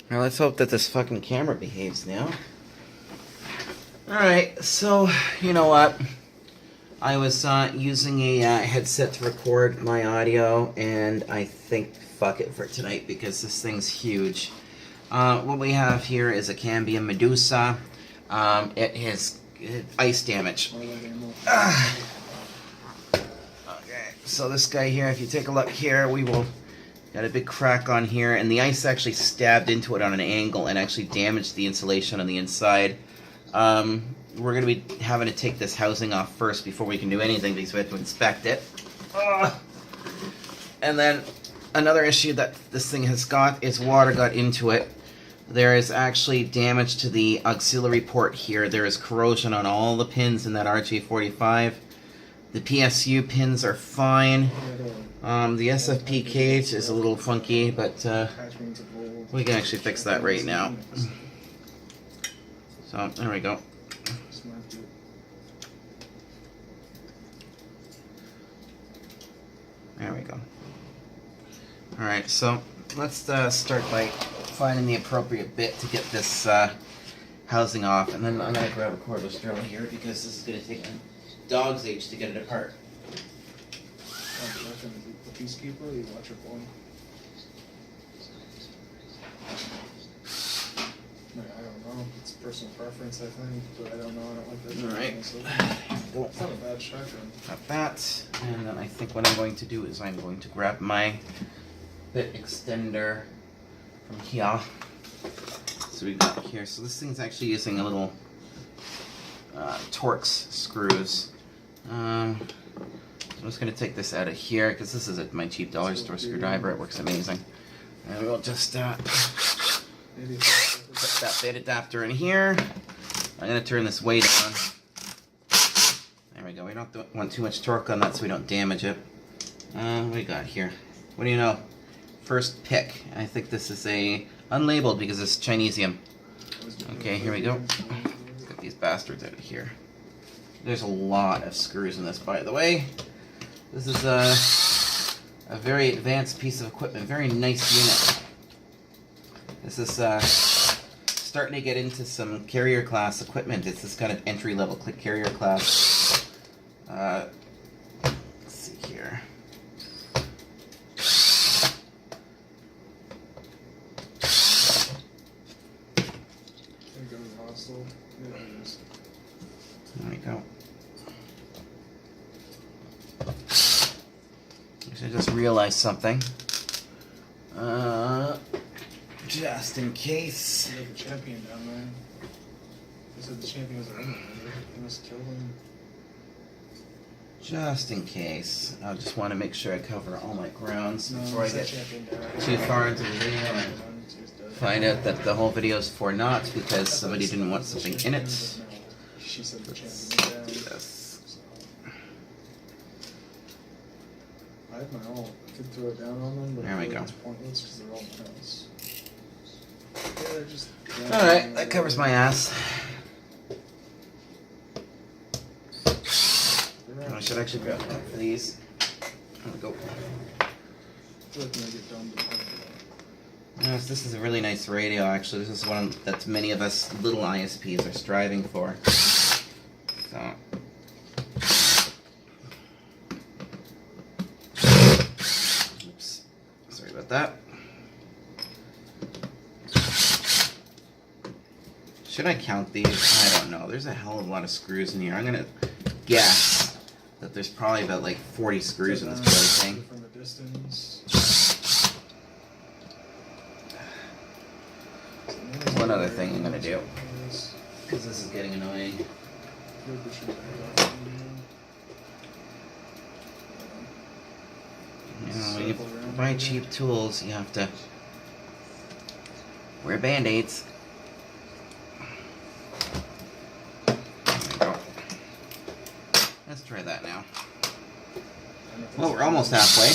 Now let's hope that this fucking camera behaves now. Alright, so, you know what? I was using a headset to record my audio, and I think fuck it for tonight because this thing's huge. What we have here is a Cambium Medusa. It has ice damage. Okay, so this guy here, if you take a look here, we will got a big crack on here, and the ice actually stabbed into it on an angle and actually damaged the insulation on the inside. We're going to be having to take this housing off first before we can do anything because we have to inspect it. And then another issue that this thing has got is water got into it. There is actually damage to the auxiliary port here. There is corrosion on all the pins in that RJ45. The PSU pins are fine. The SFP cage is a little funky, but we can actually fix that right now. So, there we go. There we go. Alright, so let's start by finding the appropriate bit to get this housing off, and then I'm going to grab a cordless drill here because this is going to take a dog's age to get it apart. The peacekeeper, you watch your phone. I don't know. It's personal preference, I think, but I don't know. I don't like that. Alright. It's not a bad shotgun. Got that, and then I think what I'm going to do is I'm going to grab my bit extender from here. So we've got here. So this thing's actually using a little Torx screws. I'm just going to take this out of here because this is my cheap dollar store screwdriver. It works amazing. And we'll just put that bit adapter in here. I'm going to turn this weight on. There we go. We don't want too much torque on that so we don't damage it. What do we got here? What do you know? First pick. I think this is a unlabeled because it's Chinesium. Okay, here we go. Let's get these bastards out of here. There's a lot of screws in this, by the way. This is a very advanced piece of equipment. Very nice unit. This is starting to get into some carrier class equipment. It's this kind of entry-level carrier class. Let's see here. There we go. I just realized something. Just in case. You have a champion down there. They said the champion was around there. They must kill him. Just in case. I just want to make sure I cover all my grounds before I get down. too far into the video and find out that the whole video is for naught because somebody didn't want something in it. She said the Let's champion do down. this. I have my own. I could throw it down on them, but There we go. it's pointless because they're all in house. Yeah, they're just. Alright, that covers my ass. I should actually grab one for these. There we go. I feel like when I get done, Yes, this is a really nice radio, actually. This is one that many of us little ISPs are striving for. So. Oops. Sorry about that. Should I count these? I don't know. There's a hell of a lot of screws in here. I'm going to guess that there's probably about like 40 screws in this bloody thing. from a distance. One other thing I'm going to do, because this is getting annoying. You know, when you buy cheap tools, you have to wear band-aids. There we go. Let's try that now. Well, we're almost halfway.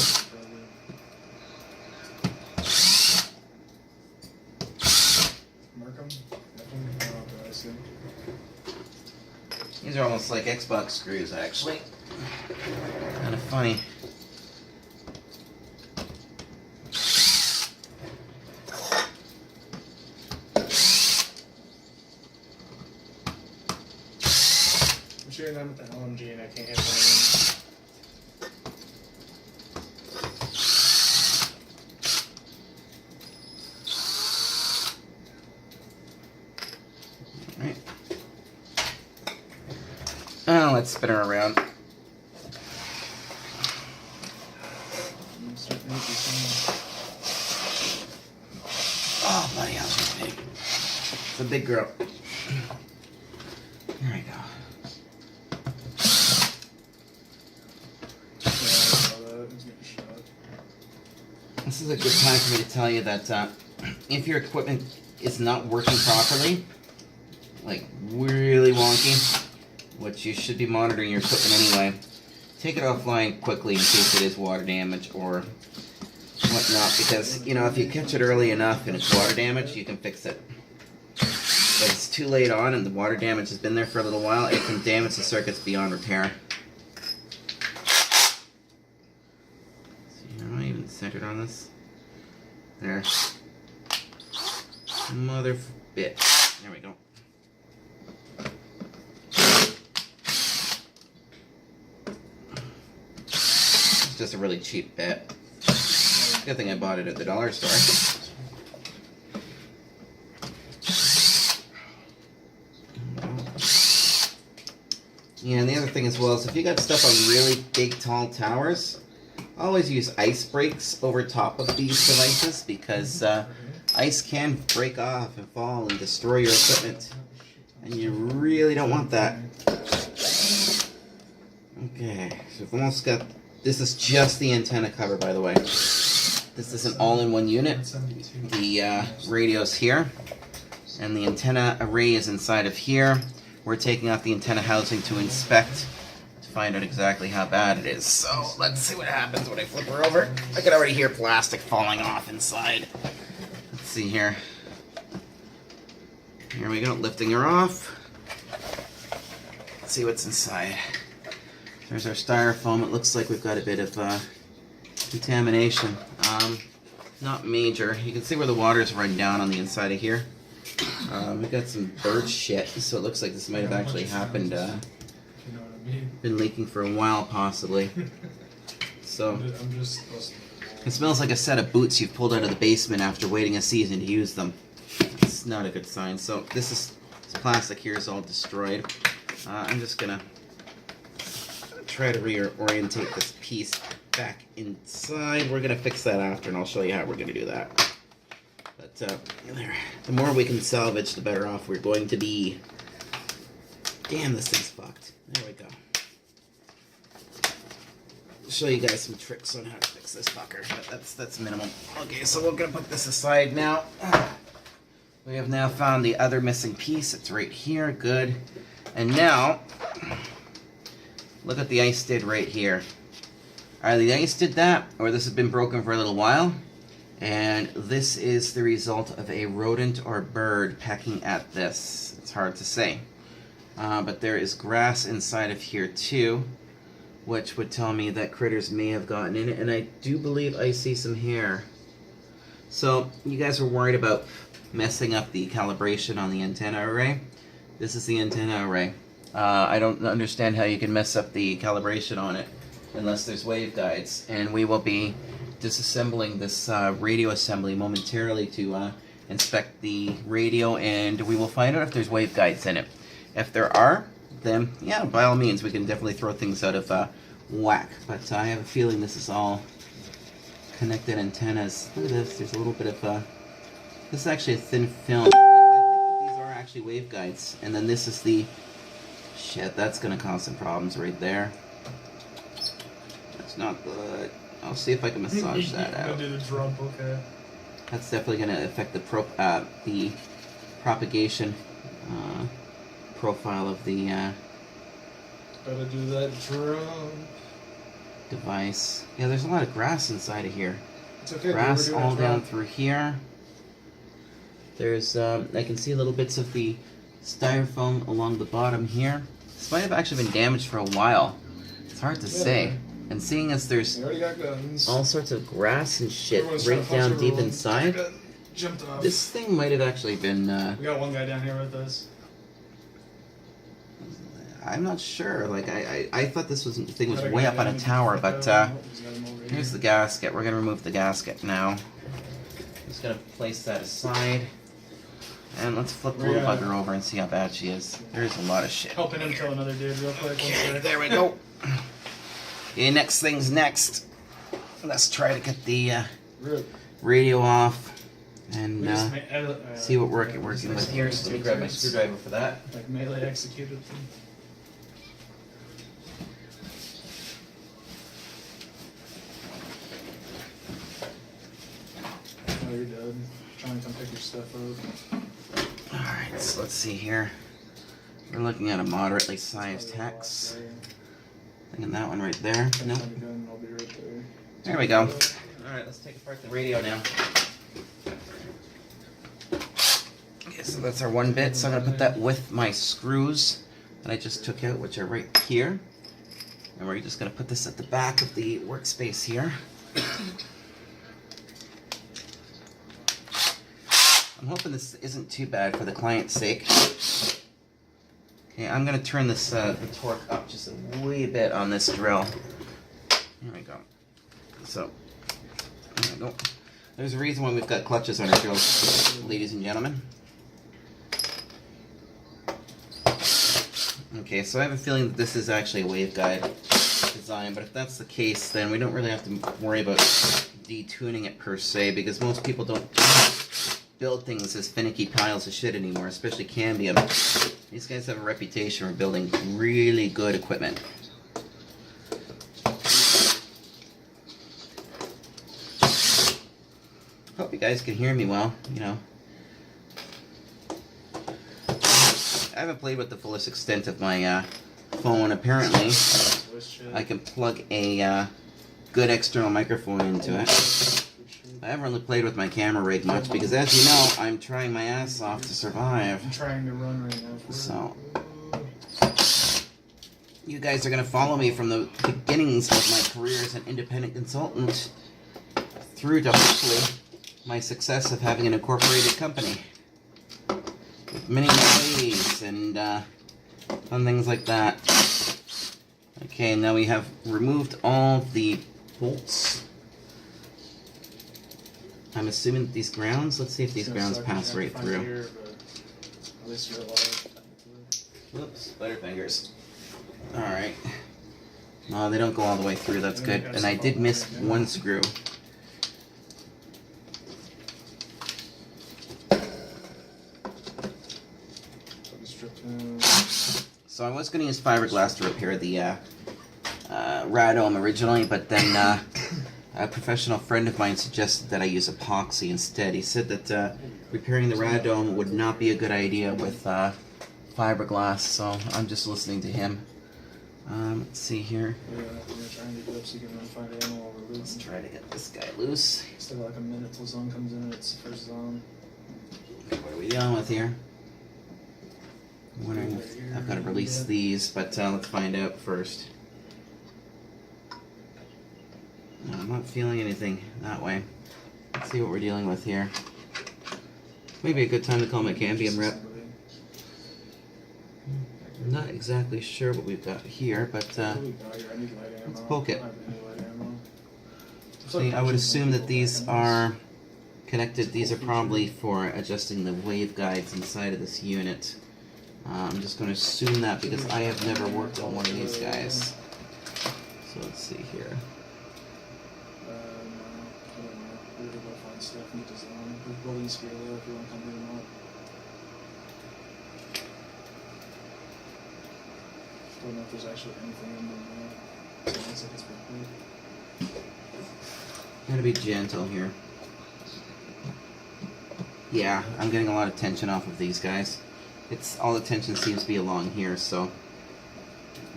These are almost like Xbox screws, actually. Kind of funny. frustrated. I'm at the LMG and I can't hit one. Alright. Oh, let's spin her around. I'm starting to make this thing. Oh, buddy, how's big? It's a big girl. There we go. This is a good time for me to tell you that if your equipment is not working properly, like really wonky, which you should be monitoring your equipment anyway, take it offline quickly in case it is water damage or whatnot, because, you know, if you catch it early enough and it's water damage, you can fix it. But it's too late on and the water damage has been there for a little while, it can damage the circuits beyond repair. See, am I even centered on this? There. Mother bit. There we go. It's just a really cheap bit. Good thing I bought it at the dollar store. Yeah, and the other thing as well is if you got stuff on really big, tall towers, always use ice breaks over top of these devices because ice can break off and fall and destroy your equipment, and you really don't want that. Okay, so we've almost got. This is just the antenna cover, by the way. This is an all-in-one unit. The radio's here, and the antenna array is inside of here. We're taking off the antenna housing to inspect to find out exactly how bad it is. So let's see what happens when I flip her over. I can already hear plastic falling off inside. Let's see here. Here we go, lifting her off. Let's see what's inside. There's our styrofoam. It looks like we've got a bit of contamination. Not major. You can see where the water's run down on the inside of here. We've got some bird shit, so it looks like this might have actually happened. You know what I mean? Been leaking for a while, possibly. So I'm just supposed to. it smells like a set of boots you've pulled out of the basement after waiting a season to use them. It's not a good sign. So this plastic here is all destroyed. I'm just gonna try to reorientate this piece back inside. We're gonna fix that after, and I'll show you how we're gonna do that. But there. The more we can salvage, the better off we're going to be. Damn, this thing's fucked. There we go. I'll show you guys some tricks on how to fix this fucker, but that's minimum. Okay, so we're gonna put this aside now. We have now found the other missing piece. It's right here. Good. And now, look what the ice did right here. Either the ice did that, or this has been broken for a little while. And this is the result of a rodent or bird pecking at this. It's hard to say. But there is grass inside of here too, which would tell me that critters may have gotten in it. And I do believe I see some hair. So you guys were worried about messing up the calibration on the antenna array. This is the antenna array. I don't understand how you can mess up the calibration on it unless there's waveguides. And we will be disassembling this radio assembly momentarily to inspect the radio, and we will find out if there's waveguides in it. If there are, then yeah, by all means, we can definitely throw things out of whack. But I have a feeling this is all connected antennas. Look at this, there's a little bit of, this is actually a thin film. I think these are actually waveguides. And then this is the, shit, that's gonna cause some problems right there. That's not good. I'll see if I can massage that out. Do the drum, okay. That's definitely going to affect the propagation profile of the Gotta do that drum device. Yeah, there's a lot of grass inside of here. It's okay. Grass all down through here. There's I can see little bits of the styrofoam along the bottom here. This might have actually been damaged for a while. It's hard to say. And seeing as there's all sorts of grass and shit right down deep inside, this thing might have actually been... we got one guy down here with us. I'm not sure. Like, I thought this thing was way up on a tower, but here's the gasket. We're going to remove the gasket now. Just going to place that aside. And let's flip the little bugger over and see how bad she is. There's a lot of shit. Helping him kill another dude real quick. Okay, there we go. Okay, next thing's next. Let's try to get the radio off and see what we're working with here. So let me grab my screwdriver for that. Like melee executed them. Oh, you're dead. Trying to come pick your stuff up. Alright, so let's see here. We're looking at a moderately sized hex. Thinking that one right there. Nope. There we go. Alright, let's take apart the radio now. Okay, so that's our 1 bit. So I'm going to put that with my screws that I just took out, which are right here. And we're just going to put this at the back of the workspace here. I'm hoping this isn't too bad for the client's sake. Okay, I'm going to turn this the torque up just a wee bit on this drill. Here we go. So, there we go. There's a reason why we've got clutches on our drills, ladies and gentlemen. Okay, so I have a feeling that this is actually a waveguide design, but if that's the case, then we don't really have to worry about detuning it per se, because most people don't build things as finicky piles of shit anymore, especially Cambium. These guys have a reputation for building really good equipment. Hope you guys can hear me well, you know. I haven't played with the fullest extent of my phone. Apparently, I can plug a good external microphone into it. I haven't really played with my camera rig much because, as you know, I'm trying my ass off to survive. I'm trying to run right now. So, you guys are going to follow me from the beginnings of my career as an independent consultant through to hopefully my success of having an incorporated company with many employees and fun things like that. Okay, now we have removed all the bolts. I'm assuming that these grounds, let's see if these grounds pass right through. Here, at least you're alive. Whoops, butterfingers. Alright. No, they don't go all the way through, that's good. And I did miss one screw. So I was going to use fiberglass to repair the radome originally, but then a professional friend of mine suggested that I use epoxy instead. He said that repairing the radome would not be a good idea with fiberglass, so I'm just listening to him. Let's see here. Let's try to get this guy loose. Still like a minute till zone comes in and it's first zone. What are we dealing with here? I'm wondering if I've got to release these, but let's find out first. No, I'm not feeling anything that way. Let's see what we're dealing with here. Maybe a good time to call my Cambium rep. I'm not exactly sure what we've got here, but let's poke it. See, I would assume that these are connected. These are probably for adjusting the waveguides inside of this unit. I'm just going to assume that because I have never worked on one of these guys. So let's see here. Don't know if there's actually anything in them. So it looks like it's been good. Gotta be gentle here. Yeah, I'm getting a lot of tension off of these guys. All the tension seems to be along here, so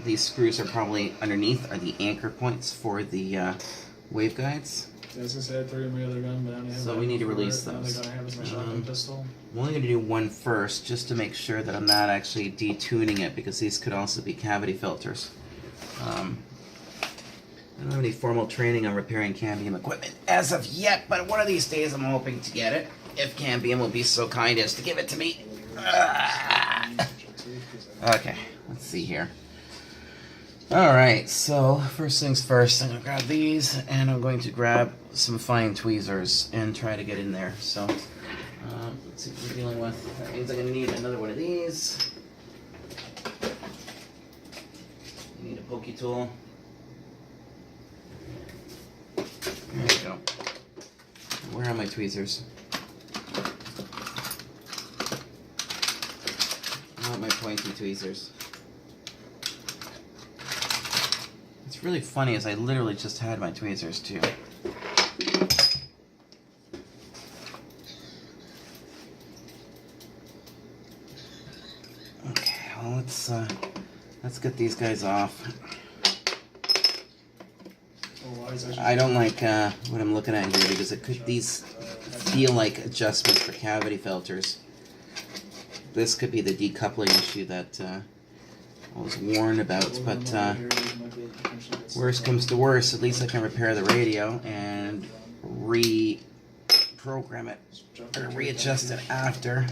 these screws are probably underneath are the anchor points for the waveguides. Yeah, I was gonna say I threw my other gun, but I only have so we need to release the those. only gun I have is my shotgun pistol. I'm only going to do one first, just to make sure that I'm not actually detuning it, because these could also be cavity filters. I don't have any formal training on repairing Cambium equipment as of yet, but one of these days I'm hoping to get it, if Cambium will be so kind as to give it to me. Okay, Let's see here. Alright, so first things first, I'm going to grab these and I'm going to grab some fine tweezers and try to get in there. So, let's see what we're dealing with. That means I'm going to need another one of these. You need a pokey tool. There we go. Where are my tweezers? I want my pointy tweezers. It's really funny as I literally just had my tweezers too. Okay, well let's get these guys off. I don't like what I'm looking at here because these feel like adjustments for cavity filters. This could be the decoupling issue that I was warned about, but worst comes to worst, at least I can repair the radio and reprogram it or readjust it after.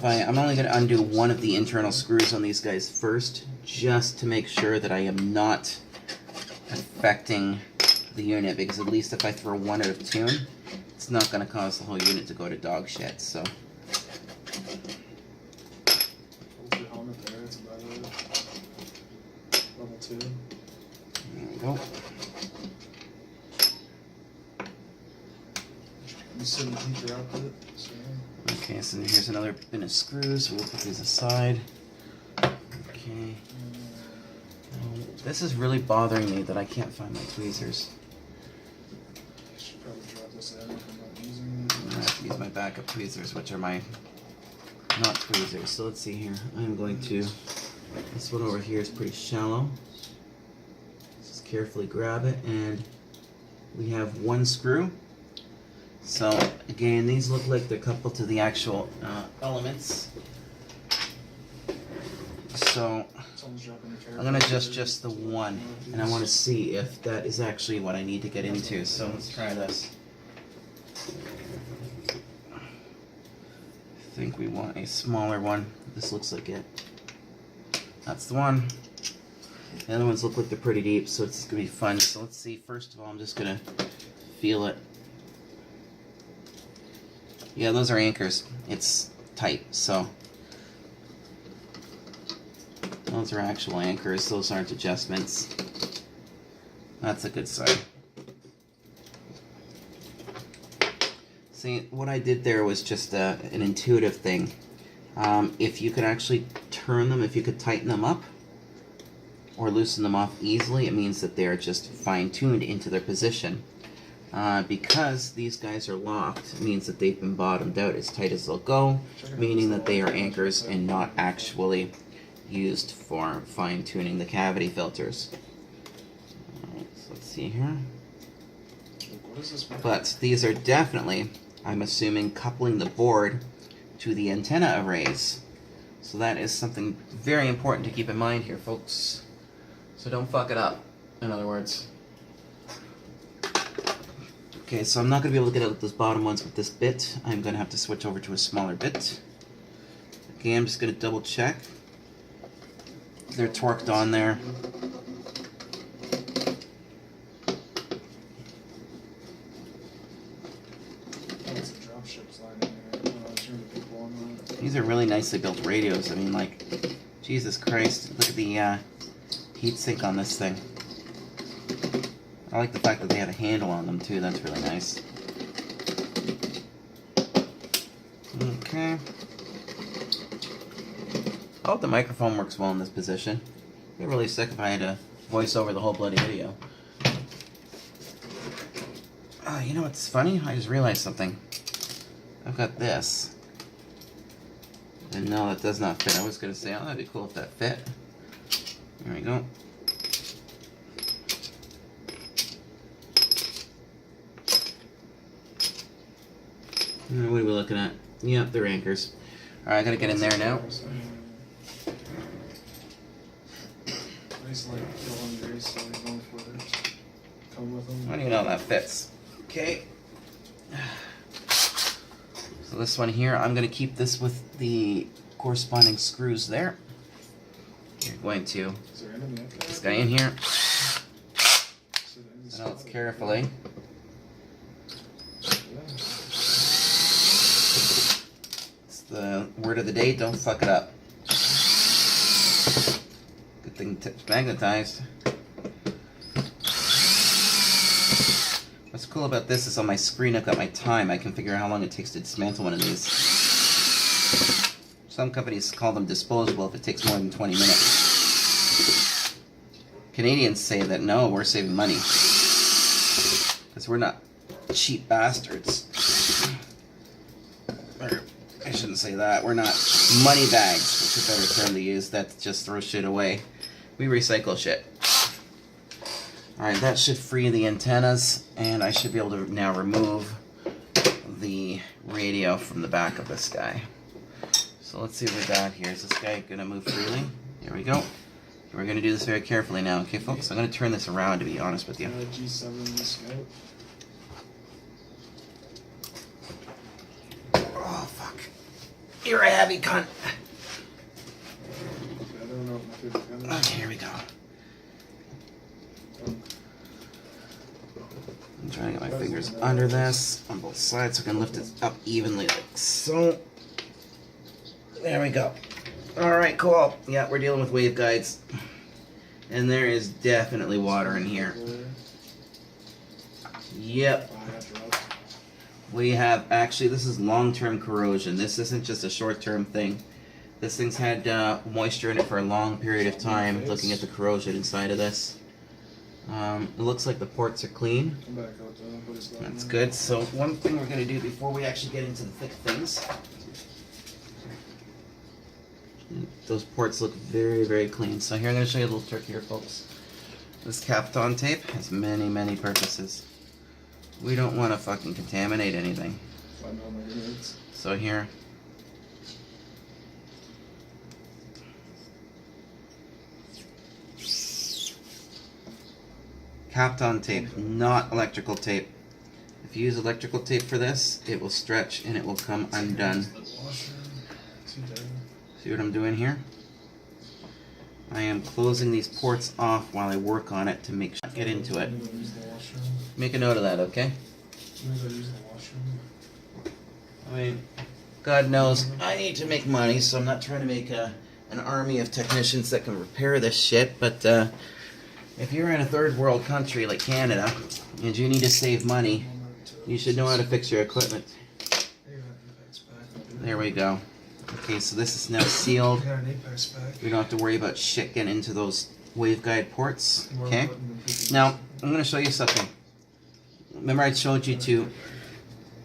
I'm only going to undo one of the internal screws on these guys first, just to make sure that I am not affecting the unit, because at least if I throw one out of tune, it's not going to cause the whole unit to go to dog shit. So. Level 2. There we go. You said you need your output. So. Okay, so here's another bin of screws. We'll put these aside. Okay. This is really bothering me that I can't find my tweezers. I should probably drop this in if I'm not using it. I'm gonna have to use my backup tweezers, which are my not tweezers. So let's see here. I'm going to. This one over here is pretty shallow. Just carefully grab it, and we have one screw. So again, these look like they're coupled to the actual elements. So I'm gonna just the one, and I want to see if that is actually what I need to get into. So let's try this. I think we want a smaller one. This looks like it. That's the one. The other ones look like they're pretty deep, so it's gonna be fun. So let's see. First of all, I'm just gonna feel it. Yeah, those are anchors. It's tight, so those are actual anchors. Those aren't adjustments. That's a good sign. See, what I did there was just an intuitive thing. If you could actually turn them, if you could tighten them up or loosen them off easily, it means that they're just fine-tuned into their position. Because these guys are locked, it means that they've been bottomed out as tight as they'll go, meaning that they are anchors and not actually used for fine-tuning the cavity filters. Alright, so let's see here. But these are definitely, I'm assuming, coupling the board to the antenna arrays. So that is something very important to keep in mind here, folks. So don't fuck it up, in other words. Okay, so I'm not going to be able to get out those bottom ones with this bit. I'm going to have to switch over to a smaller bit. Okay, I'm just going to double check. They're torqued on there. These are really nicely built radios. I mean, like, Jesus Christ, look at the heat sink on this thing. I like the fact that they have a handle on them too, that's really nice. Okay. I hope the microphone works well in this position. I'd be really sick if I had to voice over the whole bloody video. You know what's funny? I just realized something. I've got this. And no, that does not fit. I was going to say, oh, that'd be cool if that fit. There we go. What are we looking at? Yep, they're anchors. Alright, I gotta get in there now. How do you know that fits? Okay. So this one here, I'm gonna keep this with the corresponding screws there. You're going to Is there enemy up put there? this guy in here. So the enemy's And now let's spotted. carefully. Yeah. It's the word of the day, don't fuck it up. Good thing it's magnetized. What's cool about this is on my screen I've got my time. I can figure out how long it takes to dismantle one of these. Some companies call them disposable if it takes more than 20 minutes. Canadians say that no, we're saving money. Because we're not cheap bastards. Or, I shouldn't say that. We're not money bags, which is a better term to use. That just throws shit away. We recycle shit. Alright, that should free the antennas, and I should be able to now remove the radio from the back of this guy. So let's see what we got here. Is this guy going to move freely? Here we go. We're going to do this very carefully now, okay folks? I'm going to turn this around to be honest with you. G7 Scout. Oh, fuck. You're a heavy cunt. I don't know if my favorite gun is. Okay, here we go. I'm trying to get my fingers under this on both sides so I can lift it up evenly like so. There we go. Alright, cool. Yeah, we're dealing with waveguides. And there is definitely water in here. Yep. We have, actually, this is long-term corrosion. This isn't just a short-term thing. This thing's had moisture in it for a long period of time, looking at the corrosion inside of this. It looks like the ports are clean. Come back out there and put his That's good. So one thing we're going to do before we actually get into the thick things, those ports look very, very clean. So here I'm going to show you a little trick here, folks. This Kapton tape has many, many purposes. We don't want to fucking contaminate anything. Find all my grenades. So here, Kapton tape, not electrical tape. If you use electrical tape for this, it will stretch and it will come undone. See what I'm doing here? I am closing these ports off while I work on it to make sure I get into it. Make a note of that, okay? I mean, God knows I need to make money, so I'm not trying to make an army of technicians that can repair this shit, but if you're in a third world country like Canada and you need to save money, you should know how to fix your equipment. There we go. Okay, so this is now sealed. We don't have to worry about shit getting into those waveguide ports. Okay? Now, I'm going to show you something. Remember I showed you to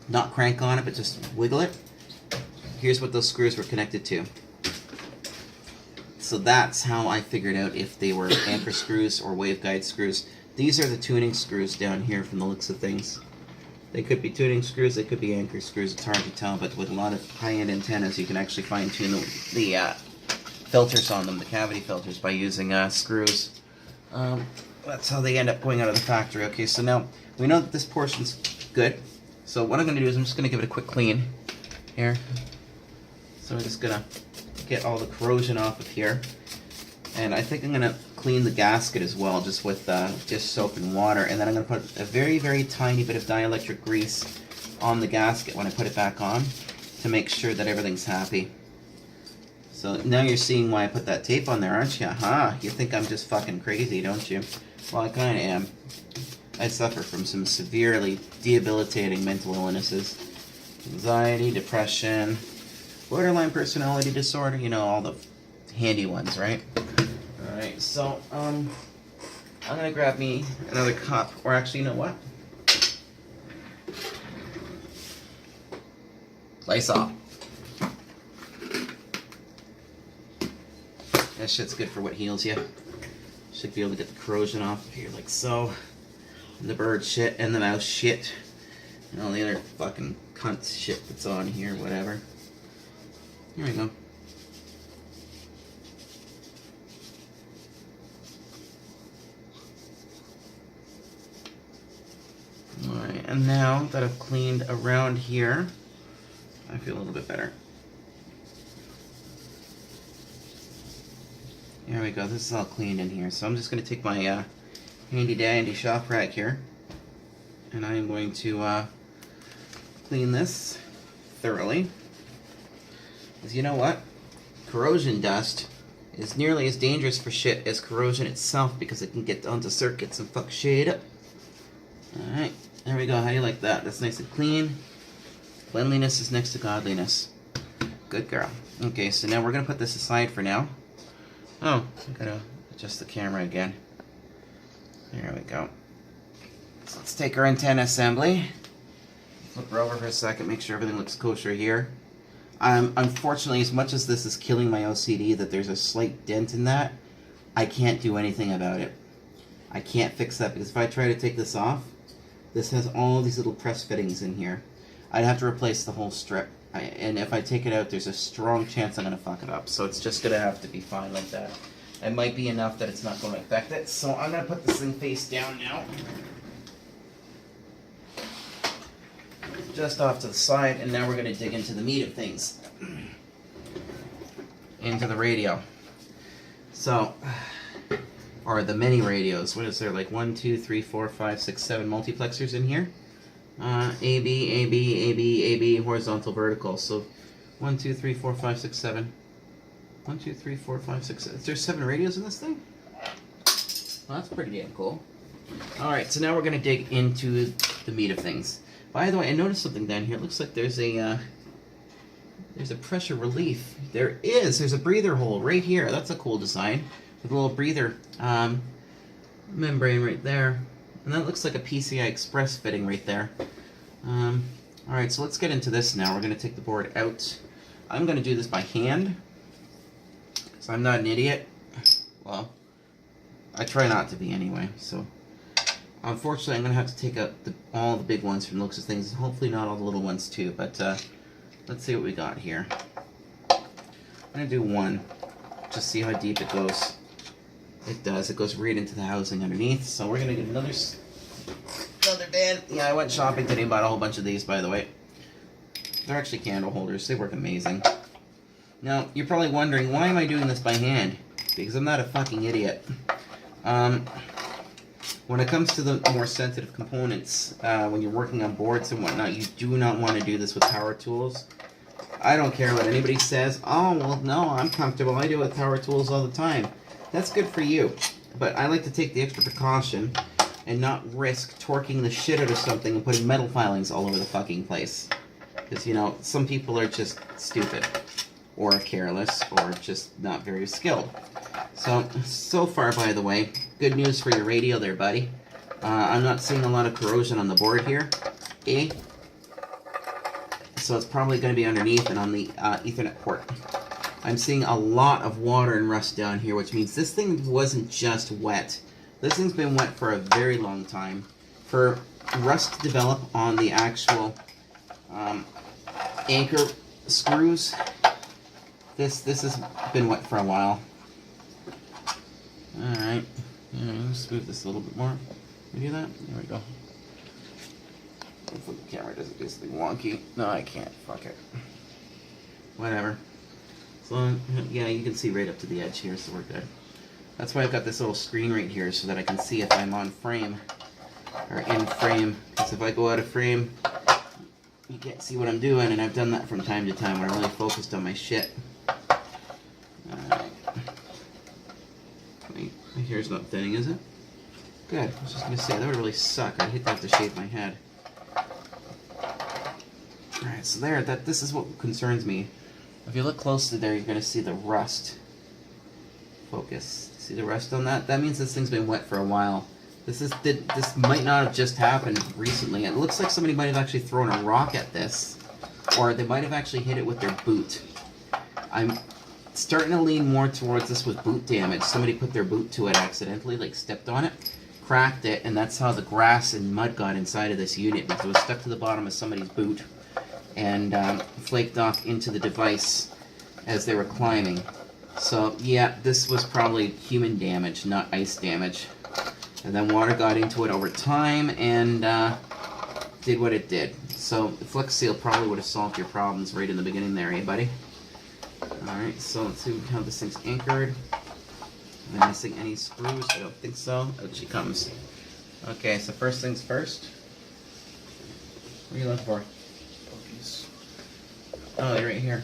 not crank on it, but just wiggle it? Here's what those screws were connected to. So that's how I figured out if they were anchor screws or waveguide screws. These are the tuning screws down here from the looks of things. They could be tuning screws, they could be anchor screws, it's hard to tell, but with a lot of high-end antennas you can actually fine-tune the filters on them, the cavity filters, by using screws. That's how they end up going out of the factory. Okay, so now we know that this portion's good. So what I'm going to do is I'm just going to give it a quick clean here. So I'm just going to get all the corrosion off of here. And I think I'm going to clean the gasket as well, just with just soap and water. And then I'm going to put a very, very tiny bit of dielectric grease on the gasket when I put it back on to make sure that everything's happy. So now you're seeing why I put that tape on there, aren't you? Aha, you think I'm just fucking crazy, don't you? Well, I kind of am. I suffer from some severely debilitating mental illnesses. Anxiety, depression, borderline personality disorder, you know, all the handy ones, right? Alright, so, I'm gonna grab me another cup, or actually, you know what? Lysol. That shit's good for what heals you. Should be able to get the corrosion off of here like so. And the bird shit and the mouse shit. And all the other fucking cunt shit that's on here, whatever. Here we go. Alright, and now that I've cleaned around here, I feel a little bit better. There we go. This is all cleaned in here. So I'm just going to take my handy dandy shop rack here, and I'm going to clean this thoroughly. Because you know what? Corrosion dust is nearly as dangerous for shit as corrosion itself, because it can get onto circuits and fuck shit up. Alright, there we go. How do you like that? That's nice and clean. Cleanliness is next to godliness. Good girl. Okay, so now we're going to put this aside for now. Oh, I gotta adjust the camera again. There we go. So let's take our antenna assembly. Flip her over for a second, make sure everything looks kosher here. Unfortunately, as much as this is killing my OCD, that there's a slight dent in that, I can't do anything about it. I can't fix that, because if I try to take this off, this has all these little press fittings in here. I'd have to replace the whole strip. And if I take it out, there's a strong chance I'm going to fuck it up. So it's just going to have to be fine like that. It might be enough that it's not going to affect it. So I'm going to put this thing face down now. Just off to the side. And now we're going to dig into the meat of things. Into the radio. So, or the mini radios. What is there? Like 1, 2, 3, 4, 5, 6, 7 multiplexers in here. A, B, A, B, A, B, A, B, horizontal, vertical. So 1, 2, 3, 4, 5, 6, 7. 1, 2, 3, 4, 5, 6, 7. Is there 7 radios in this thing? Well, that's pretty damn cool. Alright, so now we're going to dig into the meat of things. By the way, I noticed something down here. It looks like there's a pressure relief. There's a breather hole right here. That's a cool design. With a little breather membrane right there. And that looks like a PCI Express fitting right there. Alright, so let's get into this now. We're going to take the board out. I'm going to do this by hand, because I'm not an idiot. Well, I try not to be anyway. So, unfortunately, I'm going to have to take out all the big ones from the looks of things. Hopefully not all the little ones too, but let's see what we got here. I'm going to do one, just see how deep it goes. It does. It goes right into the housing underneath. So we're going to get another band. Yeah, I went shopping today and bought a whole bunch of these, by the way. They're actually candle holders. They work amazing. Now, you're probably wondering, why am I doing this by hand? Because I'm not a fucking idiot. When it comes to the more sensitive components, when you're working on boards and whatnot, you do not want to do this with power tools. I don't care what anybody says. Oh, well, no, I'm comfortable. I do it with power tools all the time. That's good for you, but I like to take the extra precaution and not risk torquing the shit out of something and putting metal filings all over the fucking place. Because, you know, some people are just stupid, or careless, or just not very skilled. So far, by the way, good news for your radio there, buddy. I'm not seeing a lot of corrosion on the board here. So it's probably going to be underneath and on the Ethernet port. I'm seeing a lot of water and rust down here, which means this thing wasn't just wet. This thing's been wet for a very long time. For rust to develop on the actual anchor screws, this has been wet for a while. Alright, let's move this a little bit more. Can we do that? There we go. Hopefully the camera doesn't do something wonky. No, I can't. Fuck it. Whatever. So, yeah, you can see right up to the edge here, so we're good. That's why I've got this little screen right here, so that I can see if I'm on frame, or in frame. Because if I go out of frame, you can't see what I'm doing, and I've done that from time to time when I'm really focused on my shit. Alright. Wait, my hair's not thinning, is it? Good. I was just going to say, that would really suck. I'd hate to have to shave my head. Alright, so this is what concerns me. If you look closely there, you're going to see the rust. Focus. See the rust on that? That means this thing's been wet for a while. This might not have just happened recently. It looks like somebody might have actually thrown a rock at this. Or they might have actually hit it with their boot. I'm starting to lean more towards this with boot damage. Somebody put their boot to it accidentally, like stepped on it, cracked it, and that's how the grass and mud got inside of this unit, because it was stuck to the bottom of somebody's boot and flaked off into the device as they were climbing. So yeah, this was probably human damage, not ice damage. And then water got into it over time and did what it did. So the Flex Seal probably would have solved your problems right in the beginning there, eh buddy? Alright, so let's see how this thing's anchored. Am I missing any screws? I don't think so. Out she comes. Okay, so first things first. What are you looking for? Pokey's. Oh, they're right here.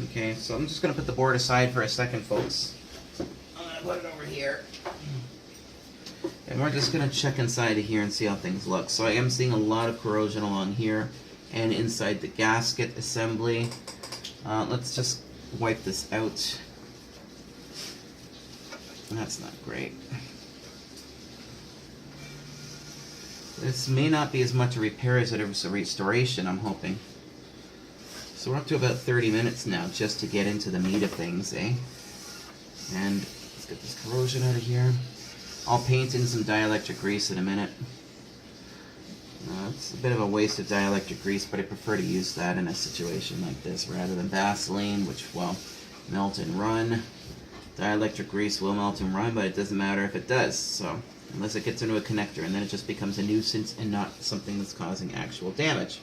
Okay, so I'm just going to put the board aside for a second, folks. I'm going to put it over here. And we're just going to check inside of here and see how things look. So I am seeing a lot of corrosion along here and inside the gasket assembly. Let's just wipe this out. That's not great. This may not be as much a repair as it is a restoration, I'm hoping. So we're up to about 30 minutes now just to get into the meat of things, eh? And let's get this corrosion out of here. I'll paint in some dielectric grease in a minute. It's a bit of a waste of dielectric grease, but I prefer to use that in a situation like this rather than Vaseline, which, well, melt and run. Dielectric grease will melt and run, but it doesn't matter if it does, so unless it gets into a connector, and then it just becomes a nuisance and not something that's causing actual damage.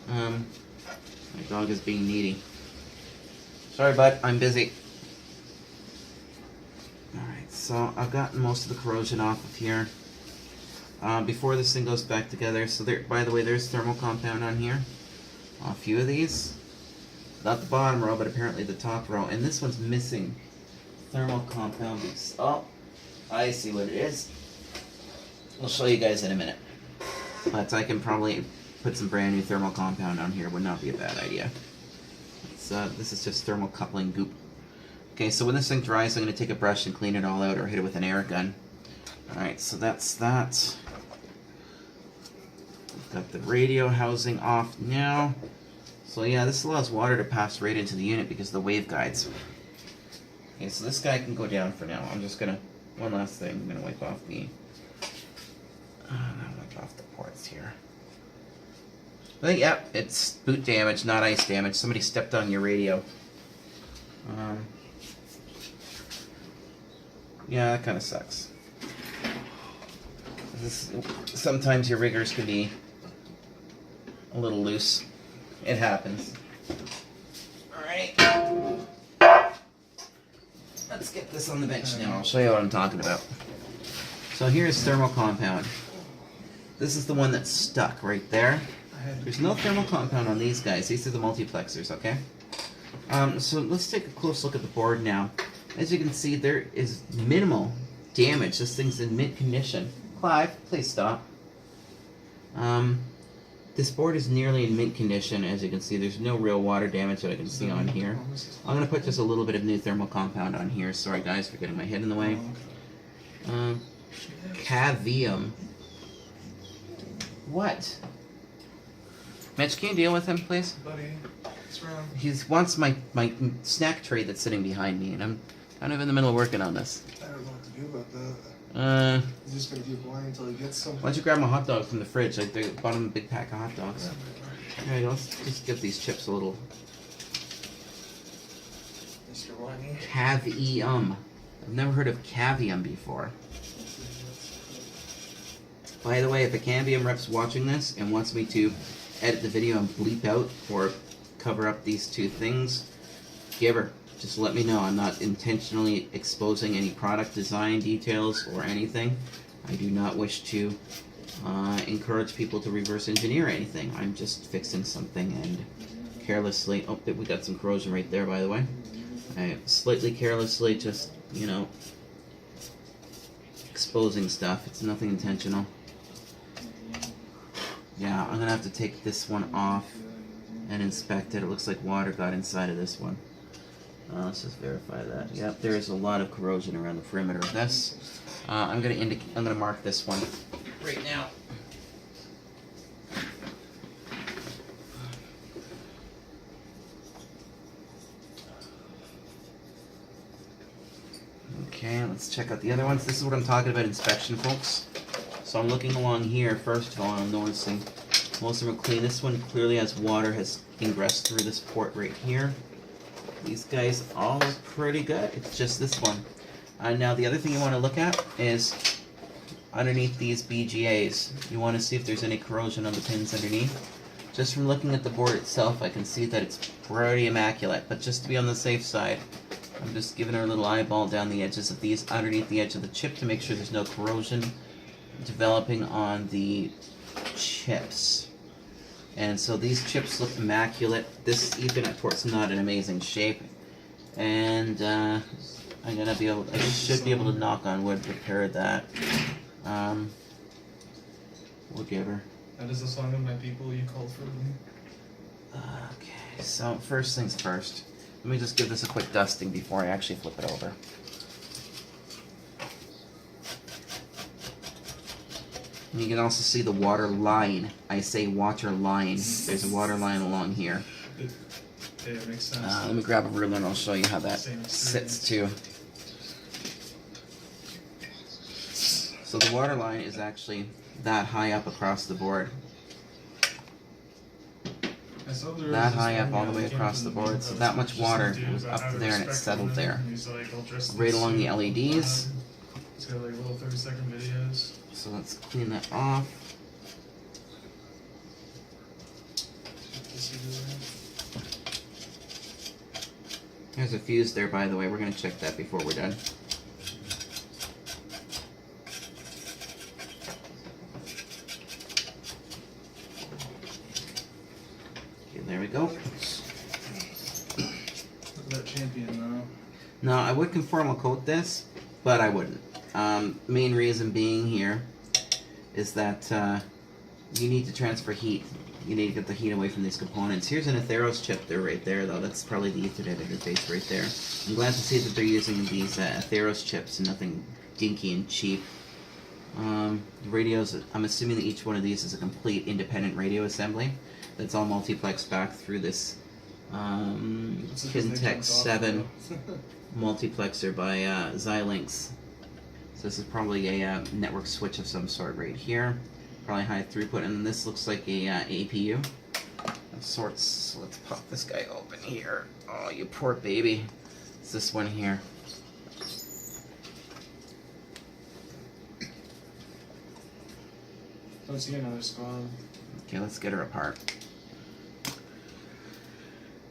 My dog is being needy. Sorry, bud, I'm busy. Alright, so I've gotten most of the corrosion off of here. Before this thing goes back together, so there, by the way, there's thermal compound on here. A few of these. Not the bottom row, but apparently the top row. And this one's missing thermal compound. Oh, I see what it is. I'll show you guys in a minute. But I can probably put some brand new thermal compound on here. Would not be a bad idea. This is just thermal coupling goop. Okay, so when this thing dries, I'm going to take a brush and clean it all out or hit it with an air gun. Alright, so that's that. We've got the radio housing off now. So yeah, this allows water to pass right into the unit because of the waveguides. Okay, so this guy can go down for now. I'm just gonna, one last thing, I'm gonna wipe off the, wipe off the ports here. I think, yep, it's boot damage, not ice damage. Somebody stepped on your radio. Yeah, that kind of sucks. Sometimes your riggers can be a little loose. It happens. Alright. Let's get this on the bench now. I'll show you what I'm talking about. So here's thermal compound. This is the one that's stuck right there. There's no thermal compound on these guys. These are the multiplexers, okay? So let's take a close look at the board now. As you can see, there is minimal damage. This thing's in mint condition. Clive, please stop. This board is nearly in mint condition. As you can see, there's no real water damage that I can see on here. I'm going to put just a little bit of new thermal compound on here. Sorry guys for getting my head in the way. Cambium. What? Mitch, can you deal with him, please? Buddy, what's wrong? He wants my snack tray that's sitting behind me, and I'm kind of in the middle of working on this. I don't know what to do about that. He's just gonna keep lying until he gets something. Why don't you grab my hot dog from the fridge? Like, they bought him a big pack of hot dogs. There you go. Let's just give these chips a little. Mr. Whiny. Cambium. I've never heard of Cambium before. By the way, if a Cambium rep's watching this and wants me to edit the video and bleep out or cover up these two things, give her. Just let me know. I'm not intentionally exposing any product design details or anything. I do not wish to encourage people to reverse engineer anything. I'm just fixing something and carelessly... Oh, we got some corrosion right there, by the way. I slightly carelessly just, you know, exposing stuff. It's nothing intentional. Yeah, I'm going to have to take this one off and inspect it. It looks like water got inside of this one. Let's just verify that. Yep, there is a lot of corrosion around the perimeter of this. I'm gonna mark this one right now. Okay, let's check out the other ones. This is what I'm talking about inspection, folks. So I'm looking along here. First of all, I'm noticing most of them are clean. This one clearly has water has ingressed through this port right here. These guys all look pretty good. It's just this one. Now the other thing you want to look at is underneath these BGAs. You want to see if there's any corrosion on the pins underneath. Just from looking at the board itself, I can see that it's pretty immaculate. But just to be on the safe side, I'm just giving her a little eyeball down the edges of these, underneath the edge of the chip, to make sure there's no corrosion developing on the chips. And so these chips look immaculate. This Ethernet port's not in amazing shape, and I should be able to, knock on wood, repair that. We'll give her. That is the song of my people you called for me. Okay, so first things first. Let me just give this a quick dusting before I actually flip it over. And you can also see the water line. I say water line. There's a water line along here. Yeah, it makes sense. Let me grab a ruler and I'll show you how that sits too. So the water line is actually that high up across the board. That high up all the way across the board. So that much water was up to there and it settled there. Right along the LEDs. It's got like little 30-second videos. So let's clean that off. There's a fuse there, by the way. We're going to check that before we're done. Okay, there we go. Look at that champion, though. No, I would conformal coat this, but I wouldn't. Main reason being here is that you need to transfer heat. You need to get the heat away from these components. Here's an Atheros chip there, right there, though. That's probably the Ethernet interface right there. I'm glad to see that they're using these Atheros chips and nothing dinky and cheap. Radios, I'm assuming that each one of these is a complete independent radio assembly. That's all multiplexed back through this Kintech 7 multiplexer by Xilinx. So this is probably a network switch of some sort right here. Probably high throughput, and this looks like a APU of sorts. So let's pop this guy open here. Oh, you poor baby. It's this one here. Let's see another squad. Okay, let's get her apart.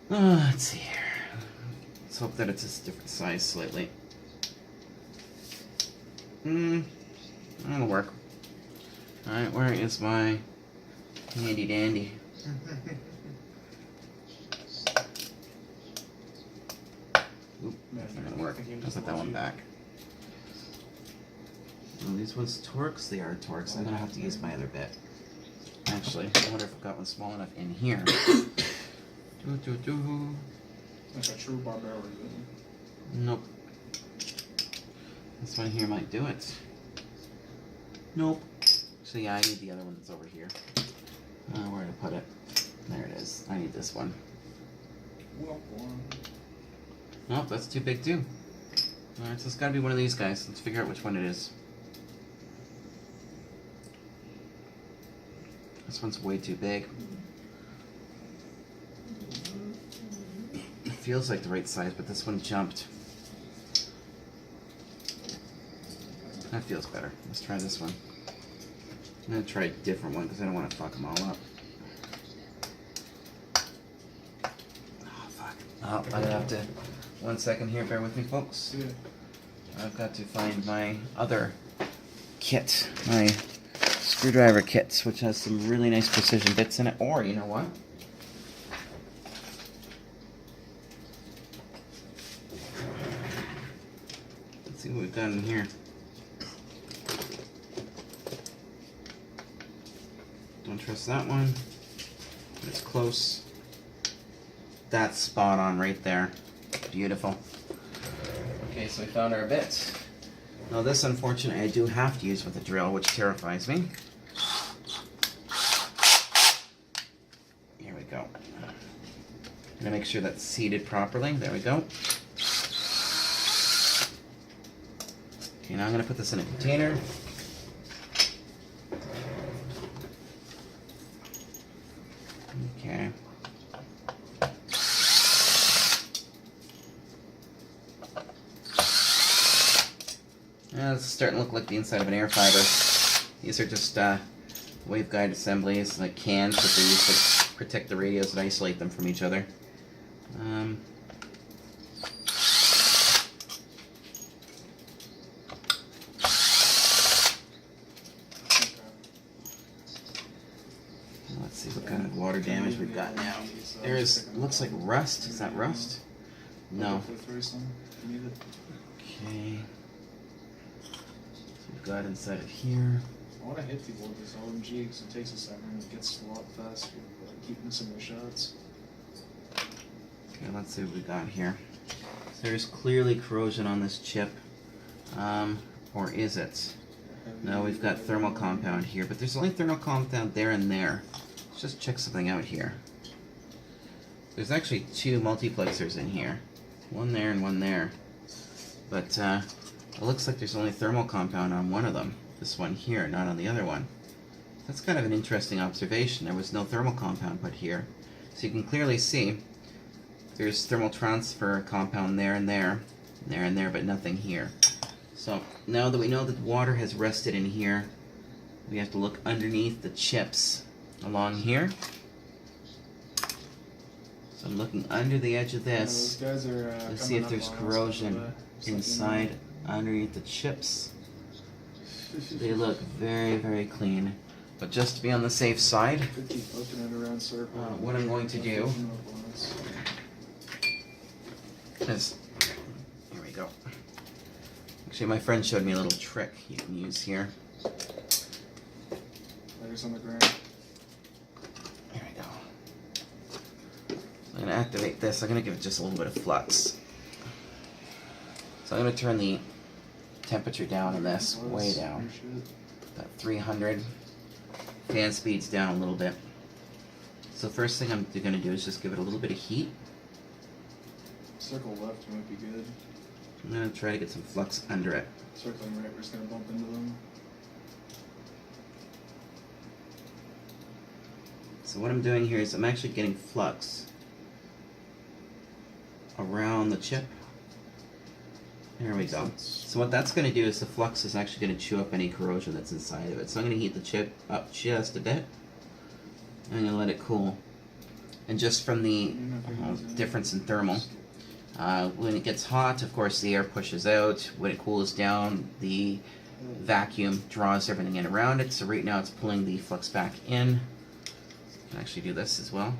Let's see here. Let's hope that it's a different size slightly. That'll work. Alright, where is my handy dandy? Oop, that's not gonna work. I'll put that one back. Well, these ones Torx? They are Torx. I'm gonna have to use my other bit. Actually, I wonder if I've got one small enough in here. Like a true barbarian. Nope. This one here might do it. Nope. So yeah, I need the other one that's over here. Where to put it? There it is. I need this one. Nope, that's too big too. Alright, so it's gotta be one of these guys. Let's figure out which one it is. This one's way too big. It feels like the right size, but this one jumped. That feels better. Let's try this one. I'm going to try a different one because I don't want to fuck them all up. Oh, fuck. Oh, I'm going to have to... 1 second here, bear with me, folks. Yeah. I've got to find my other kit. My screwdriver kit, which has some really nice precision bits in it. Or, you know what? Let's see what we've got in here. Don't trust that one. It's close. That's spot on right there. Beautiful. Okay, so we found our bits. Now this, unfortunately, I do have to use with a drill, which terrifies me. Here we go. I'm gonna make sure that's seated properly. There we go. Okay, now I'm gonna put this in a container. Okay. It's starting to look like the inside of an air fiber. These are just waveguide assemblies, like cans that they use to protect the radios and isolate them from each other. Let's see what kind of water damage we've got now. There's, looks like rust. Is that rust? No. Okay. So we've got inside of here. I want to hit people with this OMG because it takes a second and it gets a lot faster. Keep missing your shots. Okay, let's see what we got here. So there's clearly corrosion on this chip. Or is it? No, we've got thermal compound here, but there's only thermal compound there and there. Let's just check something out here. There's actually two multiplexers in here. One there and one there. But it looks like there's only thermal compound on one of them. This one here, not on the other one. That's kind of an interesting observation. There was no thermal compound put here. So you can clearly see there's thermal transfer compound there and there, there and there, but nothing here. So now that we know that water has rested in here, we have to look underneath the chips along here. So I'm looking under the edge of this to see if there's corrosion inside underneath the chips. They look very, very clean. But just to be on the safe side, what I'm going to do is, here we go. Actually, my friend showed me a little trick you can use here. There's on the ground. Here we go. So I'm going to activate this. I'm going to give it just a little bit of flux. So I'm going to turn the temperature down on this, way down. About 300. Fan speed's down a little bit. So first thing I'm going to do is just give it a little bit of heat. Circle left might be good. I'm going to try to get some flux under it. Circling right, we're just going to bump into them. So what I'm doing here is I'm actually getting flux around the chip. There we go. So what that's going to do is the flux is actually going to chew up any corrosion that's inside of it. So I'm going to heat the chip up just a bit. I'm going to let it cool. And just from the difference in thermal, when it gets hot, of course, the air pushes out. When it cools down, the vacuum draws everything in around it. So right now it's pulling the flux back in. I can actually do this as well.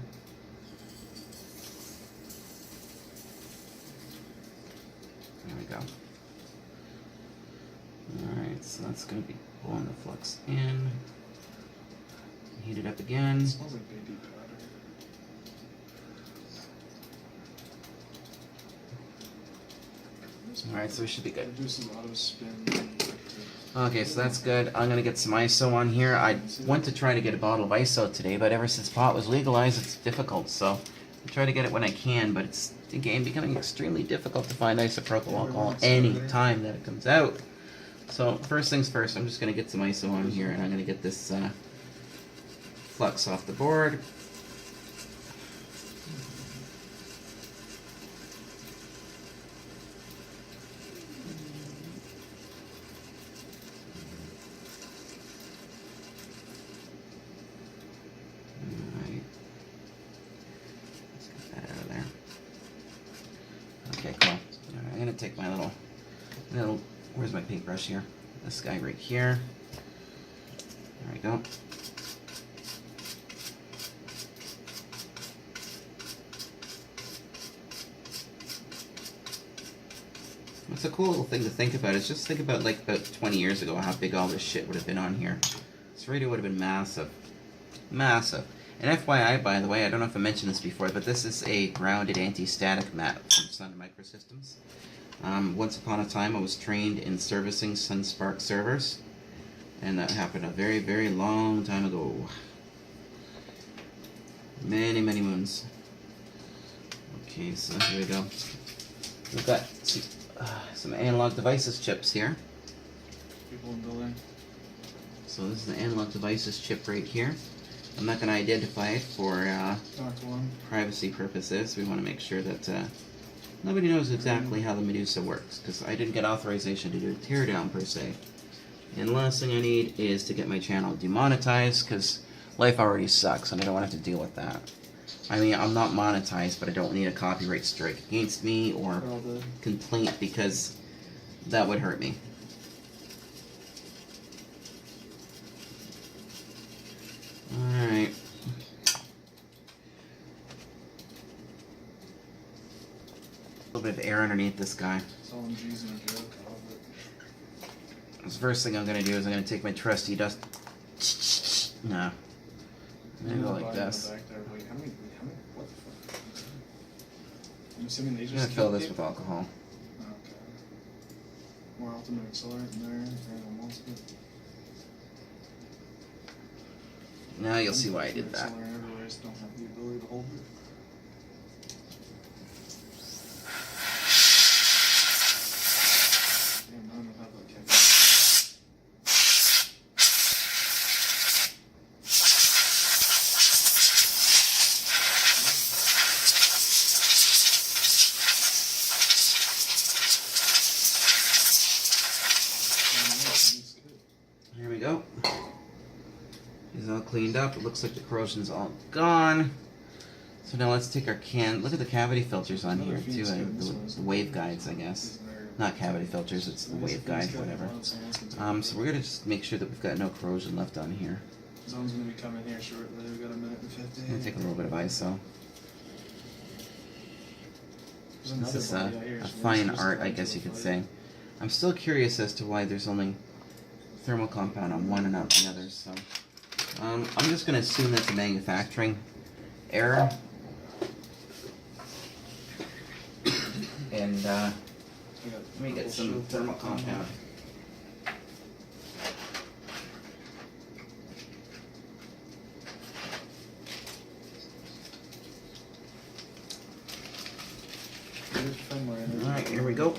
There we go. Alright, so that's going to be pulling the flux in. Heat it up again. It smells like baby powder. Alright, so we should be good. Reduces auto spin. Okay, so that's good. I'm going to get some ISO on here. I went to try to get a bottle of ISO today, but ever since pot was legalized, it's difficult. So I try to get it when I can, but it's again becoming extremely difficult to find isopropyl alcohol any time that it comes out. So first things first, I'm just going to get some ISO on here, and I'm going to get this flux off the board. Alright. Let's get that out of there. Okay, cool. Alright, I'm going to take my little, where's my paintbrush here? This guy right here. There we go. What's a cool little thing to think about is just think about like about 20 years ago how big all this shit would have been on here. This radio would have been massive. Massive. And FYI, by the way, I don't know if I mentioned this before, but this is a grounded anti-static mat from Sun Microsystems. Once upon a time, I was trained in servicing SunSpark servers, and that happened a very, very long time ago. Many, many moons. Okay, so here we go. We've got some analog devices chips here. People in building. So this is the analog devices chip right here. I'm not going to identify it for privacy purposes. We want to make sure that nobody knows exactly how the Medusa works, because I didn't get authorization to do a teardown per se. And the last thing I need is to get my channel demonetized, because life already sucks and I don't want to have to deal with that. I mean, I'm not monetized, but I don't need a copyright strike against me or complaint, because that would hurt me. Alright. little bit of air underneath this guy. It's all in G's and a joke. I love it. The first thing I'm going to do is I'm going to take my trusty dust. No. Maybe go like this. Back there. Wait, how many? What the fuck? I'm assuming they I'm just going to fill this with alcohol. Okay. More ultimate accelerant in there. Almost. Now you'll see why I did that. Accelerant everywhere, just don't have the ability to hold it. Damn, none of them have that capability. Here we go. He's all cleaned up. It looks like the corrosion's all gone. So now let's take our can. Look at the cavity filters on here too. The wave guides, I guess. Not cavity filters. It's the wave guide, whatever. So we're gonna just make sure that we've got no corrosion left on here. Zone's gonna be coming here shortly. We've got a minute and 50. I'm gonna take a little bit of ISO. This is a fine art, I guess you could say. I'm still curious as to why there's only thermal compound on one and not the others. So I'm just gonna assume that's a manufacturing error. And let me get some thermal compound. Alright, here we go.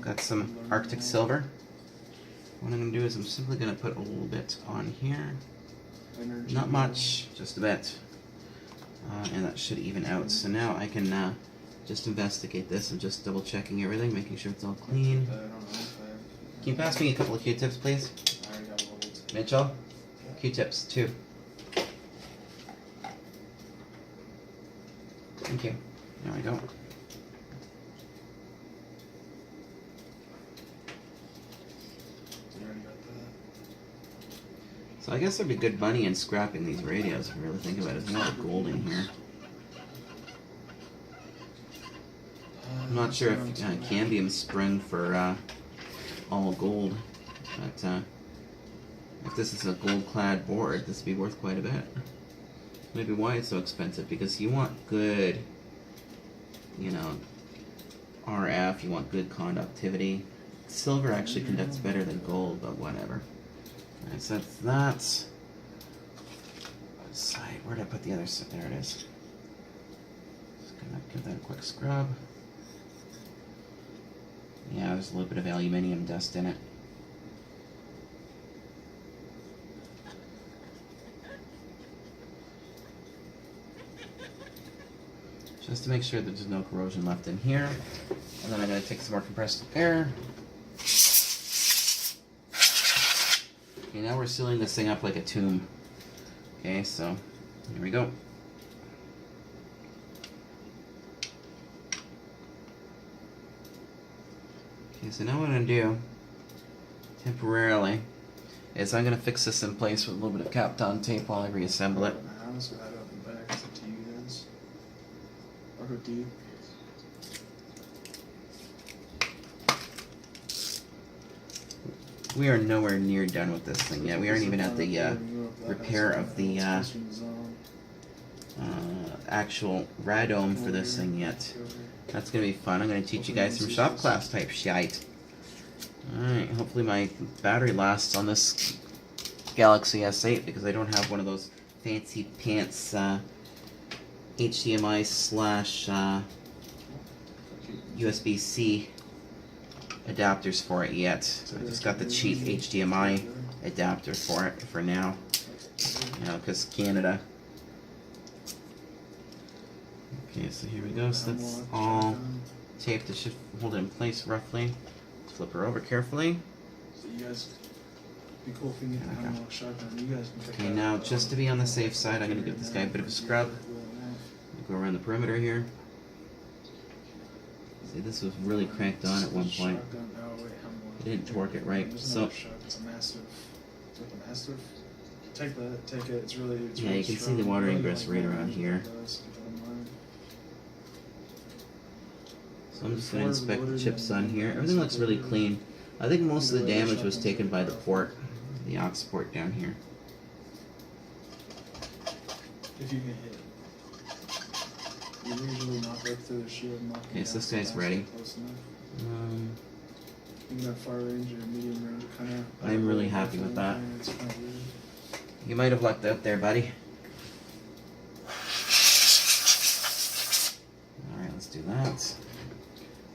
Got some Arctic silver. What I'm going to do is I'm simply going to put a little bit on here. Not much, just a bit. And that should even out. So now I can just investigate this. I'm just double checking everything, making sure it's all clean. Can you pass me a couple of Q-tips, please? Mitchell? Q-tips, 2. Thank you. There we go. So I guess there'd be good money in scrapping these radios if you really think about it. There's a lot of gold in here. I'm not sure if Cambium spring for all gold, but if this is a gold-clad board, this would be worth quite a bit. Maybe why it's so expensive, because you want good, you know, RF, you want good conductivity. Silver actually conducts better than gold, but whatever. Alright, so that's that. Side, where did I put the other side? There it is. Just gonna give that a quick scrub. Yeah, there's a little bit of aluminium dust in it. Just to make sure that there's no corrosion left in here. And then I'm going to take some more compressed air. Okay, now we're sealing this thing up like a tomb. Okay, so here we go. Okay, so now what I'm going to do, temporarily, is I'm going to fix this in place with a little bit of Kapton tape while I reassemble it. I'll go D. We are nowhere near done with this thing yet. We aren't even at the repair of the actual radome for this thing yet. That's going to be fun. I'm going to teach you guys some shop class type shite. Alright, hopefully my battery lasts on this Galaxy S8 because I don't have one of those fancy pants HDMI / USB-C adapters for it yet. So I just got the cheap HDMI adapter for it for now. You know, because Canada. Okay, so here we go. So that's all taped. It should hold it in place roughly. Flip her over carefully. So you guys, be cool if we can get the analog shotgun. You guys can pick okay, now just to be on the safe side, I'm going to give this guy a bit of a scrub. Go around the perimeter here. See, this was really cranked on at one point. I didn't torque it right. So it's a massive. It's like a massive. Take that. Take it. It's really. Yeah, you can see the water ingress right around here. So I'm just going to inspect the chips on here. Everything looks really clean. I think most of the damage was taken by the port, the aux port down here. If you can hit it. You usually knock right through the shield. Okay, so this guy's ready. You got far range or medium range, kind of. I'm really happy with that. It's kind of weird. You might have lucked out there, buddy. Alright, let's do that.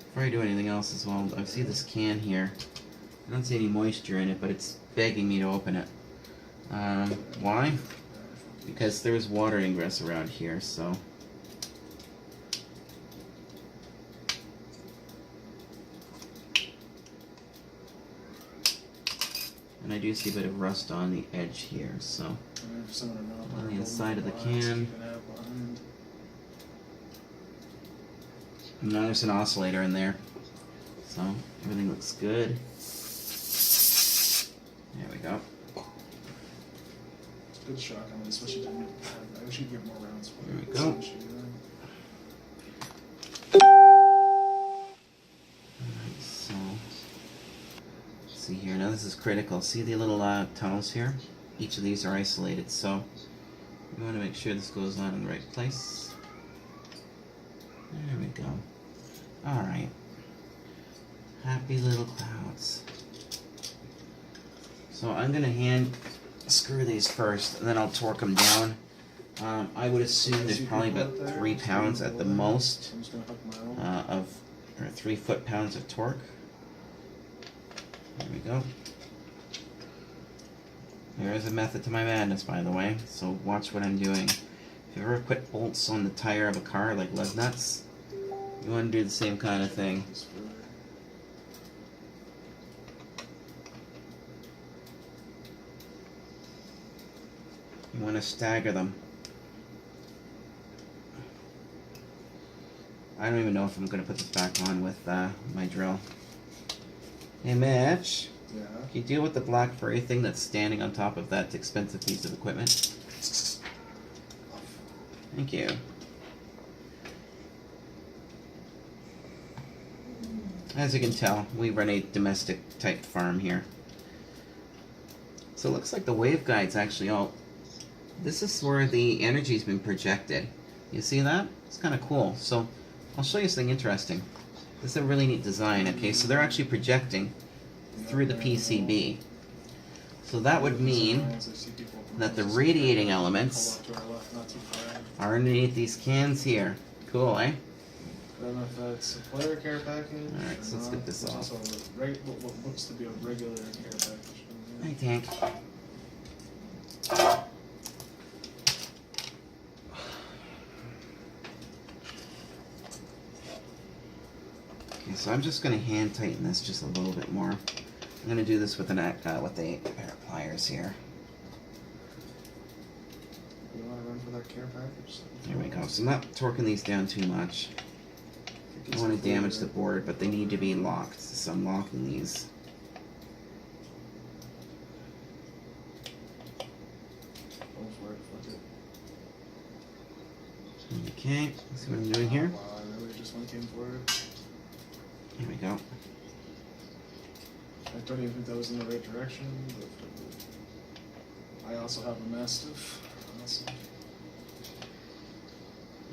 Before I do anything else as well, I see this can here. I don't see any moisture in it, but it's begging me to open it. Why? Because there's water ingress around here, so... And I do see a bit of rust on the edge here, so... On the inside of the can... Now there's an oscillator in there, so everything looks good. There we go. Good shotgun, especially didn't have. I wish you'd get more rounds for There it. we go. Alright, so let's see here. Now this is critical. See the little tunnels here? Each of these are isolated, so we want to make sure this goes on in the right place. There we go. Alright. Happy little clouds. So I'm going to hand screw these first, and then I'll torque them down. I would assume there's probably about 3 pounds at the most or 3 foot-pounds of torque. There we go. There is a method to my madness, by the way, so watch what I'm doing. If you ever put bolts on the tire of a car, like lug nuts, you want to do the same kind of thing. You want to stagger them. I don't even know if I'm going to put this back on with my drill. Hey Mitch, Yeah. can you deal with the black furry thing that's standing on top of that expensive piece of equipment? Thank you. As you can tell, we run a domestic type farm here. So it looks like the waveguide's actually all... This is where the energy's been projected. You see that? It's kind of cool. So I'll show you something interesting. This is a really neat design. Okay, so they're actually projecting through the PCB. So that would mean that the radiating elements are underneath these cans here. Cool, eh? I don't know if that's a player care package. Alright, so let's get this off. Also what looks to be a regular care package. Hi, Tank. Okay, so I'm just going to hand tighten this just a little bit more. I'm going to do this with a pair of pliers here. You want to run for that care package? There we go. So I'm not torquing these down too much. I don't want to damage the board, but they need to be locked. So I'm locking these. Go for it, fuck it. Okay, see what I'm doing here? Wow, I really just went in for it. Here we go. I don't even think that was in the right direction, but I also have a Mastiff. Awesome.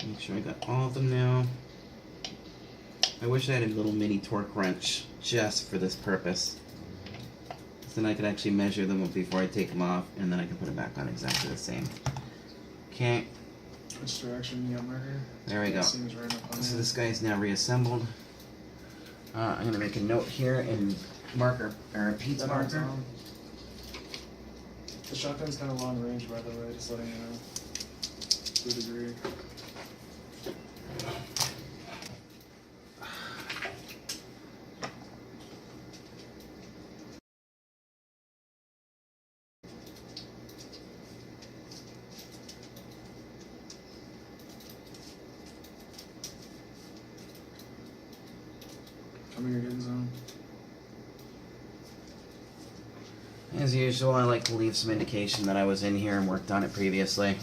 Make sure I got all of them now. I wish I had a little mini torque wrench just for this purpose. So then I could actually measure them before I take them off, and then I can put them back on exactly the same. Okay. Which direction you got marker? There we go. Seems right up on So there. this guy is now reassembled. I'm going to make a note here in marker, or Pete's That marker. on. The shotgun's kind of long range, by the way, just letting you know. To a degree. Coming your hidden zone. As usual, I like to leave some indication that I was in here and worked on it previously.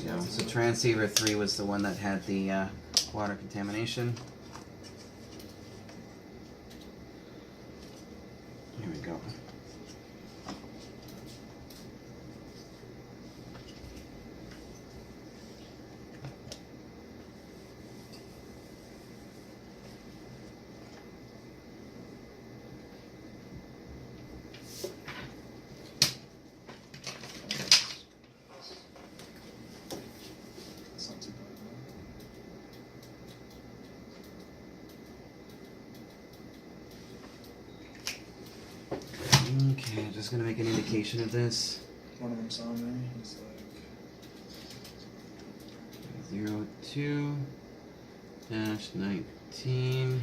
we go. So transceiver 3 was the one that had the water contamination. Here we go. That's not too bad. Okay, just gonna make an indication of this. One of them saw me. He's like, 02-19.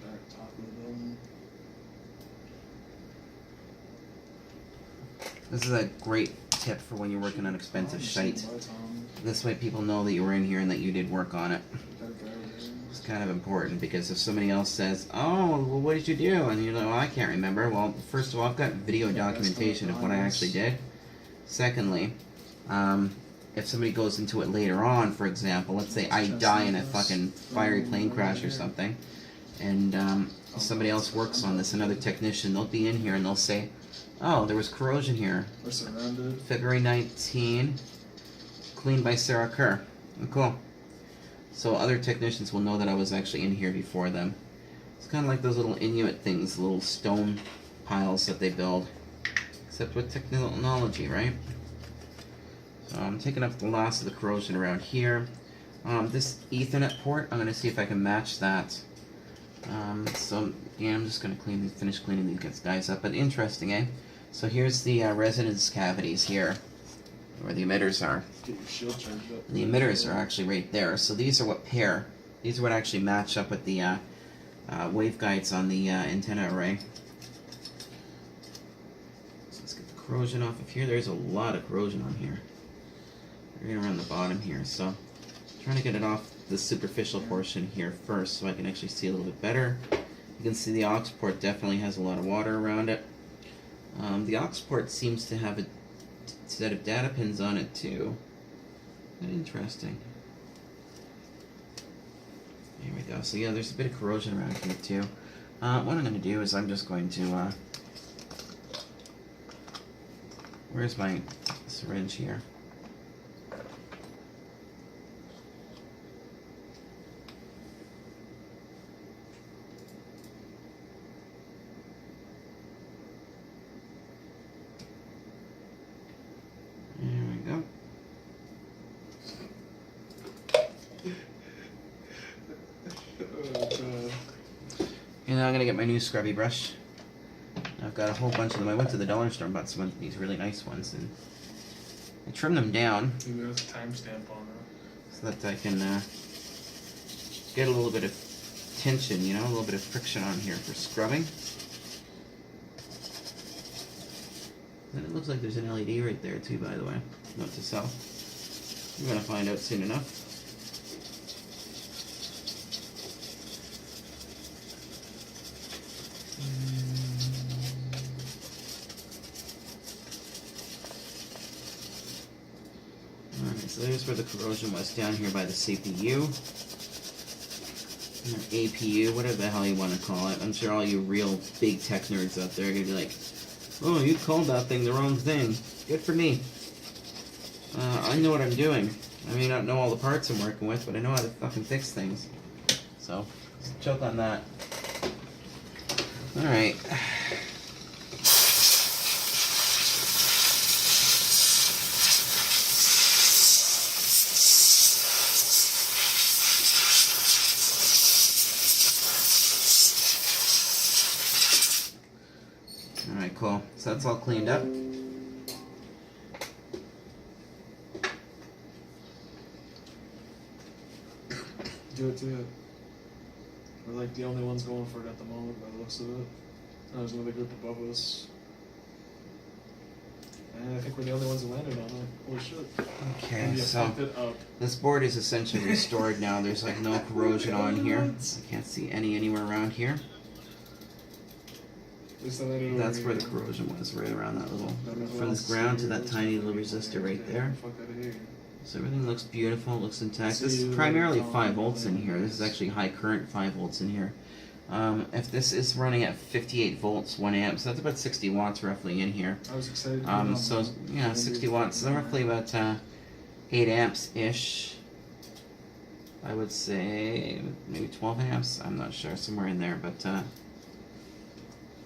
back top of the building. This is a great tip for when you're working on expensive shite. This way people know that you were in here and that you did work on it. It's kind of important because if somebody else says, oh, well, what did you do? And you're like, well, I can't remember. Well, first of all, I've got video documentation of what I actually did. Secondly, if somebody goes into it later on, for example, let's say I die in a fucking fiery plane crash or something, and somebody else works on this, another technician, they'll be in here and they'll say, oh, there was corrosion here. We're surrounded. February 19, cleaned by Sarah Kerr. Oh, cool. So other technicians will know that I was actually in here before them. It's kind of like those little Inuit things, little stone piles that they build. Except with technology, right? So I'm taking up the last of the corrosion around here. This Ethernet port, I'm going to see if I can match that. So yeah, I'm just going to finish cleaning these guys up. But interesting, eh? So here's the resonance cavities here, where the emitters are. Get your shield charged up. And the emitters are actually right there. So these are what pair. These are what actually match up with the waveguides on the antenna array. So let's get the corrosion off of here. There's a lot of corrosion on here. Right around the bottom here. So I'm trying to get it off the superficial portion here first so I can actually see a little bit better. You can see the aux port definitely has a lot of water around it. The aux port seems to have a set of data pins on it too. Interesting. Here we go. So yeah, there's a bit of corrosion around here too. What I'm going to do is I'm just going to... where's my syringe here? And now I'm going to get my new scrubby brush. I've got a whole bunch of them. I went to the dollar store and bought some of these really nice ones, and I trimmed them down Maybe there's a timestamp on it. so that I can get a little bit of tension, you know, a little bit of friction on here for scrubbing. And it looks like there's an LED right there too, by the way. Note to self. We're going to find out soon enough. Alright, so there's where the corrosion was, down here by the CPU. Or APU, whatever the hell you want to call it. I'm sure all you real big tech nerds out there are going to be like, oh, you called that thing the wrong thing. Good for me. I know what I'm doing. I may not know all the parts I'm working with, but I know how to fucking fix things. So, let's choke on that. Alright. Alright, cool. So that's all cleaned up. Do it too. We're like the only ones going for it at the moment by the looks of it. There's another group above us. And I think we're the only ones that landed on it. Holy shit. Okay, And you so fucked it up. this board is essentially restored now. There's like no corrosion on here. I can't see any anywhere around here. That's where the corrosion was, right around that little, from this ground to that tiny little resistor right there. So everything looks beautiful, looks intact. This is primarily 5 volts in here. This is actually high current 5 volts in here. If this is running at 58 volts, 1 amp, so that's about 60 watts roughly in here. I was excited. So yeah, 60 watts, so roughly about 8 amps-ish. I would say maybe 12 amps, I'm not sure, somewhere in there, but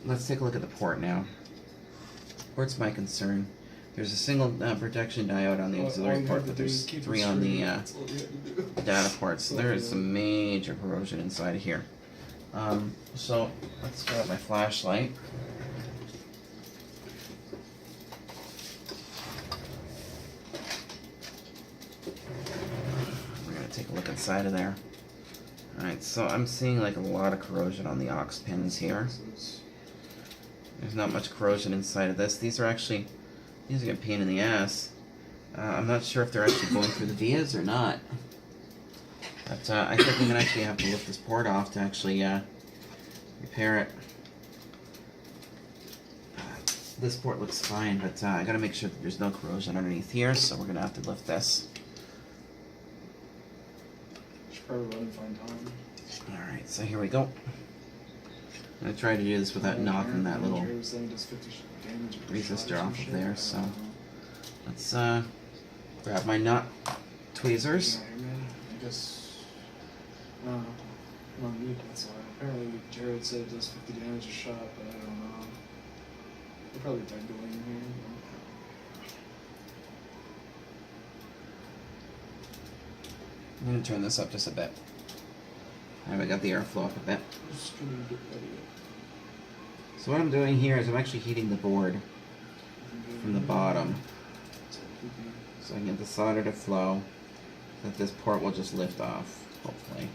let's take a look at the port now. Port's my concern. There's a single protection diode on the auxiliary port, but there's 3 on the data port, so there is some major corrosion inside of here. So let's grab my flashlight. We're gonna take a look inside of there. Alright, so I'm seeing like a lot of corrosion on the aux pins here. There's not much corrosion inside of this. These are a pain in the ass. I'm not sure if they're actually going through the vias or not. But I think I'm going to actually have to lift this port off to actually repair it. This port looks fine, but I got to make sure that there's no corrosion underneath here, so we're going to have to lift this. Should probably run and find time. Alright, so here we go. I'm going to try to do this without knocking that little resistor off of there, so let's grab my nut tweezers. I guess no need, that's why. Apparently Jared said it does 50 damage a shot, but I don't know. They're probably dead going in here. I'm going to turn this up just a bit. Alright, I got the airflow up a bit. Just gonna get ready. So what I'm doing here is I'm actually heating the board from the bottom, so I can get the solder to flow, so that this port will just lift off, hopefully.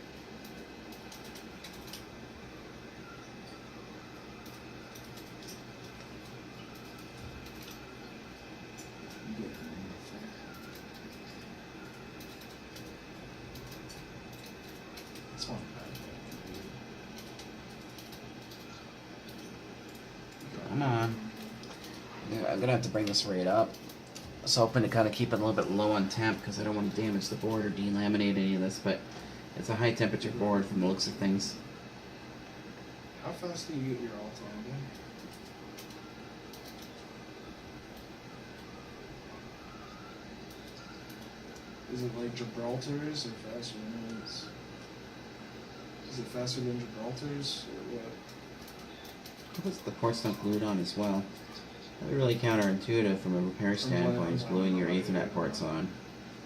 Come on. Yeah, I'm gonna have to bring this rate up. I was hoping to kind of keep it a little bit low on temp because I don't want to damage the board or delaminate any of this, but it's a high temperature board from the looks of things. How fast do you get your alt on again? Is it like Gibraltar's or faster than his? Is it faster than Gibraltar's or what? The port's not glued on as well. That'd be really counterintuitive from a repair standpoint, is gluing your Ethernet ports on.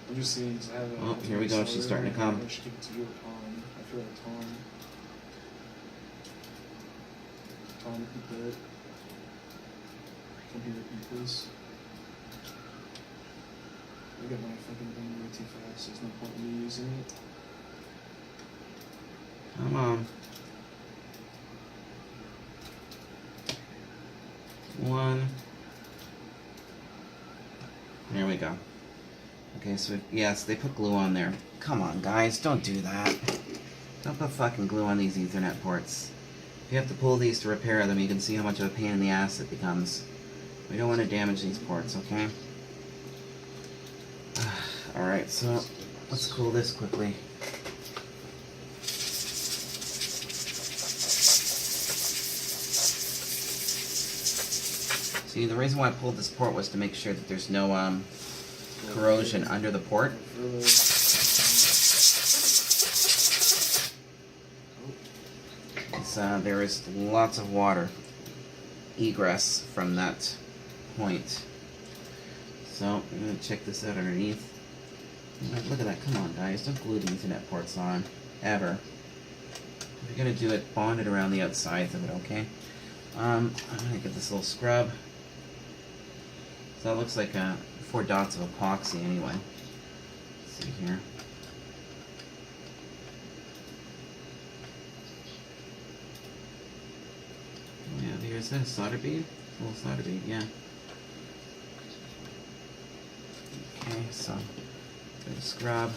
I'm just seeing, because I have a... Oh, here we go, she's starting to come. I should give it to you or Tom. I feel like Tom. Tom, keep it. Come here, equals. I got my fucking thing way too fast, there's no point in me using it. Come on. 1. There we go. Okay, so yes, they put glue on there. Come on, guys, don't do that. Don't put fucking glue on these Ethernet ports. If you have to pull these to repair them, you can see how much of a pain in the ass it becomes. We don't want to damage these ports, okay? Alright, so let's cool this quickly. See, the reason why I pulled this port was to make sure that there's no corrosion under the port. There is lots of water egress from that point. So I'm going to check this out underneath. Look at that, come on guys, don't glue the Ethernet ports on, ever. If you're going to do it, bond it around the outsides of it, okay? I'm going to get this little scrub. So that looks like 4 dots of epoxy anyway. Let's see here. Oh yeah, here's that solder bead. A little solder bead, yeah. Okay, so good scrub.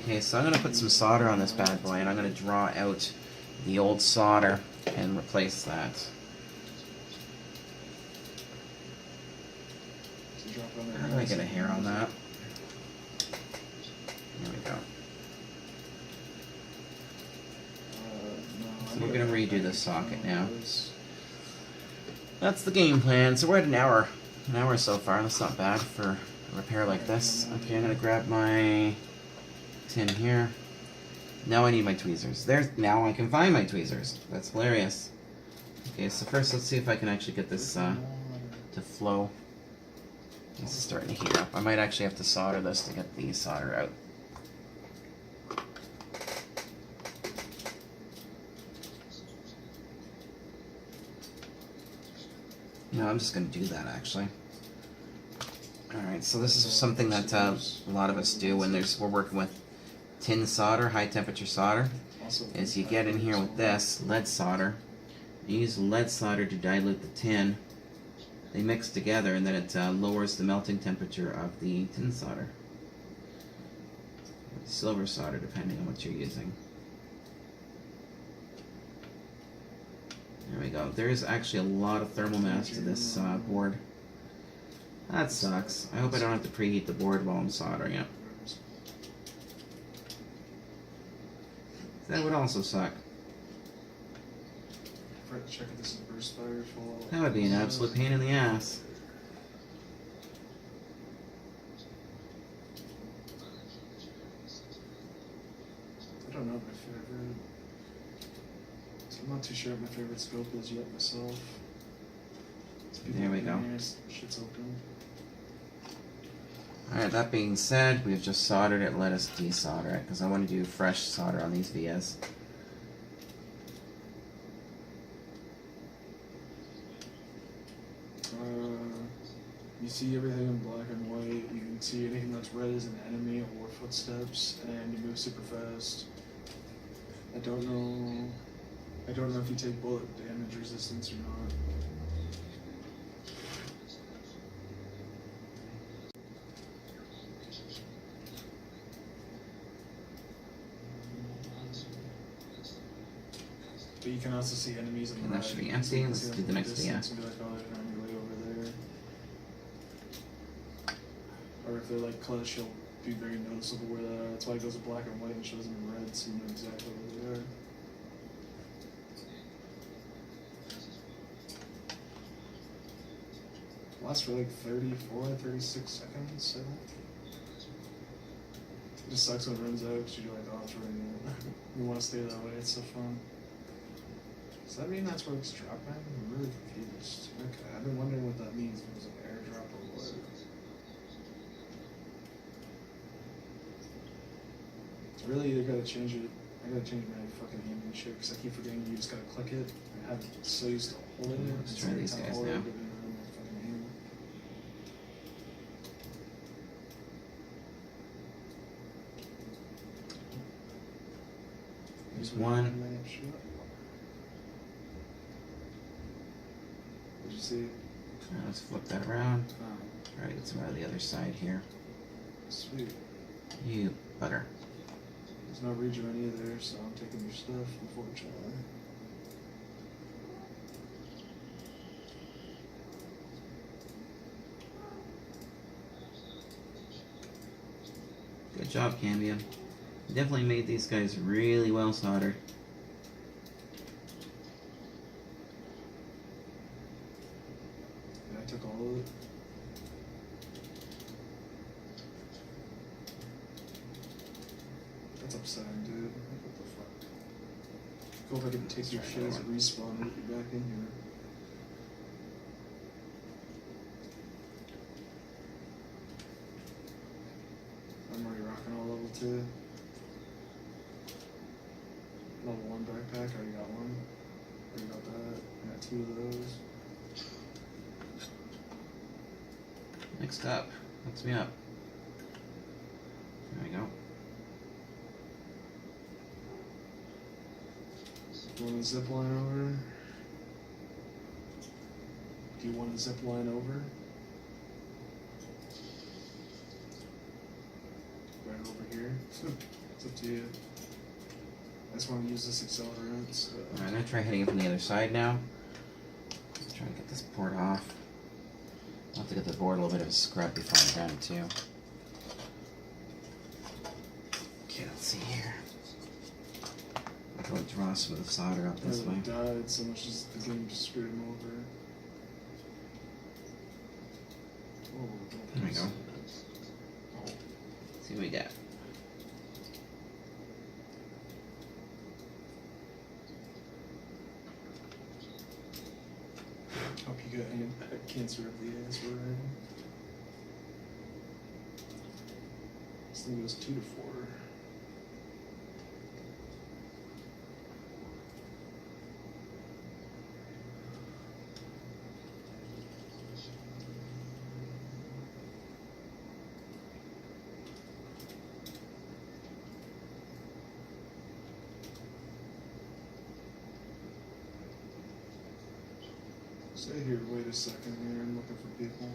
Okay, so I'm going to put some solder on this bad boy, and I'm going to draw out the old solder and replace that. How do I get a hair on that? There we go. So we're going to redo this socket now. That's the game plan. So we're at an hour so far. That's not bad for a repair like this. Okay, I'm going to grab my tin here. Now I need my tweezers. Now I can find my tweezers. That's hilarious. Okay, so first let's see if I can actually get this to flow. This is starting to heat up. I might actually have to solder this to get the solder out. No, I'm just going to do that actually. Alright, so this is something that a lot of us do when we're working with tin solder, high temperature solder, is you get in here with this lead solder. You use lead solder to dilute the tin. They mix together and then it lowers the melting temperature of the tin solder. Silver solder, depending on what you're using. There we go. There is actually a lot of thermal mass to this board. That sucks. I hope I don't have to preheat the board while I'm soldering it. That would also suck. That would be an absolute pain in the ass. I don't know my favorite. So I'm not too sure what my favorite scope is yet myself. There we go. Shit's open. Alright, that being said, we've just soldered it. Let us desolder it, because I want to do fresh solder on these vias. You see everything in black and white. You can see anything that's red is an enemy or footsteps, and you move super fast. I don't know if you take bullet damage resistance or not. But you can also see enemies in the And that should be empty. Let's do the next via. And be like, oh, there's an enemy way over there. Or if they're like close, you'll be very noticeable where they are. That's why it goes to black and white and shows them in red, so you know exactly where they are. Lasts for like 34, 36 seconds, I think. It just sucks when it runs out because you're like, oh, it's running out. You want to stay that way, it's so fun. Does that mean that's where it's dropping? I'm really confused. Okay, I've been wondering what that means. If it was an airdrop or what. It's really either gotta change it. I gotta change my fucking aiming shit because I keep forgetting you just gotta click it. I have so used to holding it. Let's try these guys now. There's one. What'd you see? Let's flip that around. Try to get some out of the other side here. Sweet. You butter. There's no rejoin either, so I'm taking your stuff, unfortunately. Good job, Cambium. You definitely made these guys really well soldered. Yeah, I took all of it. That's upsetting, dude. What the fuck? Cool if I can take your shit as a respawn and get you back in here. I'm already rocking all level 2. Level 1 backpack, I already got one. Already got that. I got 2 of those. Next up, hooks me up. There we go. You want a zip line over? Do you want a zip line over? Right over here. It's up to you. I just want to use this accelerant. So. Alright, I'm gonna try hitting it from the other side now. Try to get this port off. I'll have to get the board a little bit of a scrub before I'm done too. Okay, let's see here. I'll probably draw some of the solder up this way. Died so much as the game just screwed him over. Oh, there we go. Let's see what we got. Hope you got any cancer of the ass, right? This thing goes 2 to 4. Stay here, wait a second here, I'm looking for people.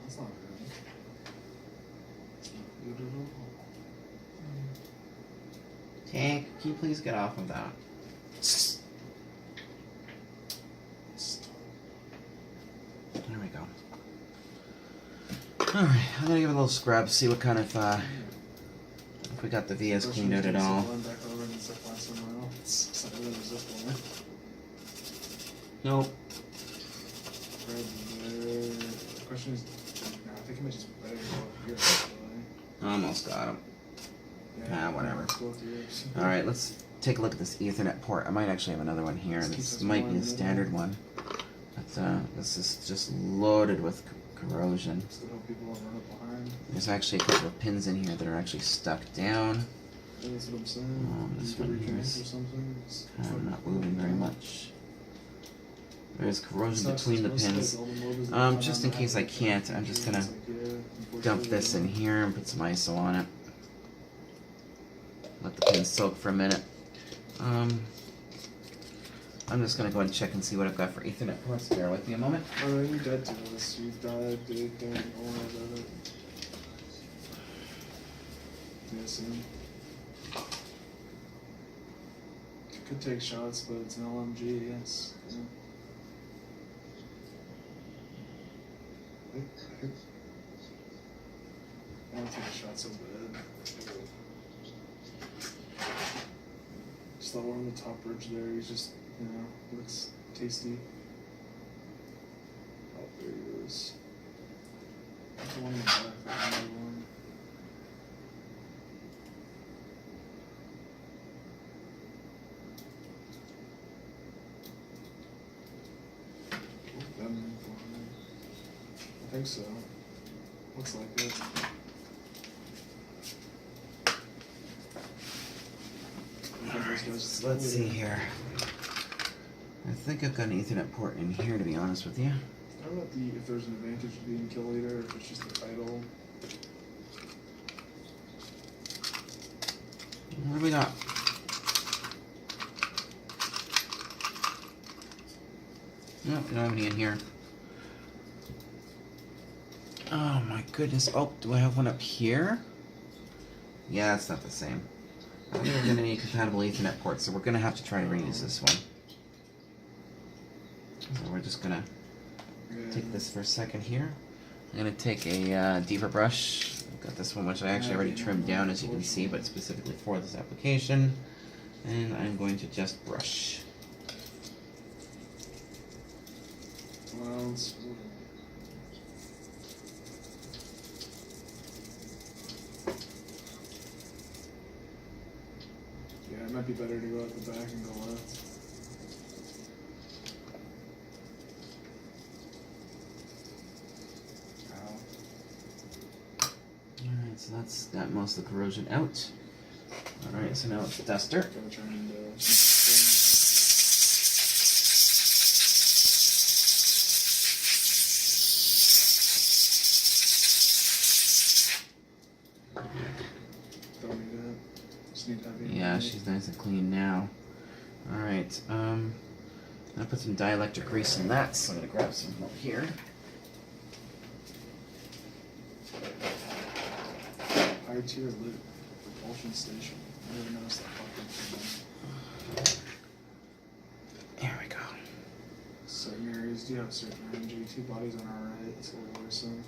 That's not good. That's not good at all. Tank, can you please get off of that? There we go. Alright, I'm gonna give it a little scrub, see what kind of, if we got the VS cleaned out at all. Nope. The question is, no, I think it might just better go here, actually. Almost got him. Yeah, whatever. let's go with yours. Alright, let's take a look at this Ethernet port. I might actually have another one here. This might be a standard one. But this is just loaded with corrosion. Still hope people don't run up behind. There's actually a couple of pins in here that are actually stuck down. Yeah, that's what I'm saying. This You one could here reconnect is or something. It's not moving very much. There's corrosion It's between the not supposed pins. to, all the motors that are Just on in case that, I can't, I'm just gonna it's like, yeah, dump unfortunately, this in here and put some ISO on it. Let the pins soak for a minute. I'm just gonna go ahead and check and see what I've got for Ethernet ports. Bear with me a moment. Alright, you're dead to this. You've died, dude. Don't worry about it. Yeah, see? Could take shots, but it's an LMG, yes. Yeah. I don't take a shot so bad. Just that one on the top bridge there, he's just, you know, looks tasty. Oh, there he is. That's the one in the back, that one. I think so. Looks like it. So let's see here. I think I've got an Ethernet port in here, to be honest with you. I don't know if there's an advantage to being kill leader or if it's just the title. What do we got? Nope, we don't have any in here. Oh my goodness. Oh, do I have one up here? Yeah, it's not the same. I don't think we're going to need compatible Ethernet ports, so we're going to have to try to reuse this one. So we're just going to take this for a second here. I'm going to take a deeper brush. I've got this one, which I actually already trimmed down, as you can see, but specifically for this application. And I'm going to just brush. Well, it's... Yeah, it might be better to go out the back and go left. Alright, so that's got most of the corrosion out. Alright, so now it's the duster. Gotta try and don't need that. Just need heavy. Yeah, she's nice and clean now. Alright, I'm gonna put some dielectric grease in that, so I'm gonna grab some more here. high tier loot propulsion station. I never noticed that popped up for them. There we go. Certain areas do have certain range. 2 bodies on our right, so we're worrisome.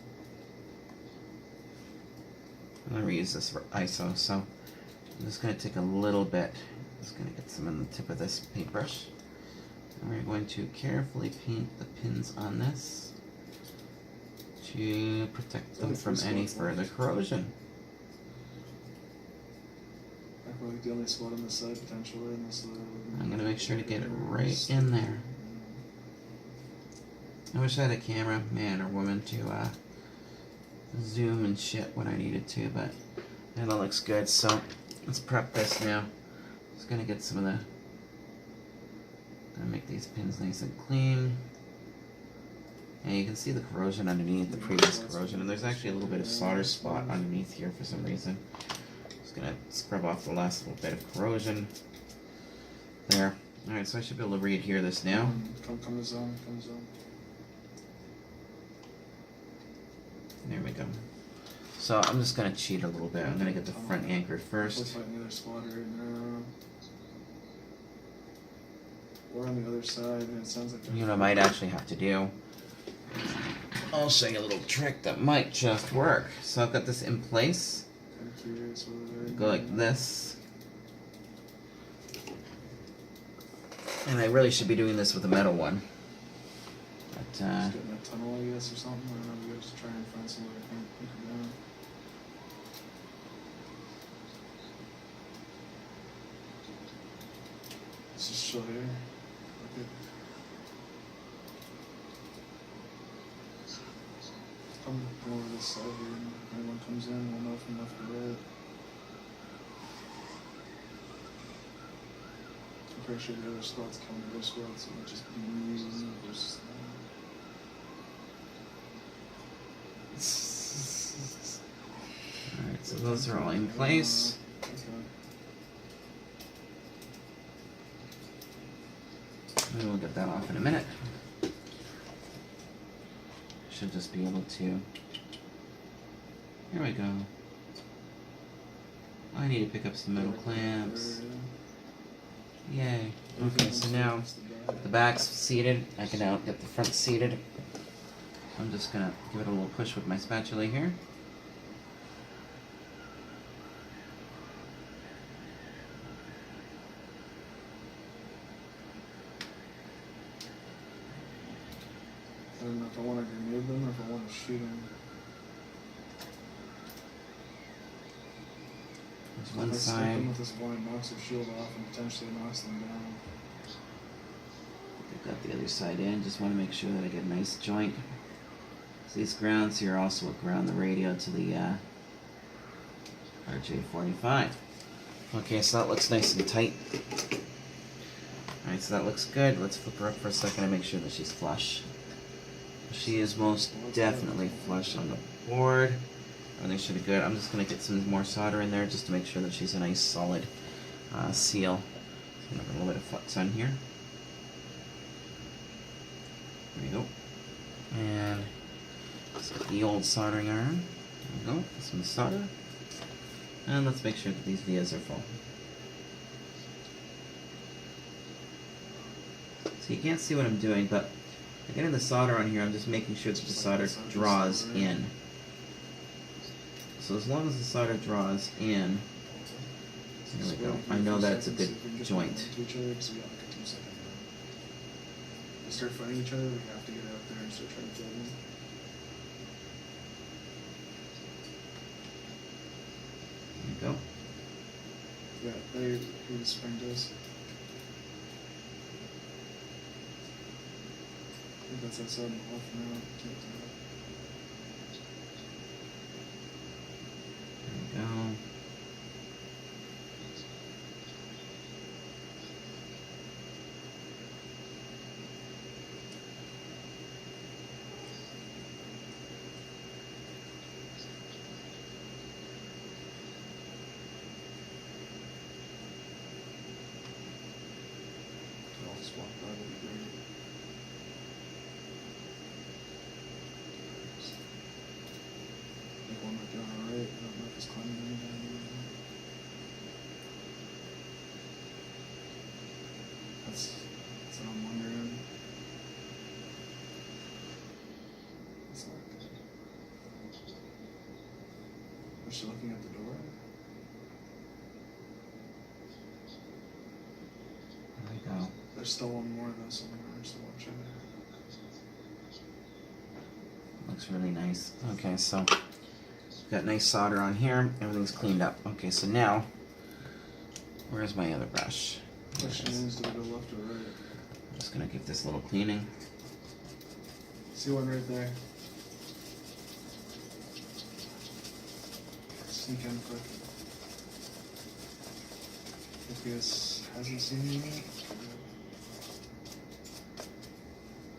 I'm gonna reuse this for ISO, so I'm just gonna take a little bit. Just gonna get some on the tip of this paintbrush. And we're going to carefully paint the pins on this to protect them from any further corrosion. I feel like the only spot on the side potentially, unless the... I'm gonna make sure to get it right in there. I wish I had a camera, man or woman, to zoom and shit when I needed to, but that all looks good. So let's prep this now. Just gonna get some of the... Gonna make these pins nice and clean. And you can see the corrosion underneath, the previous corrosion, and there's actually a little bit of solder spot underneath here for some reason. Just gonna scrub off the last little bit of corrosion. There. Alright, so I should be able to readhere this now. Come to zone, come to zone. There we go. So I'm just gonna cheat a little bit. I'm gonna get the front anchor first. Looks like another spot right now. Or on the other side, and it sounds like... You know what I might actually have to do? I'll show you a little trick that might just work. So I've got this in place. I'm curious whether Go like this. And I really should be doing this with a metal one. But, just getting a tunnel, I guess, or something. I don't know, we gotta just try and find some way to put it down. Let's just show here. Okay. Come over this side here, and if anyone comes in, we'll know from left to right. I'm pretty sure the other squad's coming to this squad, so it might just be me versus them. Alright, so those are all in place. Okay. And we'll get that off in a minute. Should just be able to... Here we go. I need to pick up some metal clamps. Yay. Okay, so now the back's seated. I can now get the front seated. I'm just gonna give it a little push with my spatula here. I don't know if I want to grenade them or if I want to shoot them. There's one If I stick side. them with this one, knocks their shield off and potentially knocks them down. I've got the other side in. Just want to make sure that I get a nice joint. So these grounds here also will ground the radio to the RJ45. Okay, so that looks nice and tight. Alright, so that looks good. Let's flip her up for a second and make sure that she's flush. She is most definitely flush on the board. Everything should be good. I'm just going to get some more solder in there just to make sure that she's a nice solid seal. So I'm going to put a little bit of flux on here. There we go. And just get the old soldering iron. There we go. Some solder. And let's make sure that these vias are full. So you can't see what I'm doing, but by getting the solder on here, I'm just making sure that the solder draws in. So as long as the solder draws in, there we go. I know that it's a good joint. We start fighting each other, we have to get out there and start trying to kill them. There you go. Yeah, they who the spring does. I think that's outside and off now. Can't tell. There we go. I'll just walk by, that'd be great. Was she looking at the door? There we go. There's still one more of this on there, so watch out. Looks really nice. Okay, so got nice solder on here. Everything's cleaned up. Okay, so now, where's my other brush? Question is, do we go left or right? I'm just gonna give this a little cleaning. See one right there? Sneak in quick. If he hasn't seen you yet.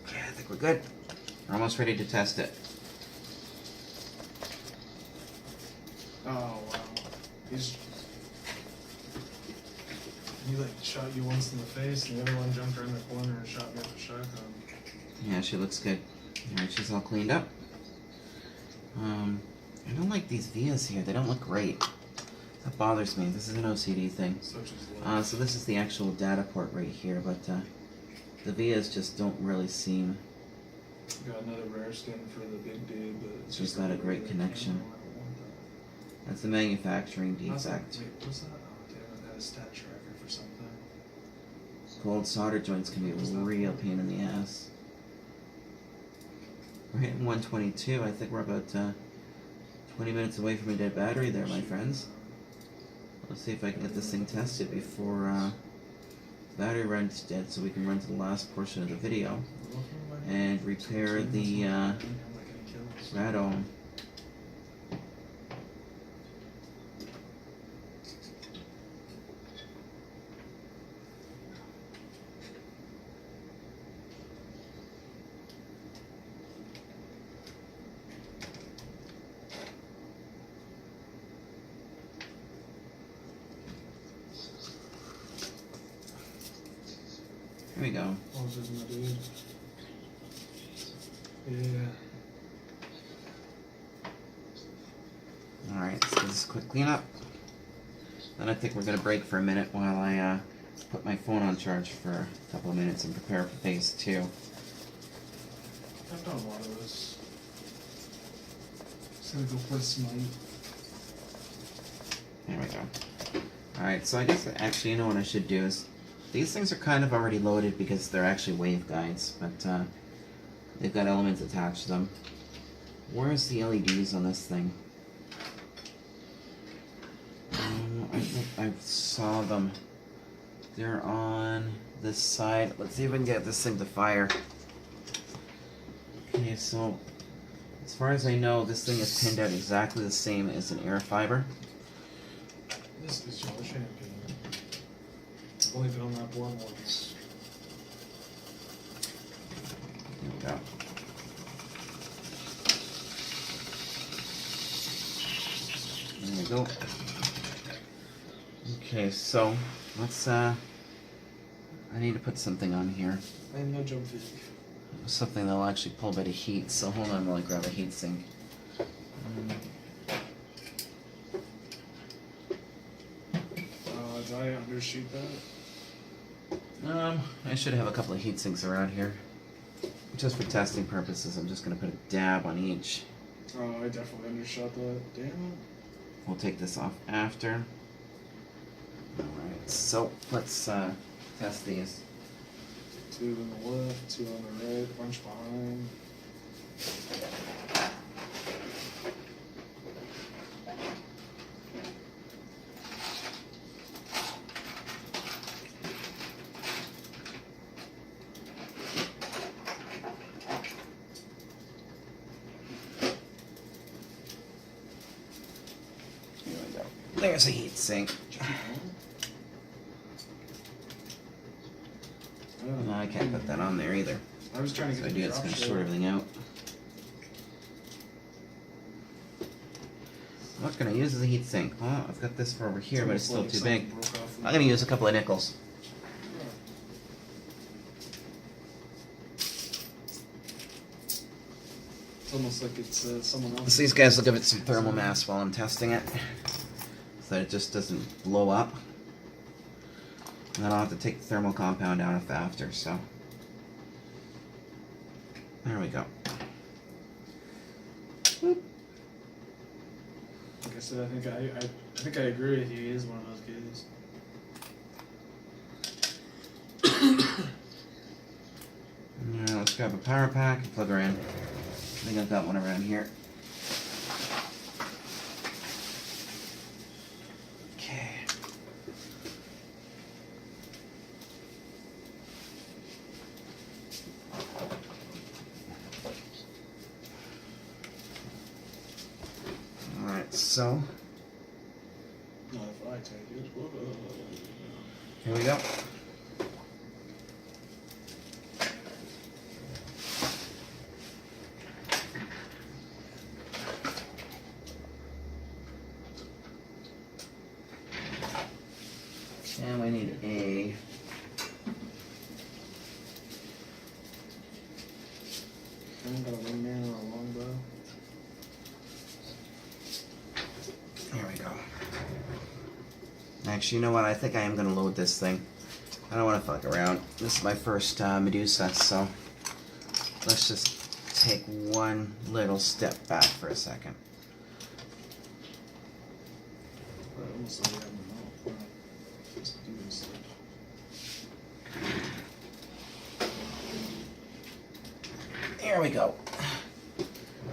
Okay, I think we're good. We're almost ready to test it. Oh wow. He like shot you once in the face and the other one jumped around the corner and shot me with a shotgun. Yeah, she looks good. Alright, she's all cleaned up. I don't like these vias here. They don't look great. That bothers me. This is an OCD thing. Such as life. So this is the actual data port right here, but the vias just don't really seem... Got another rare skin for the big dude, but it's She's just got a not great really connection. camera. I don't want that. That's the manufacturing What's that? defect. Wait, what's that? Oh damn, I got a stat tracker for something. Cold solder joints can be a real pain in the ass. We're hitting 122. I think we're about 20 minutes away from a dead battery there, my friends. Let's see if I can get this thing tested before the battery runs dead so we can run to the last portion of the video and repair the radome. Here we go. Oh, this is my dude. Yeah. Alright, let's do this quick cleanup. Then I think we're going to break for a minute while I put my phone on charge for a couple of minutes and prepare for phase 2. I've done a lot of this. Just gonna go play Smite. There we go. Alright, so I guess actually, you know what I should do is, these things are kind of already loaded because they're actually waveguides, but they've got elements attached to them. Where's the LEDs on this thing? I think I saw them. They're on this side. Let's see if we can get this thing to fire. Okay, so as far as I know, this thing is pinned out exactly the same as an air fiber. This is your champion. I've only been on that board once. There we go. There we go. Okay, so let's I need to put something on here. I am no jump fig. Something that'll actually pull a bit of heat, so hold on while I grab a heat sink. Did I undershoot that? I should have a couple of heat sinks around here. Just for testing purposes, I'm just gonna put a dab on each. Oh, I definitely undershot that. Damn it. We'll take this off after. Alright, so let's test these. 2 on the left, 2 on the right, bunch behind. Here we go. There's a heat sink. No, I can't put that on there either. I was trying to So get I the do it's drop gonna shot. short everything out. What can I use as a heat sink? Well, I've got this for over here, but it's still almost too like big. something broke off I'm gonna use a couple of nickels. It's almost like it's someone else. So these guys will give it some thermal mass while I'm testing it, so that it just doesn't blow up. And then I'll have to take the thermal compound out after, so. There we go. Boop. Okay, I said, I think I agree with you. He is one of those kids. Yeah, let's grab a power pack and plug her in. I think I've got one around here. Okay. Alright, so Not if I take it. here we go. And we need a I got a wingman or a longbow. There we go. Actually, you know what? I think I am going to load this thing. I don't want to fuck around. This is my first Medusa, so let's just take one little step back for a second. I almost like I have my mouth. Just do this stuff. Here we go.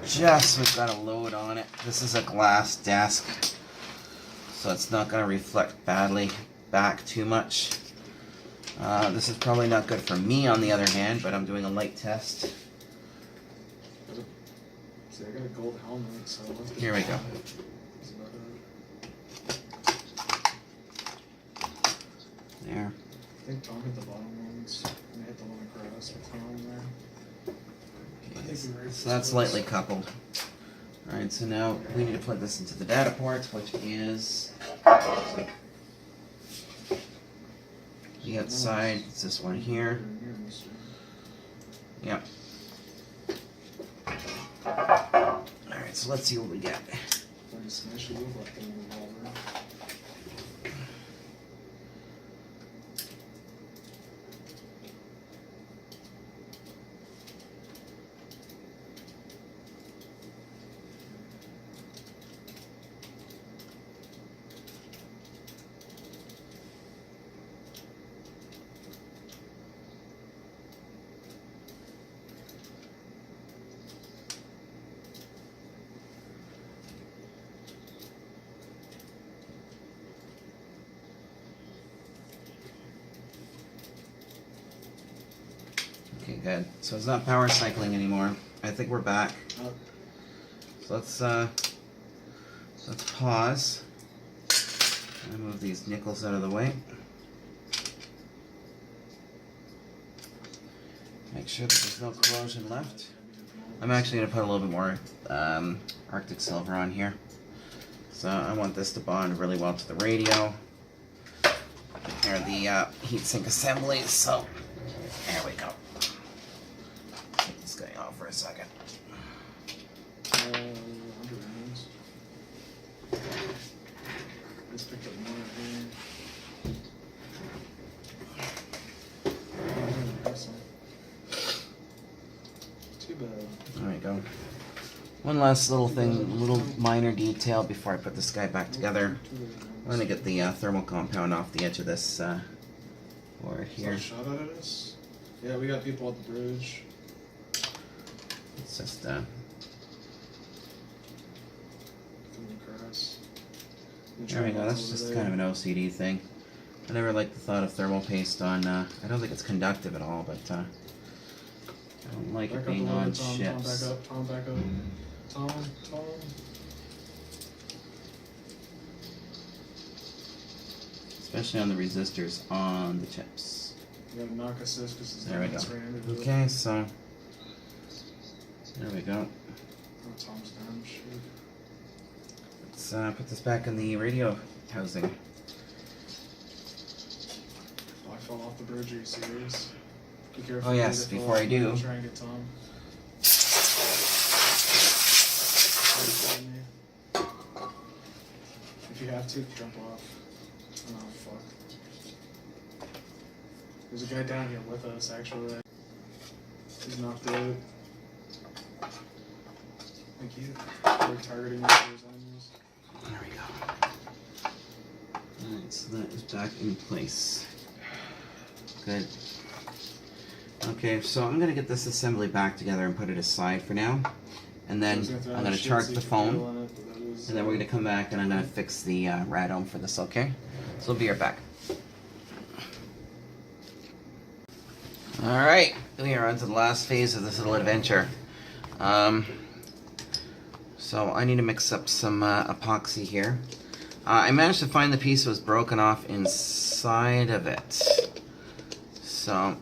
Just, we've got a load on it. This is a glass desk, so it's not going to reflect badly back too much. This is probably not good for me on the other hand, but I'm doing a light test. See, I got a gold helmet, so Here we go. There. I think Tom hit the bottom ones, and I hit the one across with Tom there. So that's lightly coupled. Alright, so now we need to plug this into the data port, which is the outside. It's this one here. Yep. Alright, so let's see what we get. Okay, good. So it's not power cycling anymore. I think we're back. So let's pause and move these nickels out of the way. Make sure that there's no corrosion left. I'm actually going to put a little bit more Arctic silver on here. So I want this to bond really well to the radio. Here are the heatsink assemblies, so there we go. Take this guy off for a second. 100 rounds. Let's pick up more here. Too bad. There we go. One last little thing, little minor detail before I put this guy back together. I'm going to get the thermal compound off the edge of this or here. Is that a shot out of this? Yeah, we got people at the bridge. It's just Coming across. there we go. That's just kind of an OCD thing. I never liked the thought of thermal paste on. I don't think it's conductive at all, but I don't like it being on ships. Tom, back up. Tom. Especially on the resistors on the chips. You gotta knock assist because it's There we go. ran. Okay, so there we go. Oh, Tom's down. Shit. Let's put this back in the radio housing. Oh, I fell off the bridge. Are you serious? Be careful. Oh yes, before I do. Try and get Tom. If you have to, jump off. Oh, fuck. There's a guy down here with us, actually. He's knocked out. Thank you. We're targeting those enemies. There we go. Alright, so that is back in place. Good. Okay, so I'm going to get this assembly back together and put it aside for now. And then I'm going to charge the phone. And then we're going to come back and I'm going to fix the radome for this, okay? So we'll be right back. Alright, we are on to the last phase of this little adventure. So I need to mix up some epoxy here. I managed to find the piece that was broken off inside of it. So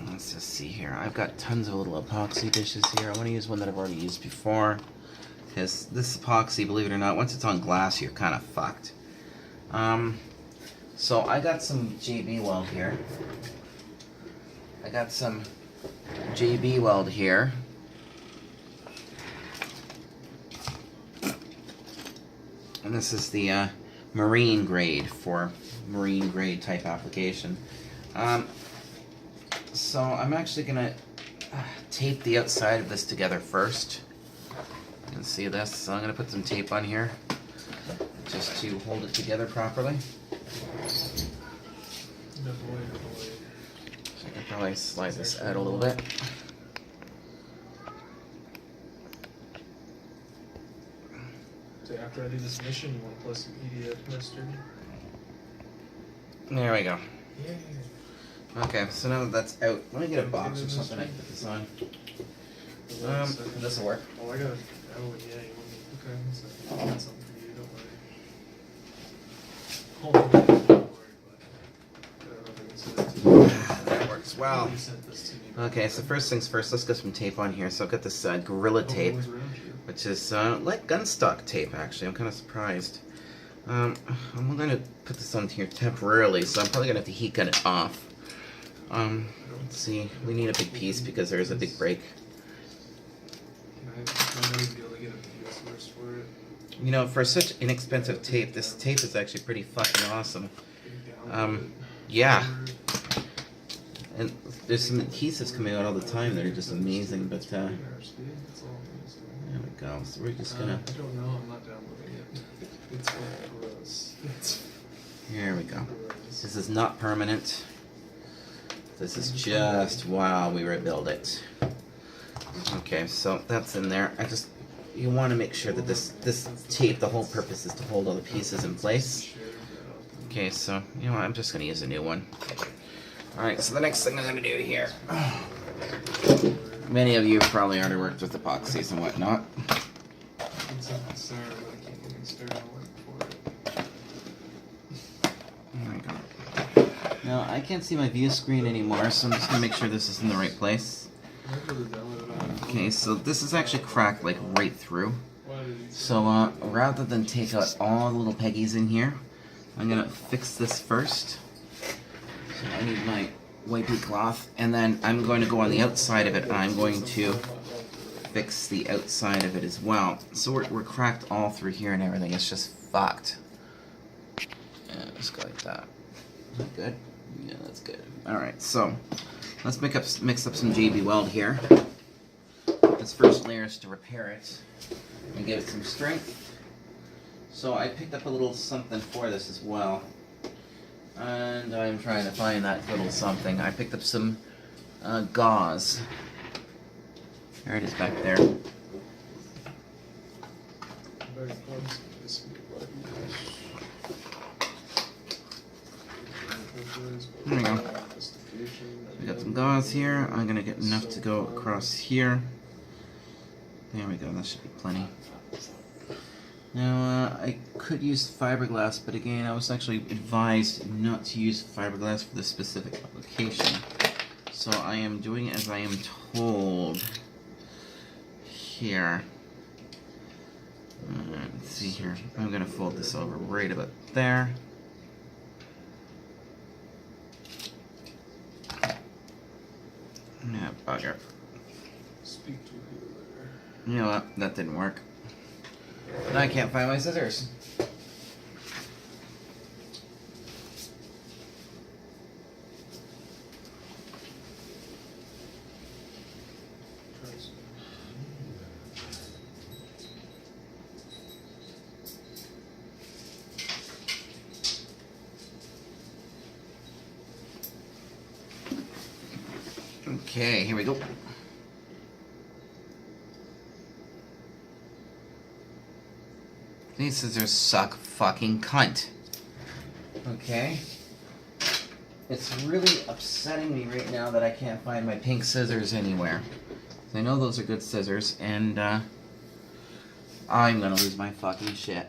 let's just see here. I've got tons of little epoxy dishes here. I want to use one that I've already used before. Because this epoxy, believe it or not, once it's on glass, you're kind of fucked. So I got some JB Weld here. And this is the marine grade for marine grade type application. So I'm actually gonna tape the outside of this together first. You can see this, so I'm gonna put some tape on here just to hold it together properly. So I can probably slide this out a little bit. So after I do this mission, you want to play some EDF Mister? There we go. Yeah. Okay, so now that that's out, let me get a box or something I can put this on. This will work. Oh, I got it. Oh, yeah. Okay, so I got something for you. Don't worry. Hold on. Don't worry about it. That works well. Okay, so first things first, let's get some tape on here. So I've got this Gorilla Tape, which is like gun stock tape, actually. I'm kind of surprised. I'm going to put this on here temporarily, so I'm probably going to have to heat gun it off. Let's see, we need a big piece because there is a big break. You know, for such inexpensive tape, this tape is actually pretty fucking awesome. Yeah. And there's some adhesives coming out all the time that are just amazing, but there we go. So we're just gonna. I don't know. I'm not downloading it. It's gross. Here we go. This is not permanent. This is just while we rebuild it. Okay, so that's in there. You want to make sure that this tape, the whole purpose is to hold all the pieces in place. Okay, so you know what? I'm just gonna use a new one. Alright, so the next thing I'm going to do here. Many of you probably already worked with epoxies and whatnot. There we go. Now, I can't see my view screen anymore, so I'm just going to make sure this is in the right place. Okay, so this is actually cracked like right through. So rather than take out all the little peggies in here, I'm going to fix this first. So I need my wipey cloth, and then I'm going to go on the outside of it, and I'm going to fix the outside of it as well. So we're cracked all through here and everything. It's just fucked. Yeah, just go like that. Is that good? Yeah, that's good. Alright, so let's mix up some JB Weld here. This first layer is to repair it and give it some strength. So I picked up a little something for this as well. And I'm trying to find that little something. I picked up some gauze. There it is back there. There we go. We got some gauze here. I'm going to get enough to go across here. There we go. That should be plenty. Now, I could use fiberglass, but again, I was actually advised not to use fiberglass for this specific application. So I am doing as I am told here. Let's see here. I'm going to fold this over right about there. Yeah, bugger. Speak to her. You know what? That didn't work. And I can't find my scissors. Okay, here we go. These scissors suck fucking cunt. Okay. It's really upsetting me right now that I can't find my pink scissors anywhere. I know those are good scissors, and I'm gonna lose my fucking shit.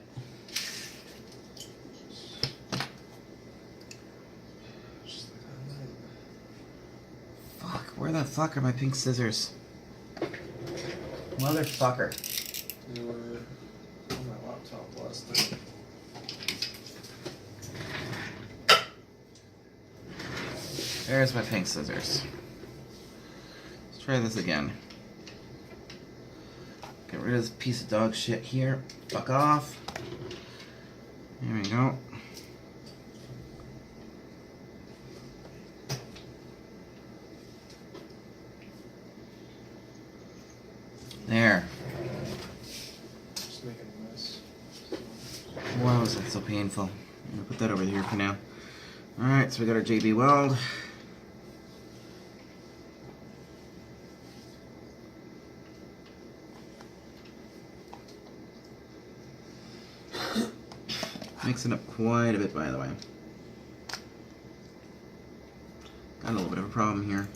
Fuck, where the fuck are my pink scissors? Motherfucker. They were on my laptop last night. There's my pink scissors. Let's try this again. Get rid of this piece of dog shit here. Fuck off. There we go. There. Just making a mess. Why was that so painful? I'm gonna put that over here for now. Alright, so we got our JB Weld. Mixing up quite a bit, by the way. Got a little bit of a problem here.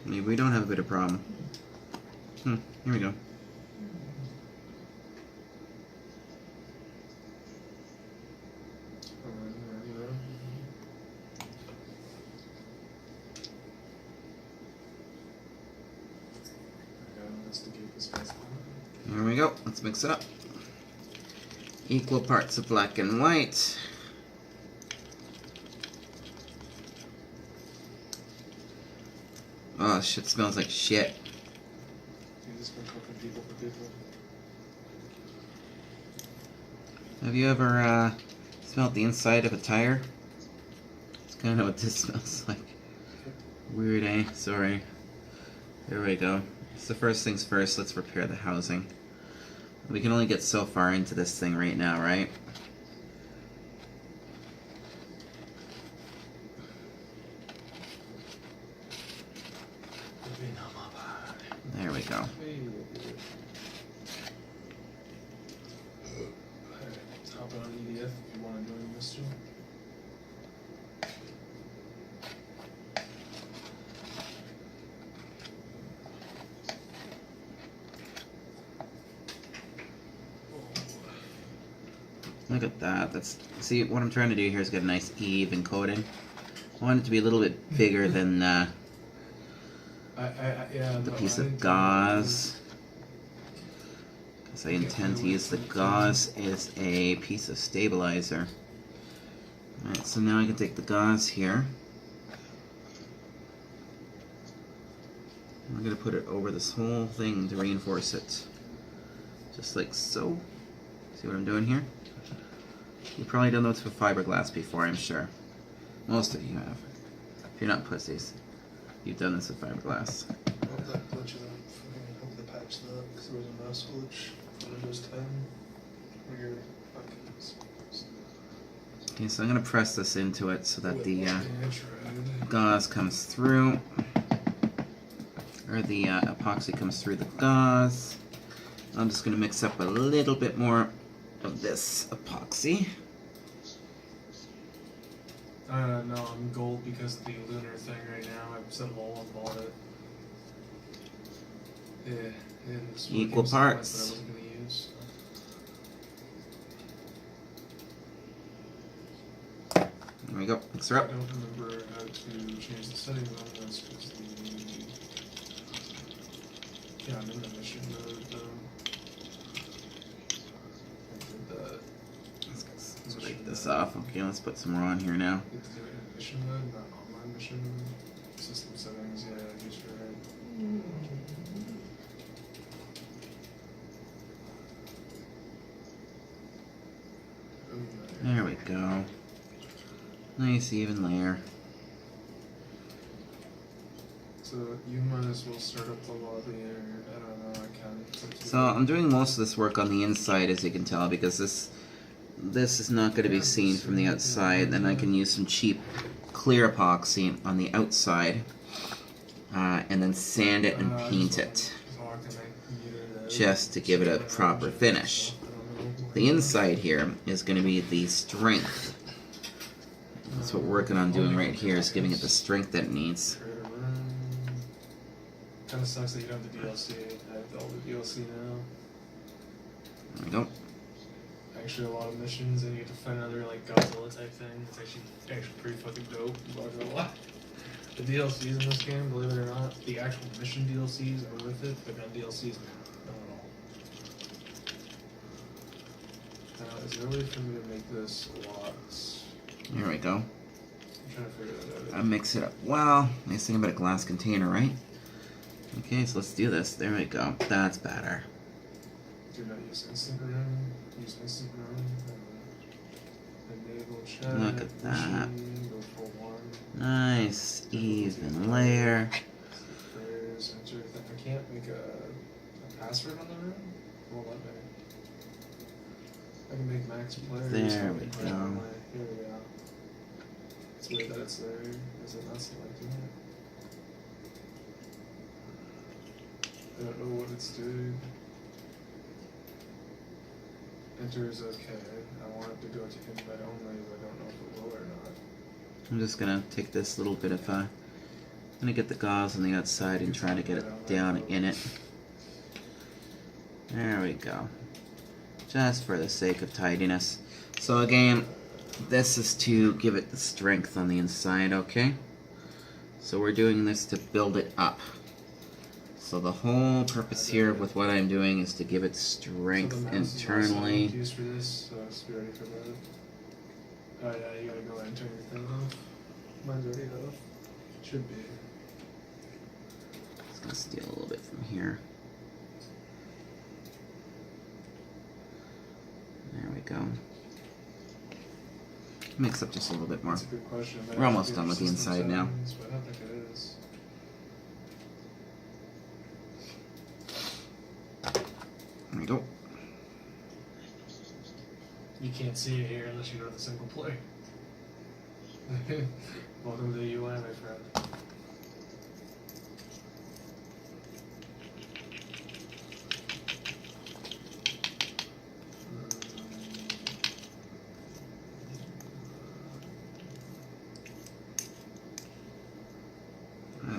Maybe we don't have a bit of a problem. Here we go. There we go. Let's mix it up. Equal parts of black and white. Oh, shit smells like shit. Have you ever smelled the inside of a tire? It's kind of what this smells like. Weird, eh? Sorry. There we go. So first things first, let's repair the housing. We can only get so far into this thing right now, right? There we go. Hop on EDF if you want to join this too. Look at that. That's, see, what I'm trying to do here is get a nice even coating. I want it to be a little bit bigger than the piece of gauze. Because I intend to use the gauze as a piece of stabilizer. Alright, so now I can take the gauze here. I'm going to put it over this whole thing to reinforce it. Just like so. See what I'm doing here? You've probably done those with fiberglass before, I'm sure. Most of you have. If you're not pussies, you've done this with fiberglass. Hope that glitches out. I hope they patch that because there was a mouse glitch for Windows 10. Weird. Okay, so I'm going to press this into it so that the gauze comes through. Or the epoxy comes through the gauze. I'm just going to mix up a little bit more of this epoxy. No, I'm gold because of the lunar thing right now. I've set them all and bought it. Yeah, and this one Equal came parts. that I wasn't going to use. There we go. Mix her I up. don't remember how to change the settings on this because yeah, I'm in the mission mode though. I did that. Let's break this off. Okay, let's put some raw in here now. You have to do it in mission mode, not online mission. System settings, yeah, I guess you're right. There we go. Nice even layer. So you might as well start up the lobby, or I don't know, I can't. So I'm doing most of this work on the inside, as you can tell, because this is not going to be seen from the outside. Then I can use some cheap clear epoxy on the outside, and then sand it and paint it, just to give it a proper finish. The inside here is going to be the strength. That's what we're working on doing right here, is giving it the strength that it needs. Kind of sucks that you don't have the DLC. I have all the DLC now. There we go. Actually, a lot of missions, and you get to find another like Godzilla type thing. It's actually pretty fucking dope. I'm not gonna lie. The DLCs in this game, believe it or not, the actual mission DLCs are worth it, but non-DLCs, not at all. Now, is there a way for me to make this lots? There we go. I'm trying to figure that out. I mix it up well. Nice thing about a glass container, right? Okay, so let's do this. There we go. That's better. Do not use instant run. Use instant run. Enable chat. Look at that. Machine, go for one. Nice, even layer. Players, enter thing. I can't make a password on the room? Won't let me. I can make max players. There we go. Here we go. It's weird that it's there. Is it not selecting it? I don't know what it's doing. Enter is okay. I want it to go to invite only, but I don't know if it will or not. I'm just gonna take this little bit of I'm gonna get the gauze on the outside and try to get it down in it. There we go. Just for the sake of tidiness. So again, this is to give it the strength on the inside, okay? So we're doing this to build it up. So the whole purpose here with what I'm doing is to give it strength internally. Use for this, so let's be ready for that. Oh yeah, you gotta go ahead and turn your thing off. Mine's already off. Should be. Just gonna steal a little bit from here. There we go. Mix up just a little bit more. That's a good question. We're almost done with the inside now. But I don't think it is. There we go. You can't see it here unless you go to the single player. Welcome to the UI, my friend.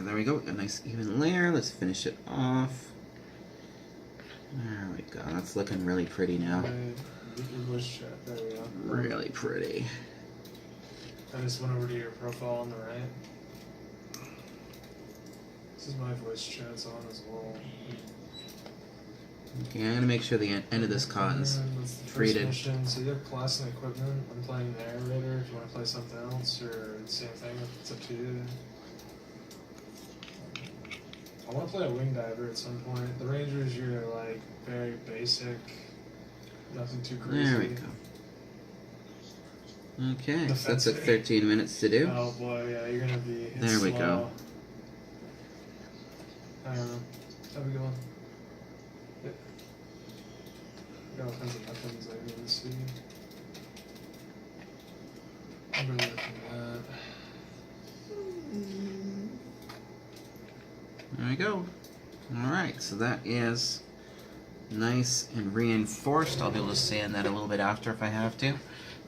There we go. A nice even layer. Let's finish it off. There we go. That's looking really pretty now. Voice chat. There we go. Really pretty. I just went over to your profile on the right. This is my voice chat's on as well. Okay, I'm gonna make sure the end of this cotton's treated. Mission. So you have class and equipment. I'm playing narrator. If you want to play something else or the same thing, it's up to you. I want to play a wing diver at some point. The Rangers, you're like very basic, nothing too crazy. There we go. Okay, so that took 13 minutes to do. Oh boy, yeah, you're gonna be. There we go. I don't know. Have a good one. Got all kinds of weapons I need to see. I'm really looking at that. There we go. Alright, so that is nice and reinforced. I'll be able to sand that a little bit after if I have to.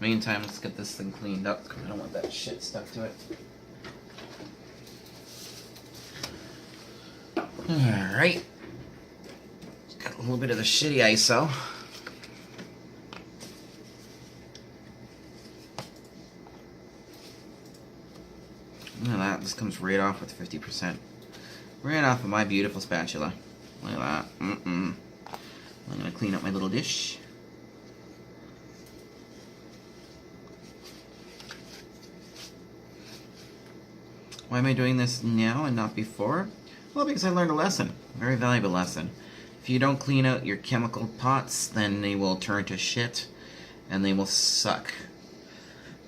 Meantime, let's get this thing cleaned up because I don't want that shit stuck to it. Alright. Got a little bit of the shitty ISO. Look at that, this comes right off with 50%. Right off of my beautiful spatula. Look at that. I'm gonna clean up my little dish. Why am I doing this now and not before? Well, because I learned a lesson. A very valuable lesson. If you don't clean out your chemical pots, then they will turn to shit and they will suck.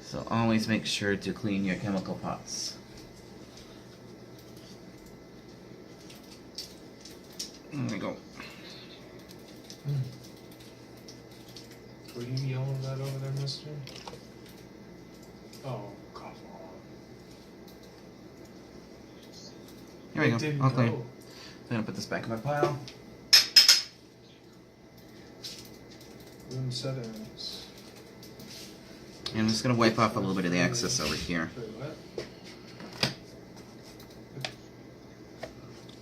So always make sure to clean your chemical pots. There we go. Were you yelling that over there, mister? Oh, come on. There we go. Didn't All clean. know. I'm gonna put this back in my pile. Room settings. And I'm just gonna wipe off a little bit of the excess over here. Wait, what?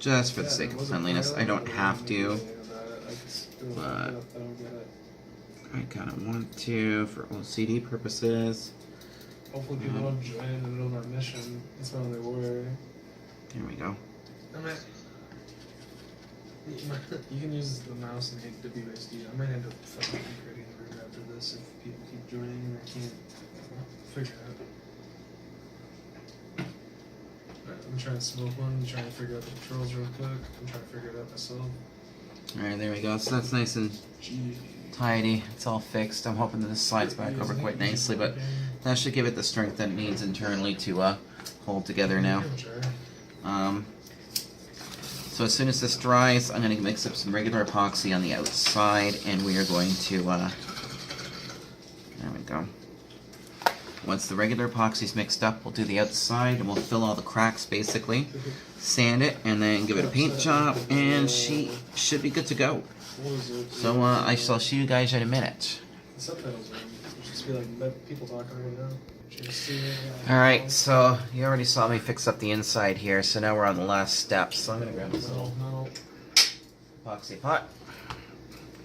Just for the sake of cleanliness. I don't have to, but I don't get it. I kind of want to for OCD purposes. Hopefully people don't join in the middle of our mission. That's how they were. Here we go. You can use the mouse and hit WSD. I might end up fucking creating a room after this if people keep joining and I can't figure it out. Alright, I'm trying to smoke one. I'm trying to figure out the controls real quick. I'm trying to figure it out myself. Alright, there we go. So that's nice and tidy. It's all fixed. I'm hoping that this slides back over quite nicely, but that should give it the strength that it needs internally to hold together now. So as soon as this dries, I'm going to mix up some regular epoxy on the outside, and we are going to, there we go. Once the regular epoxy's mixed up, we'll do the outside, and we'll fill all the cracks, basically, sand it, and then give it a paint job, and she should be good to go. So I shall see you guys in a minute. The subtitles are just be like people talking right now. Alright, so you already saw me fix up the inside here, so now we're on the last step. So I'm going to grab this little epoxy pot,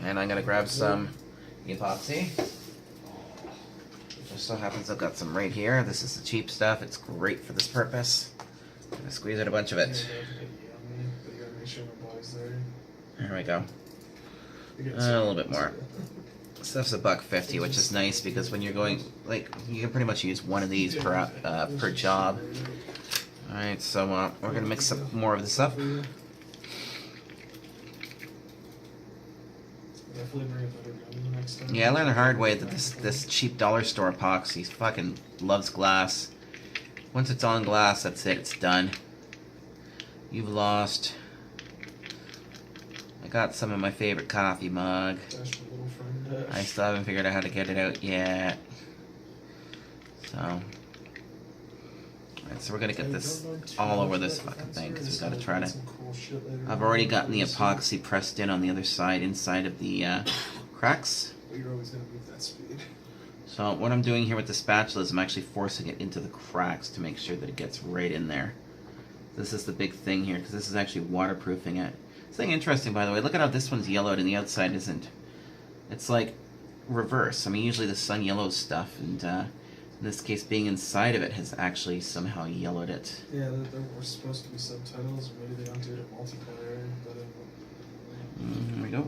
and I'm going to grab some epoxy. Just so happens I've got some right here. This is the cheap stuff. It's great for this purpose. I'm going to squeeze out a bunch of it. There we go. A little bit more. Stuff's $1.50, which is nice because when you're going, like, you can pretty much use one of these per job. Alright, so we're gonna mix up more of this up. Yeah, I learned the hard way that this cheap dollar store epoxy fucking loves glass. Once it's on glass, that's it, it's done. You've lost. I got some of my favorite coffee mug. I still haven't figured out how to get it out yet. So we're gonna get this all over this fucking thing because we gotta try to. I've already gotten the epoxy pressed in on the other side, inside of the cracks. So what I'm doing here with the spatula is I'm actually forcing it into the cracks to make sure that it gets right in there. This is the big thing here because this is actually waterproofing it. Something interesting, by the way. Look at how this one's yellowed and the outside isn't. It's like reverse. I mean, usually the sun yellows stuff, and in this case, being inside of it has actually somehow yellowed it. Yeah, there were supposed to be subtitles, or maybe they don't do it in multiplayer. But here we go.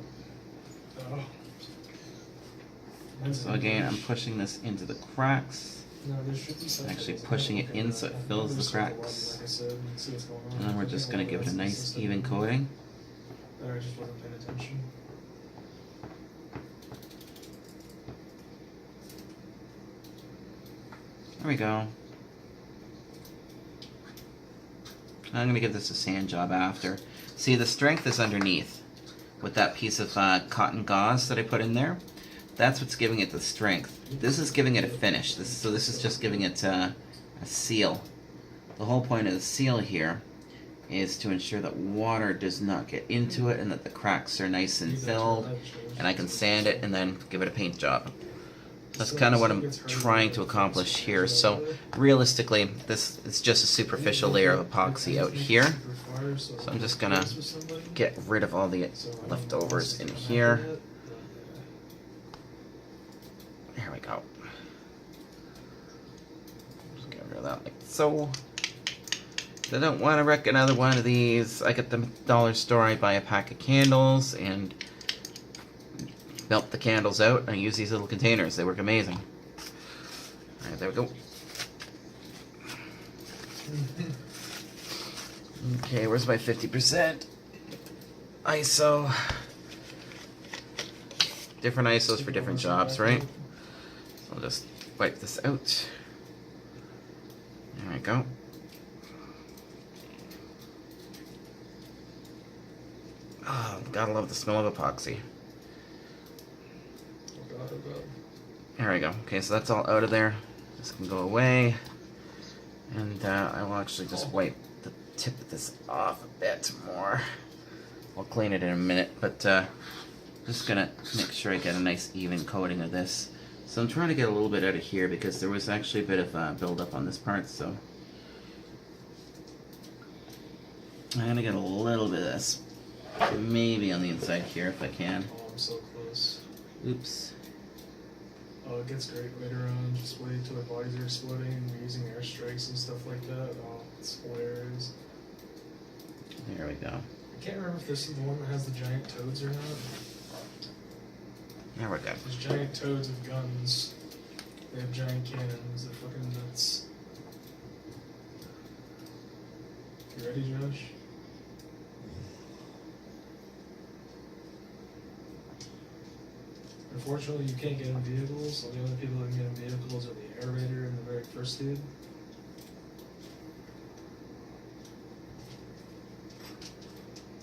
So again, I'm pushing this into the cracks. No, there should be subtitles. Actually pushing it in so it fills the cracks. And then we're just going to give it a nice even coating. I just wasn't paying attention. There we go. I'm going to give this a sand job after. See, the strength is underneath with that piece of cotton gauze that I put in there. That's what's giving it the strength. This is giving it a finish. So this is just giving it a seal. The whole point of the seal here is to ensure that water does not get into it and that the cracks are nice and filled, and I can sand it and then give it a paint job. That's kind of what I'm trying to accomplish here. So realistically, this is just a superficial layer of epoxy out here. So I'm just gonna get rid of all the leftovers in here. There we go. Just get rid of that like so. I don't want to wreck another one of these. I get them at the dollar store. I buy a pack of candles and melt the candles out. I use these little containers. They work amazing. Alright, there we go. Okay, where's my 50%? ISO. Different ISOs for different jobs, right? So I'll just wipe this out. There we go. Oh, gotta love the smell of epoxy. There we go. Okay, so that's all out of there. This can go away. And I will actually just wipe the tip this off a bit more. We'll clean it in a minute, but just gonna make sure I get a nice even coating of this. So I'm trying to get a little bit out of here because there was actually a bit of buildup on this part, so I'm gonna get a little bit of this, maybe on the inside here if I can. Oh, I'm so close. Oops. Oh, it gets great later on. Just wait till the bodies are exploding and we're using airstrikes and stuff like that. Oh, it's hilarious. There we go. I can't remember if this is the one that has the giant toads or not. There we go. There's giant toads with guns. They have giant cannons. They're fucking nuts. You ready, Josh? Unfortunately, you can't get in vehicles, so the only people that can get in vehicles are the aerator and the very first dude.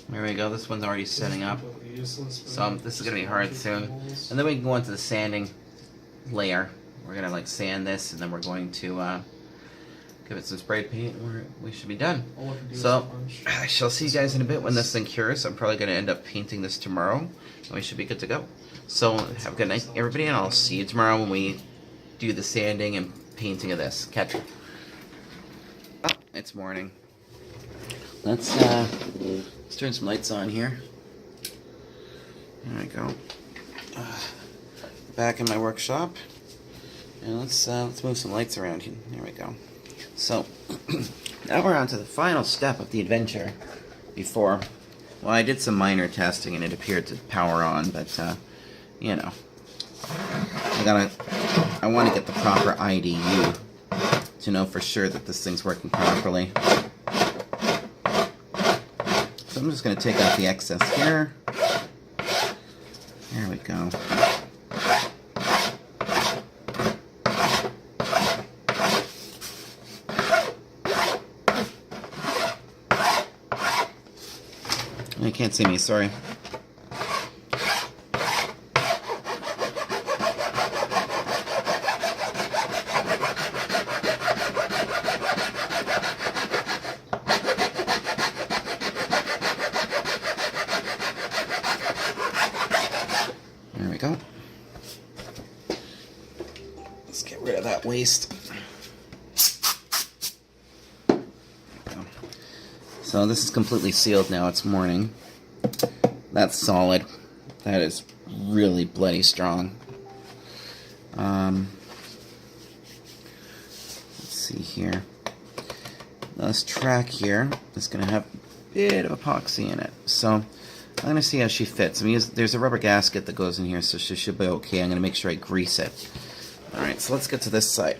There we go. This one's already setting up. So this is going to be hard soon. And then we can go into the sanding layer. We're going to like sand this, and then we're going to give it some spray paint, and we should be done. So I shall see you guys in a bit when this thing cures. I'm probably going to end up painting this tomorrow, and we should be good to go. So have a good night, everybody, and I'll see you tomorrow when we do the sanding and painting of this. Catch you. Oh, it's morning. Let's turn some lights on here. There we go. Back in my workshop, and let's move some lights around here. There we go. So now we're on to the final step of the adventure. Well, I did some minor testing and it appeared to power on, but you know, I want to get the proper IDU to know for sure that this thing's working properly. So I'm just going to take out the excess here. There we go. You can't see me, sorry. There we go. Let's get rid of that waste. So this is completely sealed now. It's morning. That's solid. That is really bloody strong. Let's see here. This track here is going to have a bit of epoxy in it. So I'm going to see how she fits. There's a rubber gasket that goes in here, so she should be okay. I'm going to make sure I grease it. Alright, so let's get to this side.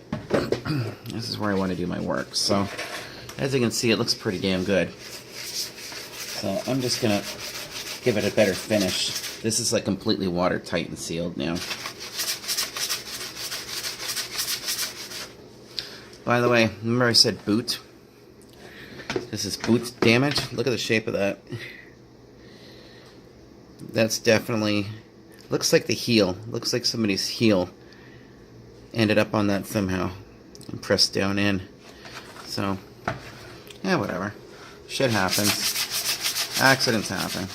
This is where I want to do my work. So as you can see, it looks pretty damn good. So I'm just going to give it a better finish. This is like completely watertight and sealed now. By the way, remember I said boot? This is boot damage. Look at the shape of that. That's definitely... looks like the heel. Looks like somebody's heel ended up on that somehow and pressed down in. So, yeah, whatever. Shit happens. Accidents happen.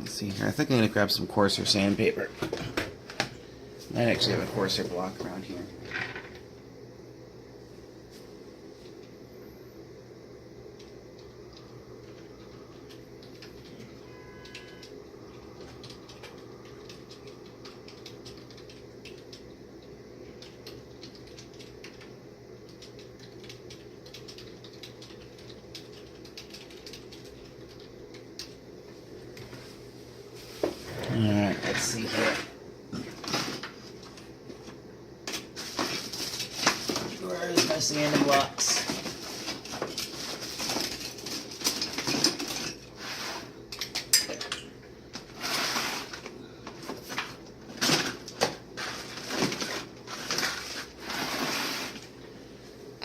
Let's see here. I think I'm going to grab some coarser sandpaper. I actually have a coarser block around here. Alright, let's see here. Where's my sanding blocks?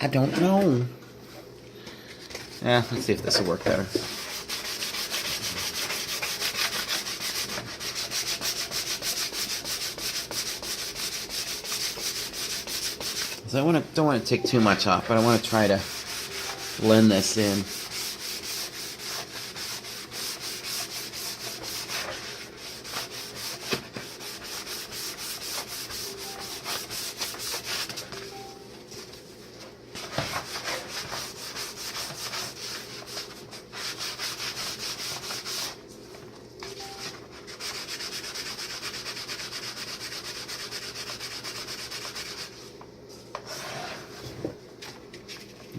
I don't know. Yeah, let's see if this will work better. So I don't want to take too much off, but I want to try to blend this in.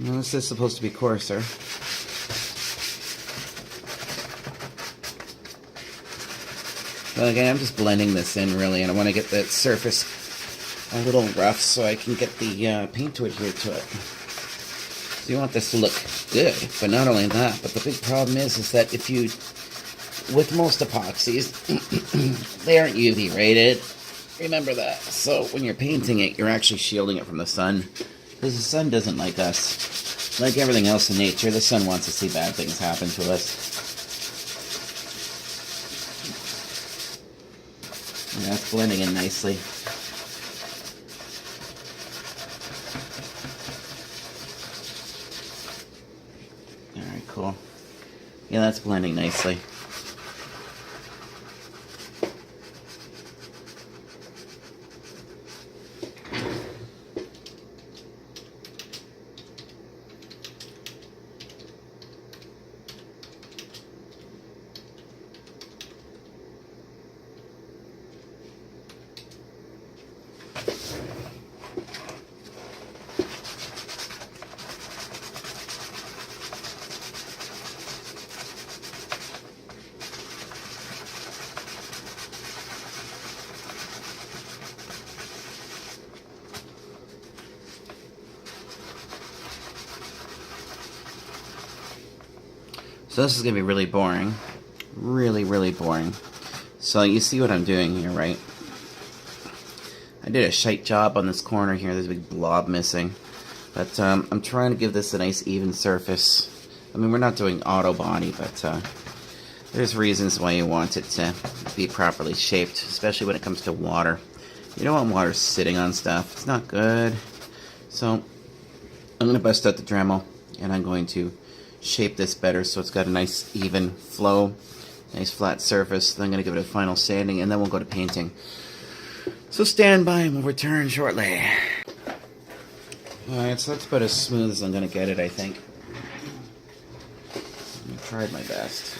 Well, this is supposed to be coarser. Well, again, I'm just blending this in, really, and I want to get that surface a little rough so I can get the paint to adhere to it. So you want this to look good, but not only that, but the big problem is that if you, with most epoxies, they aren't UV rated. Remember that. So when you're painting it, you're actually shielding it from the sun. Because the sun doesn't like us. Like everything else in nature, the sun wants to see bad things happen to us. And that's blending in nicely. Alright, cool. Yeah, that's blending nicely. So this is going to be really boring. Really, really boring. So you see what I'm doing here, right? I did a shite job on this corner here. There's a big blob missing. But I'm trying to give this a nice even surface. I mean, we're not doing auto body, but there's reasons why you want it to be properly shaped, especially when it comes to water. You don't want water sitting on stuff. It's not good. So I'm going to bust out the Dremel, and I'm going to shape this better so it's got a nice even flow, nice flat surface. Then I'm going to give it a final sanding, and then we'll go to painting. So stand by and we'll return shortly. Alright, so that's about as smooth as I'm going to get it, I think. I tried my best.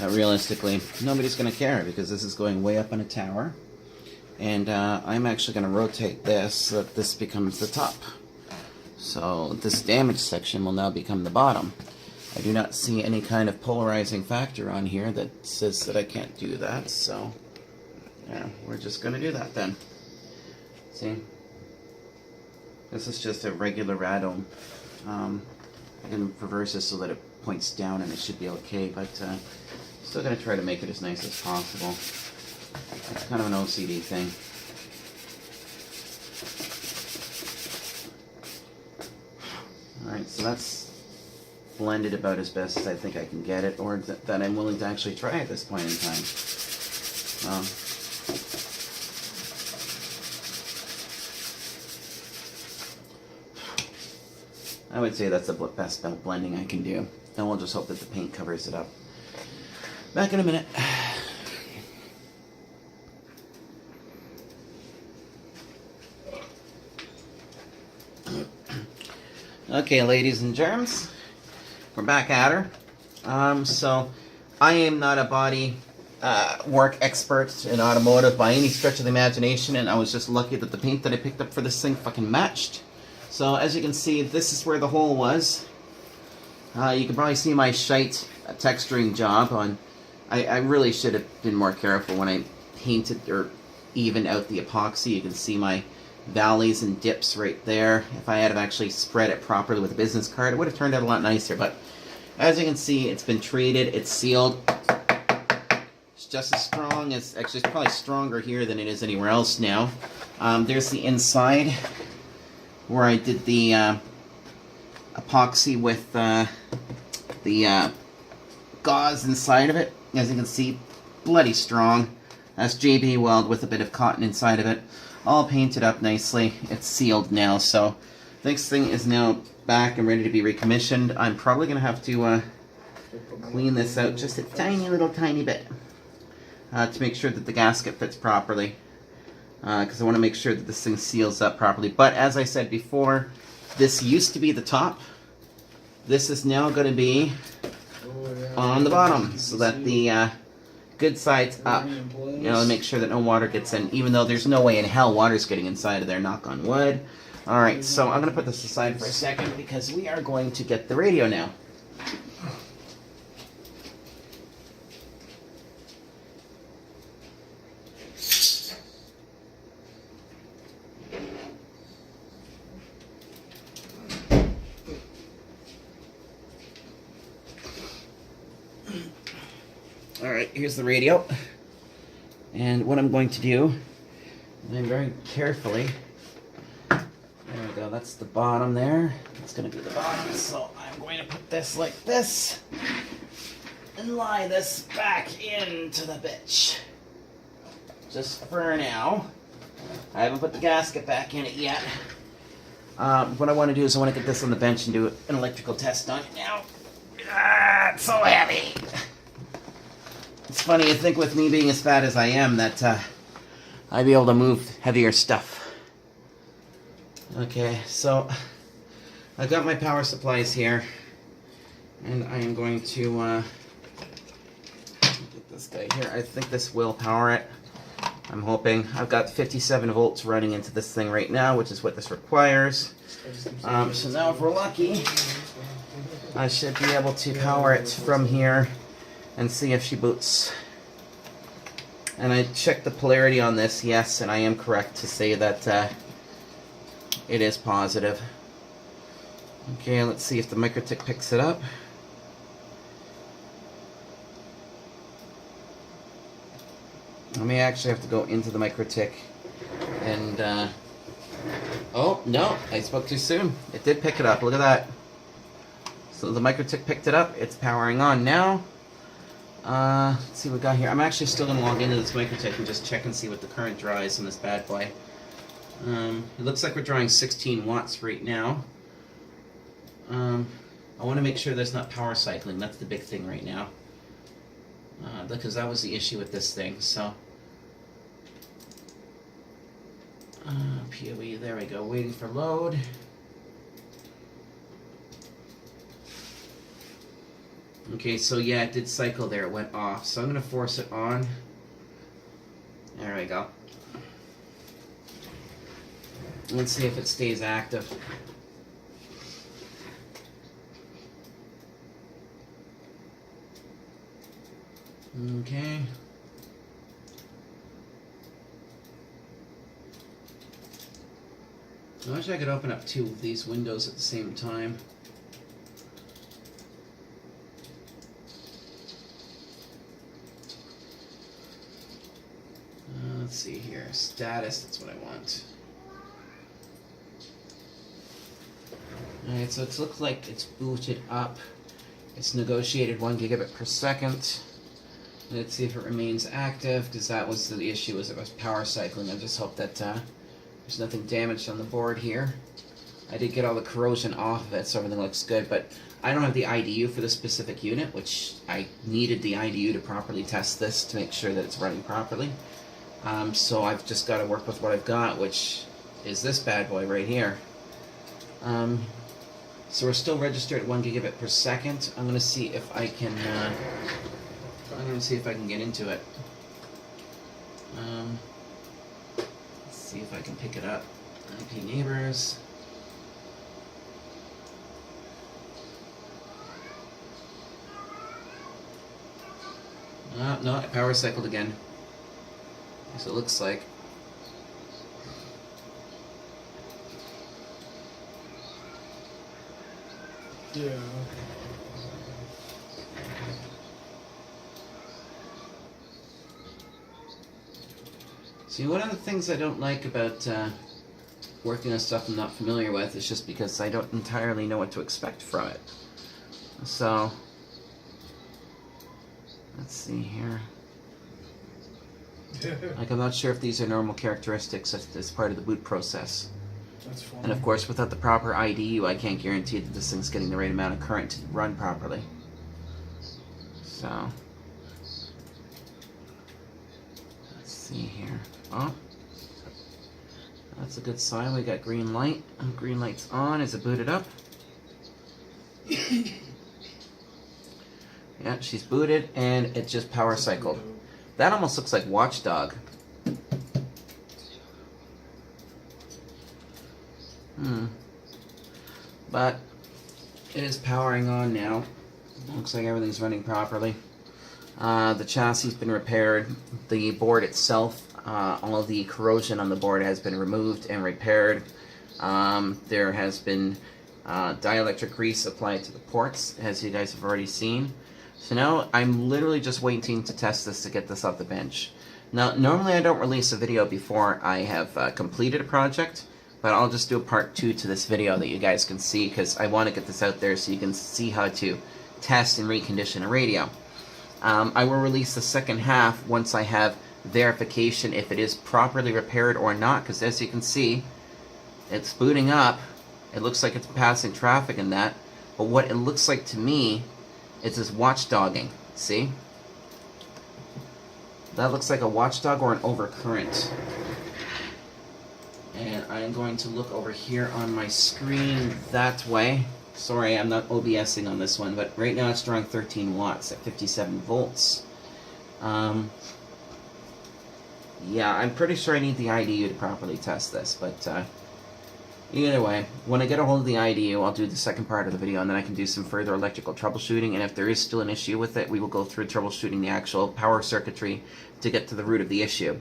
Realistically, nobody's going to care because this is going way up in a tower. And I'm actually going to rotate this so that this becomes the top. So this damaged section will now become the bottom. I do not see any kind of polarizing factor on here that says that I can't do that, so yeah, we're just going to do that then. See? This is just a regular radome. I can reverse this so that it points down and it should be okay, but still going to try to make it as nice as possible. It's kind of an OCD thing. Alright, so that's blended about as best as I think I can get it, or that I'm willing to actually try at this point in time. I would say that's the best blending I can do. And we'll just hope that the paint covers it up. Back in a minute. Okay, ladies and germs, we're back at her. So, I am not a body work expert in automotive by any stretch of the imagination, and I was just lucky that the paint that I picked up for this thing fucking matched. So, as you can see, this is where the hole was. You can probably see my shite texturing job on. I really should have been more careful when I painted or evened out the epoxy. You can see my valleys and dips right there. If I had have actually spread it properly with a business card, it would have turned out a lot nicer. But as you can see, it's been treated, it's sealed. It's just as strong as, actually it's probably stronger here than it is anywhere else now. There's the inside where I did the epoxy with the gauze inside of it. As you can see, bloody strong. That's JB Weld with a bit of cotton inside of it. All painted up nicely. It's sealed now, so this thing is now back and ready to be recommissioned. I'm probably going to have to clean this out just a tiny bit to make sure that the gasket fits properly. Because I want to make sure that this thing seals up properly. But as I said before, this used to be the top. This is now going to be on the bottom, so that the good side's up. You know, to make sure that no water gets in, even though there's no way in hell water's getting inside of there, knock on wood. Alright, so I'm going to put this aside for a second because we are going to get the radio now. Alright, here's the radio. And what I'm going to do, then very carefully, there we go, that's the bottom there. That's going to be the bottom, so I'm going to put this like this, and lie this back into the bitch. Just for now. I haven't put the gasket back in it yet. What I want to do is I want to get this on the bench and do an electrical test on it now. It's so heavy. It's funny, you think with me being as fat as I am that I'd be able to move heavier stuff. Okay, so I've got my power supplies here, and I am going to get this guy here. I think this will power it. I'm hoping. I've got 57 volts running into this thing right now, which is what this requires. So now if we're lucky, I should be able to power it from here and see if she boots. And I checked the polarity on this, yes, and I am correct to say that it is positive. Okay, let's see if the microtik picks it up. I may actually have to go into the microtik and oh, no, I spoke too soon. It did pick it up, look at that. So the microtik picked it up, it's powering on now. Let's see what we got here. I'm actually still going to log into this microtik and just check and see what the current draws on this bad boy. It looks like we're drawing 16 watts right now. I want to make sure there's not power cycling. That's the big thing right now. Because that was the issue with this thing. So, PoE, there we go. Waiting for load. Okay, so yeah, it did cycle there. It went off. So I'm going to force it on. There we go. Let's see if it stays active. Okay. I wish I could open up two of these windows at the same time. Let's see here. Status, that's what I want. Alright, so it looks like it's booted up. It's negotiated 1 gigabit per second. Let's see if it remains active, because that was the issue, was it was power cycling. I just hope that there's nothing damaged on the board here. I did get all the corrosion off of it, so everything looks good, but I don't have the IDU for this specific unit, which I needed the IDU to properly test this to make sure that it's running properly. So I've just got to work with what I've got, which is this bad boy right here. So we're still registered at 1 gigabit per second. I'm going to see if I can get into it. Let's see if I can pick it up. IP neighbors. No, it power cycled again. So it looks like. Yeah. See, one of the things I don't like about working on stuff I'm not familiar with is just because I don't entirely know what to expect from it. So, let's see here. Like, I'm not sure if these are normal characteristics as part of the boot process. That's fine. And of course, without the proper IDU, I can't guarantee that this thing's getting the right amount of current to run properly. So, let's see here. Oh, that's a good sign. We got green light. Green light's on. Is it booted up? Yeah, she's booted, and it just power cycled. That almost looks like Watchdog. But it is powering on now. Looks like everything's running properly. The chassis has been repaired. The board itself, all of the corrosion on the board has been removed and repaired. There has been dielectric grease applied to the ports, as you guys have already seen. So now I'm literally just waiting to test this to get this off the bench. Now, normally I don't release a video before I have completed a project, but I'll just do a part 2 to this video that you guys can see, because I want to get this out there so you can see how to test and recondition a radio. I will release the second half once I have verification if it is properly repaired or not, because as you can see, it's booting up. It looks like it's passing traffic and that, but what it looks like to me is this watchdogging. See? That looks like a watchdog or an overcurrent. And I'm going to look over here on my screen that way. Sorry, I'm not OBSing on this one, but right now it's drawing 13 watts at 57 volts. Yeah, I'm pretty sure I need the IDU to properly test this, but either way, when I get a hold of the IDU, I'll do the second part of the video, and then I can do some further electrical troubleshooting, and if there is still an issue with it, we will go through troubleshooting the actual power circuitry to get to the root of the issue.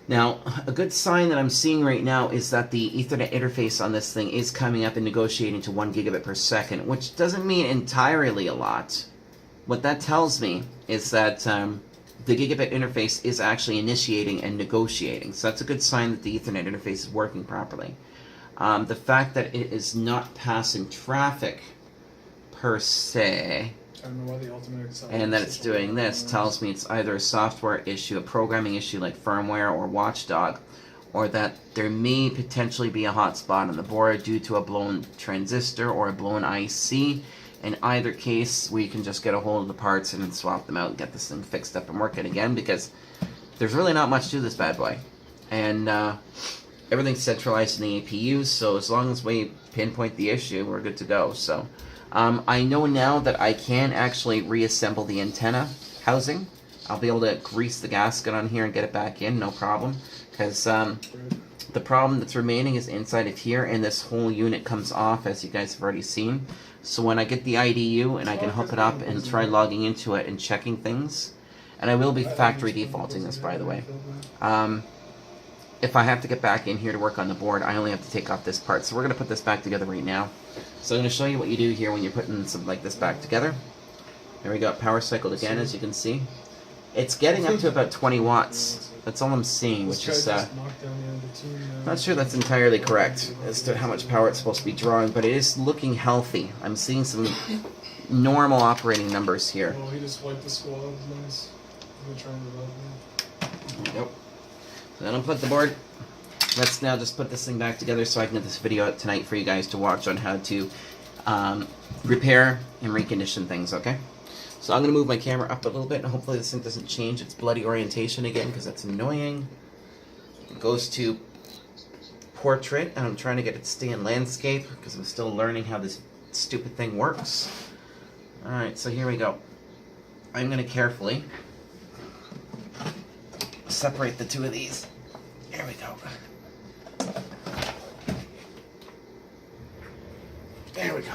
Now, a good sign that I'm seeing right now is that the Ethernet interface on this thing is coming up and negotiating to 1 gigabit per second, which doesn't mean entirely a lot. What that tells me is that the gigabit interface is actually initiating and negotiating, so that's a good sign that the Ethernet interface is working properly. The fact that it is not passing traffic per se, I don't know why the alternator and that it's doing this, tells me it's either a software issue, a programming issue like firmware or Watchdog, or that there may potentially be a hotspot on the board due to a blown transistor or a blown IC. In either case, we can just get a hold of the parts and swap them out and get this thing fixed up and working again, because there's really not much to this bad boy. And everything's centralized in the APUs, so as long as we pinpoint the issue, we're good to go. So I know now that I can actually reassemble the antenna housing. I'll be able to grease the gasket on here and get it back in, no problem. Because the problem that's remaining is inside of here, and this whole unit comes off, as you guys have already seen. So when I get the IDU and I can hook it up and try logging into it and checking things, and I will be factory defaulting this, by the way. If I have to get back in here to work on the board, I only have to take off this part. So we're going to put this back together right now. So I'm going to show you what you do here when you're putting something like this back together. There we go, power cycled again, as you can see. It's getting up to about 20 watts. That's all I'm seeing, which is not sure that's entirely correct as to how much power it's supposed to be drawing, but it is looking healthy. I'm seeing some normal operating numbers here. Well, he just wiped the squad. Nice. I'm trying to revive me. Nope. So then unplug the board. Let's now just put this thing back together so I can get this video out tonight for you guys to watch on how to repair and recondition things, okay? So I'm going to move my camera up a little bit, and hopefully this thing doesn't change its bloody orientation again, because that's annoying. It goes to portrait, and I'm trying to get it to stay in landscape, because I'm still learning how this stupid thing works. Alright, so here we go. I'm going to carefully separate the two of these. There we go. There we go.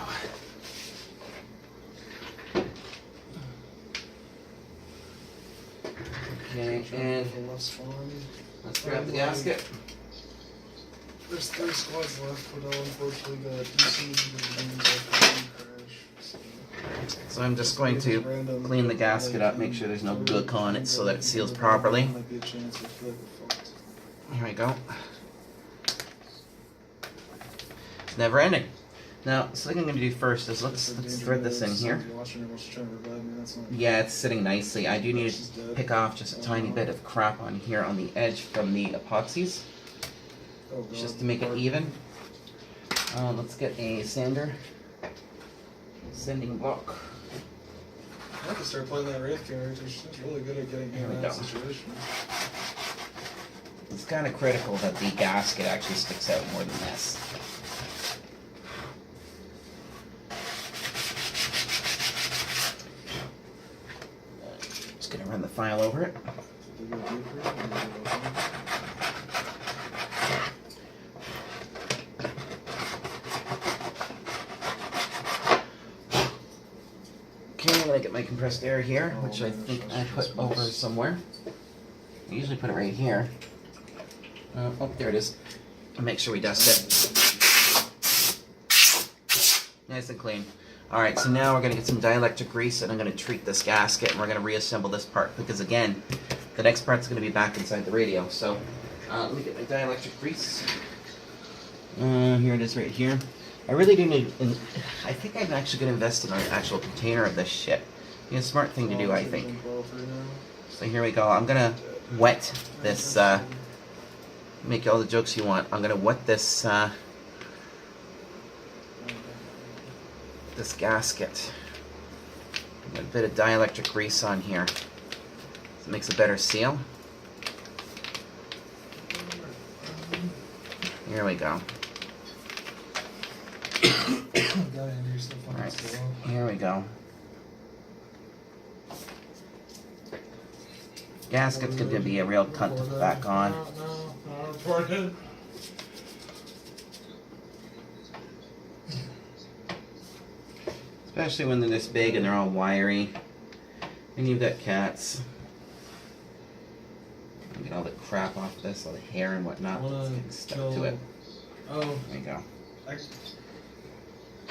Okay, and let's grab the gasket. There's 3 squads left, but unfortunately the PC crash. So I'm just going to clean the gasket up, make sure there's no gook on it so that it seals properly. Here we go. It's never ending. Now, something I'm going to do first is let's thread this in here. Yeah, it's sitting nicely. I do need to pick off just a tiny bit of crap on here on the edge from the epoxies, just to make it even. Let's get a sander. Sanding block. I have to start playing that Wraith character. She's really good at getting in that situation. It's kind of critical that the gasket actually sticks out more than this. Just gonna run the file over it. Okay, I'm gonna get my compressed air here, which I think I put over somewhere. I usually put it right here. Oh, there it is. I'll make sure we dust it. Nice and clean. Alright, so now we're going to get some dielectric grease and I'm going to treat this gasket and we're going to reassemble this part because again, the next part's going to be back inside the radio. So, let me get my dielectric grease. Here it is right here. I really do need, I think I'm actually going to invest in an actual container of this shit. Be a smart thing to do, I think. So here we go. I'm going to wet this, make all the jokes you want. I'm going to wet this, this gasket. Got a bit of dielectric grease on here. It makes a better seal. Here we go. Alright, here we go. Gasket's going to be a real cunt to put back on. Especially when they're this big and they're all wiry. And you've got cats. Get all the crap off this, all the hair and whatnot. It's getting stuck to it. Oh, there you go.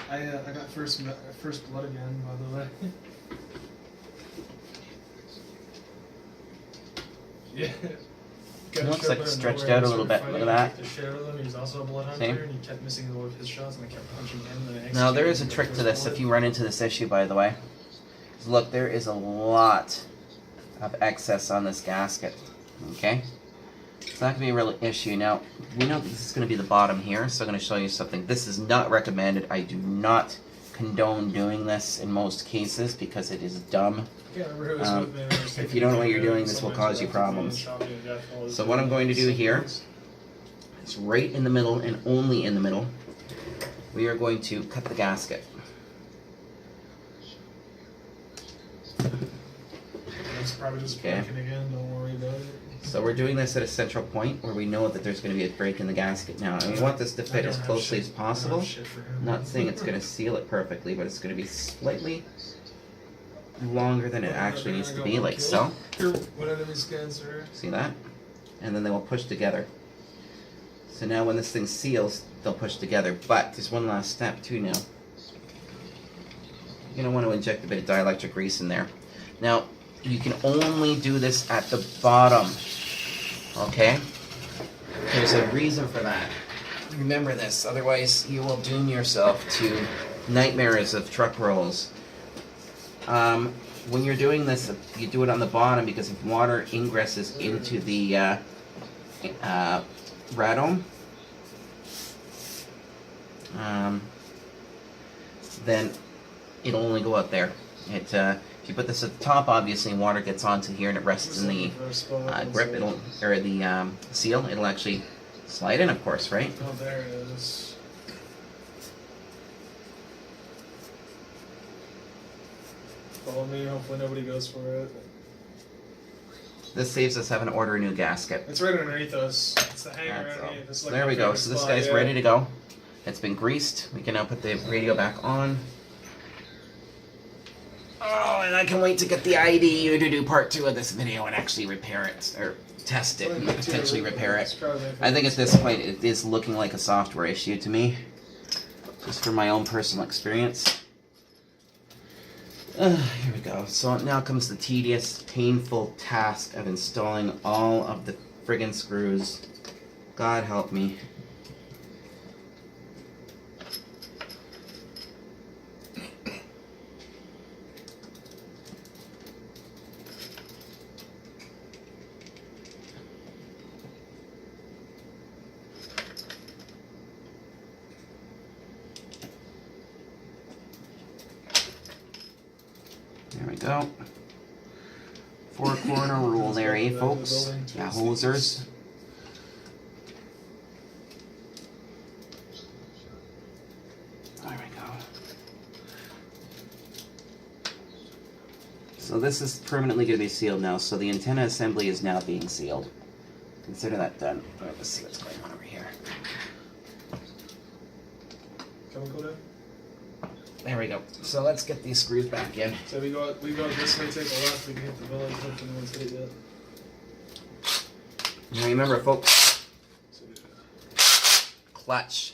I got first blood again, by the way. Yeah. It looks like it's stretched out a little bit. Look at that. He's also a blood hunter, and he kept missing all of his shots, and I kept punching him. Now there is a trick to this if you run into this issue, by the way. So look, there is a lot of excess on this gasket. Okay? It's not going to be a real issue. Now, we know that this is going to be the bottom here, so I'm going to show you something. This is not recommended. I do not condone doing this in most cases because it is dumb. If you don't know what you're doing, this will cause you problems. So what I'm going to do here is right in the middle and only in the middle, we are going to cut the gasket. It's probably just breaking again, don't worry about it. So we're doing this at a central point where we know that there's going to be a break in the gasket now. And we want this to fit as closely as possible. I'm not saying it's going to seal it perfectly, but it's going to be slightly longer than it actually needs to be, like so. See that? And then they will push together. So now when this thing seals, they'll push together. But there's one last step too now. You're going to want to inject a bit of dielectric grease in there. Now, you can only do this at the bottom. Okay? There's a reason for that. Remember this, otherwise you will doom yourself to nightmares of truck rolls. When you're doing this, you do it on the bottom because if water ingresses into the radome, then it'll only go out there. If you put this at the top, obviously water gets onto here and it rests in the grip, or the seal. It'll actually slide in, of course, right? Oh, there it is. Follow me. Hopefully nobody goes for it. This saves us having to order a new gasket. It's right underneath us. It's the hanger underneath. So there we go. So this guy's ready to go. It's been greased. We can now put the radio back on. Oh, and I can wait to get the IDU to do part 2 of this video and actually repair it, or test it and potentially repair it. I think at this point it is looking like a software issue to me, just from my own personal experience. Here we go. So now comes the tedious, painful task of installing all of the friggin' screws. God help me. go. Four corner rule there, eh, folks? Yeah, hosers. There we go. So this is permanently going to be sealed now, so the antenna assembly is now being sealed. Consider that done. Alright, let's see what's going on over here. Chemical down? There we go. So let's get these screws back in. So we go this way, take a left, we can hit the village, hopefully no one's hit yet. Now remember, folks, So, yeah. clutch.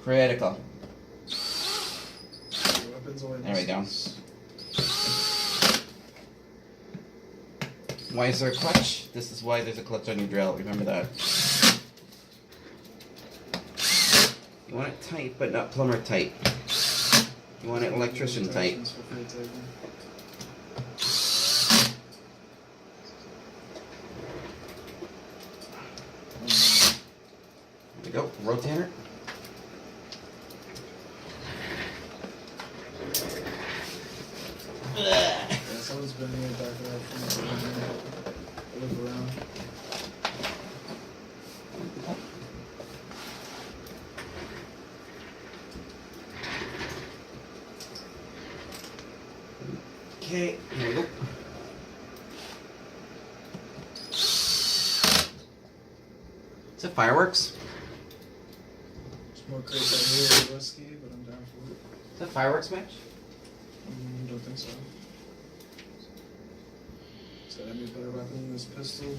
Critical. Weapons away. There we go. Why is there a clutch? This is why there's a clutch on your drill. Remember that. You want it tight, but not plumber tight. You want it electrician tight. There we go. Rotator. Yeah, someone's been here back there from the look around. Okay, here we go. Is it fireworks? Smoke crates out here with whiskey, but I'm down for it. Is that fireworks match? Don't think so. So that'd be a better weapon than this pistol.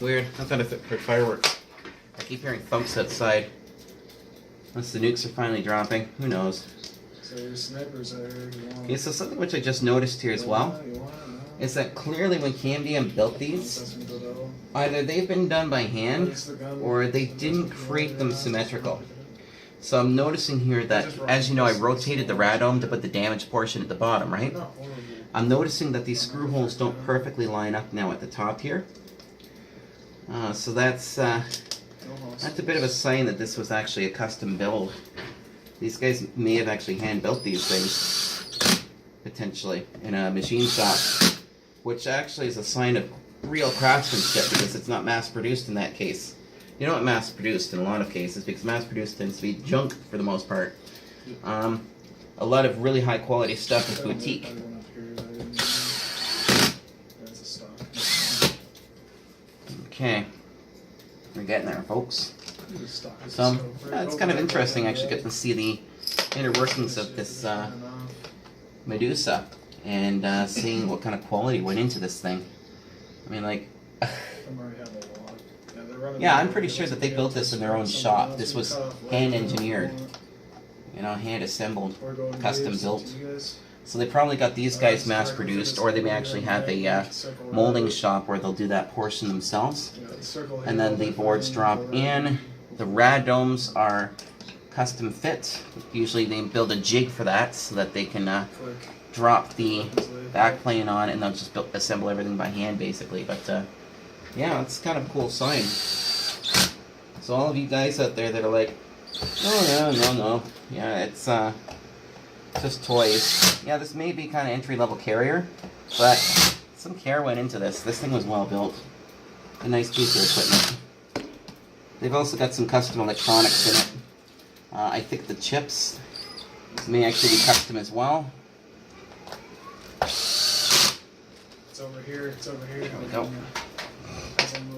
Weird. I thought it fit for fireworks. I keep hearing thumps outside. Unless the nukes are finally dropping. Who knows? So your snipers are here. Okay, so something which I just noticed here as well is that clearly when Cambium built these, either they've been done by hand or they didn't create them symmetrical. So I'm noticing here that, as you know, I rotated the radome to put the damaged portion at the bottom, right? I'm noticing that these screw holes don't perfectly line up now at the top here. So that's a bit of a sign that this was actually a custom build. These guys may have actually hand-built these things, potentially, in a machine shop, which actually is a sign of real craftsmanship because it's not mass-produced in that case. You know what mass-produced in a lot of cases, because mass-produced tends to be junk for the most part. A lot of really high-quality stuff is boutique. Okay, we're getting there, folks. So, it's kind of interesting actually getting to see the inner workings of this Medusa and seeing what kind of quality went into this thing. I mean, like, yeah, I'm pretty sure that they built this in their own shop. This was hand engineered, you know, hand assembled, custom built. So they probably got these guys mass produced, or they may actually have a molding shop where they'll do that portion themselves. And then the boards drop in. The radomes are custom fit. Usually they build a jig for that so that they can drop the backplane on and they'll just assemble everything by hand basically. But yeah, it's kind of a cool sign. So all of you guys out there that are like, oh yeah, no. Yeah, it's just toys. Yeah, this may be kind of entry-level carrier, but some care went into this. This thing was well built. A nice piece of equipment. They've also got some custom electronics in it. I think the chips may actually be custom as well. It's over here. There we go.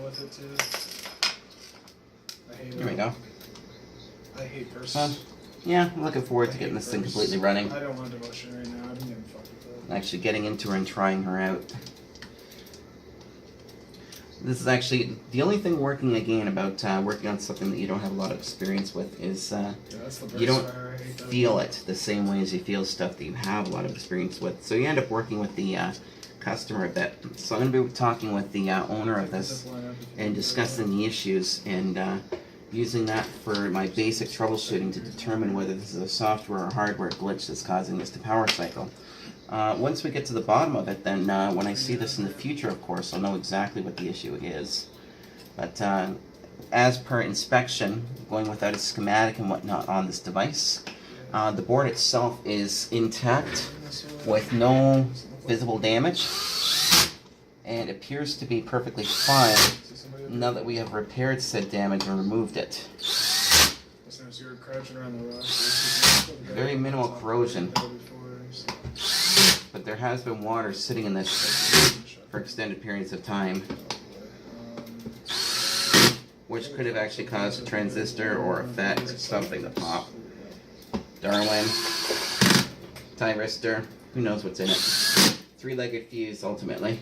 With it too. I hate it. There we go. I hate persons. Yeah, I'm looking forward to getting this thing completely running. I don't want devotion right now. I've been getting fucked with that. Actually getting into her and trying her out. This is actually the only thing working again about working on something that you don't have a lot of experience with is you don't feel it the same way as you feel stuff that you have a lot of experience with. So you end up working with the customer a bit. So I'm going to be talking with the owner of this and discussing the issues and using that for my basic troubleshooting to determine whether this is a software or hardware glitch that's causing this to power cycle. Once we get to the bottom of it, then when I see this in the future, of course, I'll know exactly what the issue is. But as per inspection, going without a schematic and whatnot on this device, the board itself is intact. with no visible damage, and appears to be perfectly fine now that we have repaired said damage and removed it. Very minimal corrosion, but there has been water sitting in this for extended periods of time, which could have actually caused a transistor or a FET or something to pop. Darwin, thyristor, who knows what's in it. Three-legged fuse, ultimately.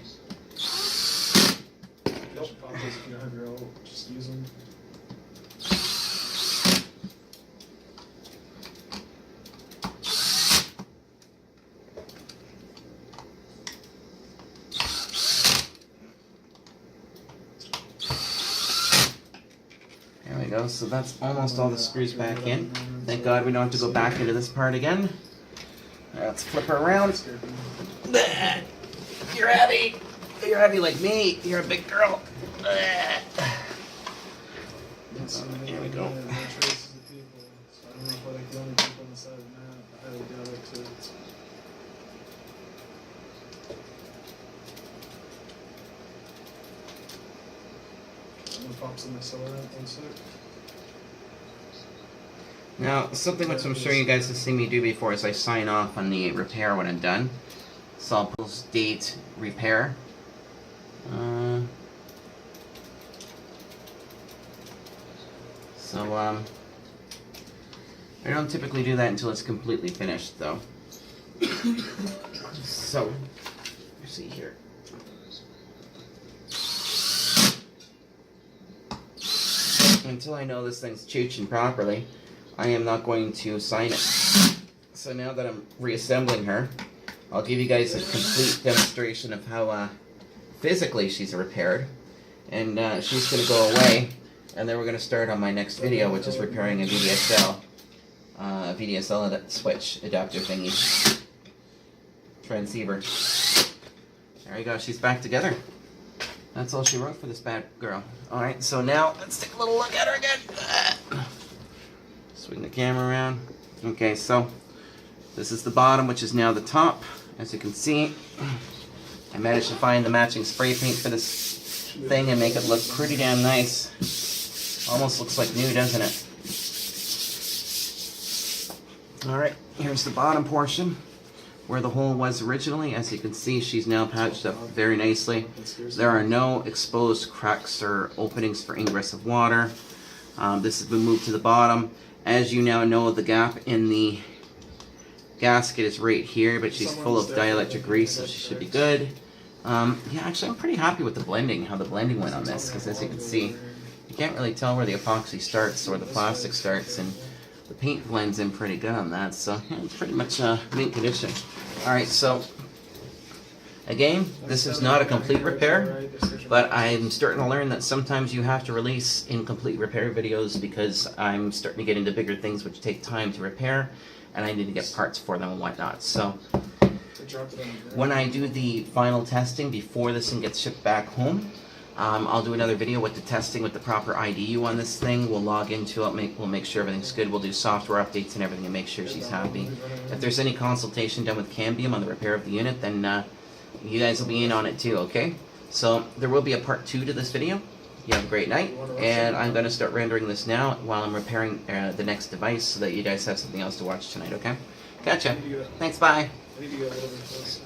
Just use them. There we go, so that's almost all the screws back in. Thank God we don't have to go back into this part again. Alright, let's flip her around. You're heavy! You're heavy like me! You're a big girl! Here we go. Now, something which I'm sure you guys have seen me do before is I sign off on the repair when I'm done. So I'll post date repair. I don't typically do that until it's completely finished, though. So, let's see here. Until I know this thing's chooching properly, I am not going to sign it. So now that I'm reassembling her, I'll give you guys a complete demonstration of how physically she's repaired. And she's going to go away, and then we're going to start on my next video, which is repairing a VDSL switch adapter thingy. Transceiver. There you go, she's back together. That's all she wrote for this bad girl. Alright, so now let's take a little look at her again. Swing the camera around. Okay, so this is the bottom, which is now the top. As you can see, I managed to find the matching spray paint for this thing and make it look pretty damn nice. Almost looks like new, doesn't it? Alright, here's the bottom portion where the hole was originally. As you can see, she's now patched up very nicely. There are no exposed cracks or openings for ingress of water. This has been moved to the bottom. As you now know, the gap in the gasket is right here, but she's full of dielectric grease, so she should be good. Yeah, actually, I'm pretty happy with the blending, how the blending went on this, because as you can see, you can't really tell where the epoxy starts or the plastic starts, and the paint blends in pretty good on that, so yeah, it's pretty much mint condition. Alright, so again, this is not a complete repair, but I'm starting to learn that sometimes you have to release incomplete repair videos because I'm starting to get into bigger things which take time to repair, and I need to get parts for them and whatnot. So when I do the final testing before this thing gets shipped back home, I'll do another video with the testing with the proper IDU on this thing. We'll log into it, we'll make sure everything's good. We'll do software updates and everything and make sure she's happy. If there's any consultation done with Cambium on the repair of the unit, then you guys will be in on it too, okay? So there will be a part 2 to this video. You have a great night, and I'm going to start rendering this now while I'm repairing the next device so that you guys have something else to watch tonight, okay? Gotcha. Thanks, bye. I need to get a little bit closer.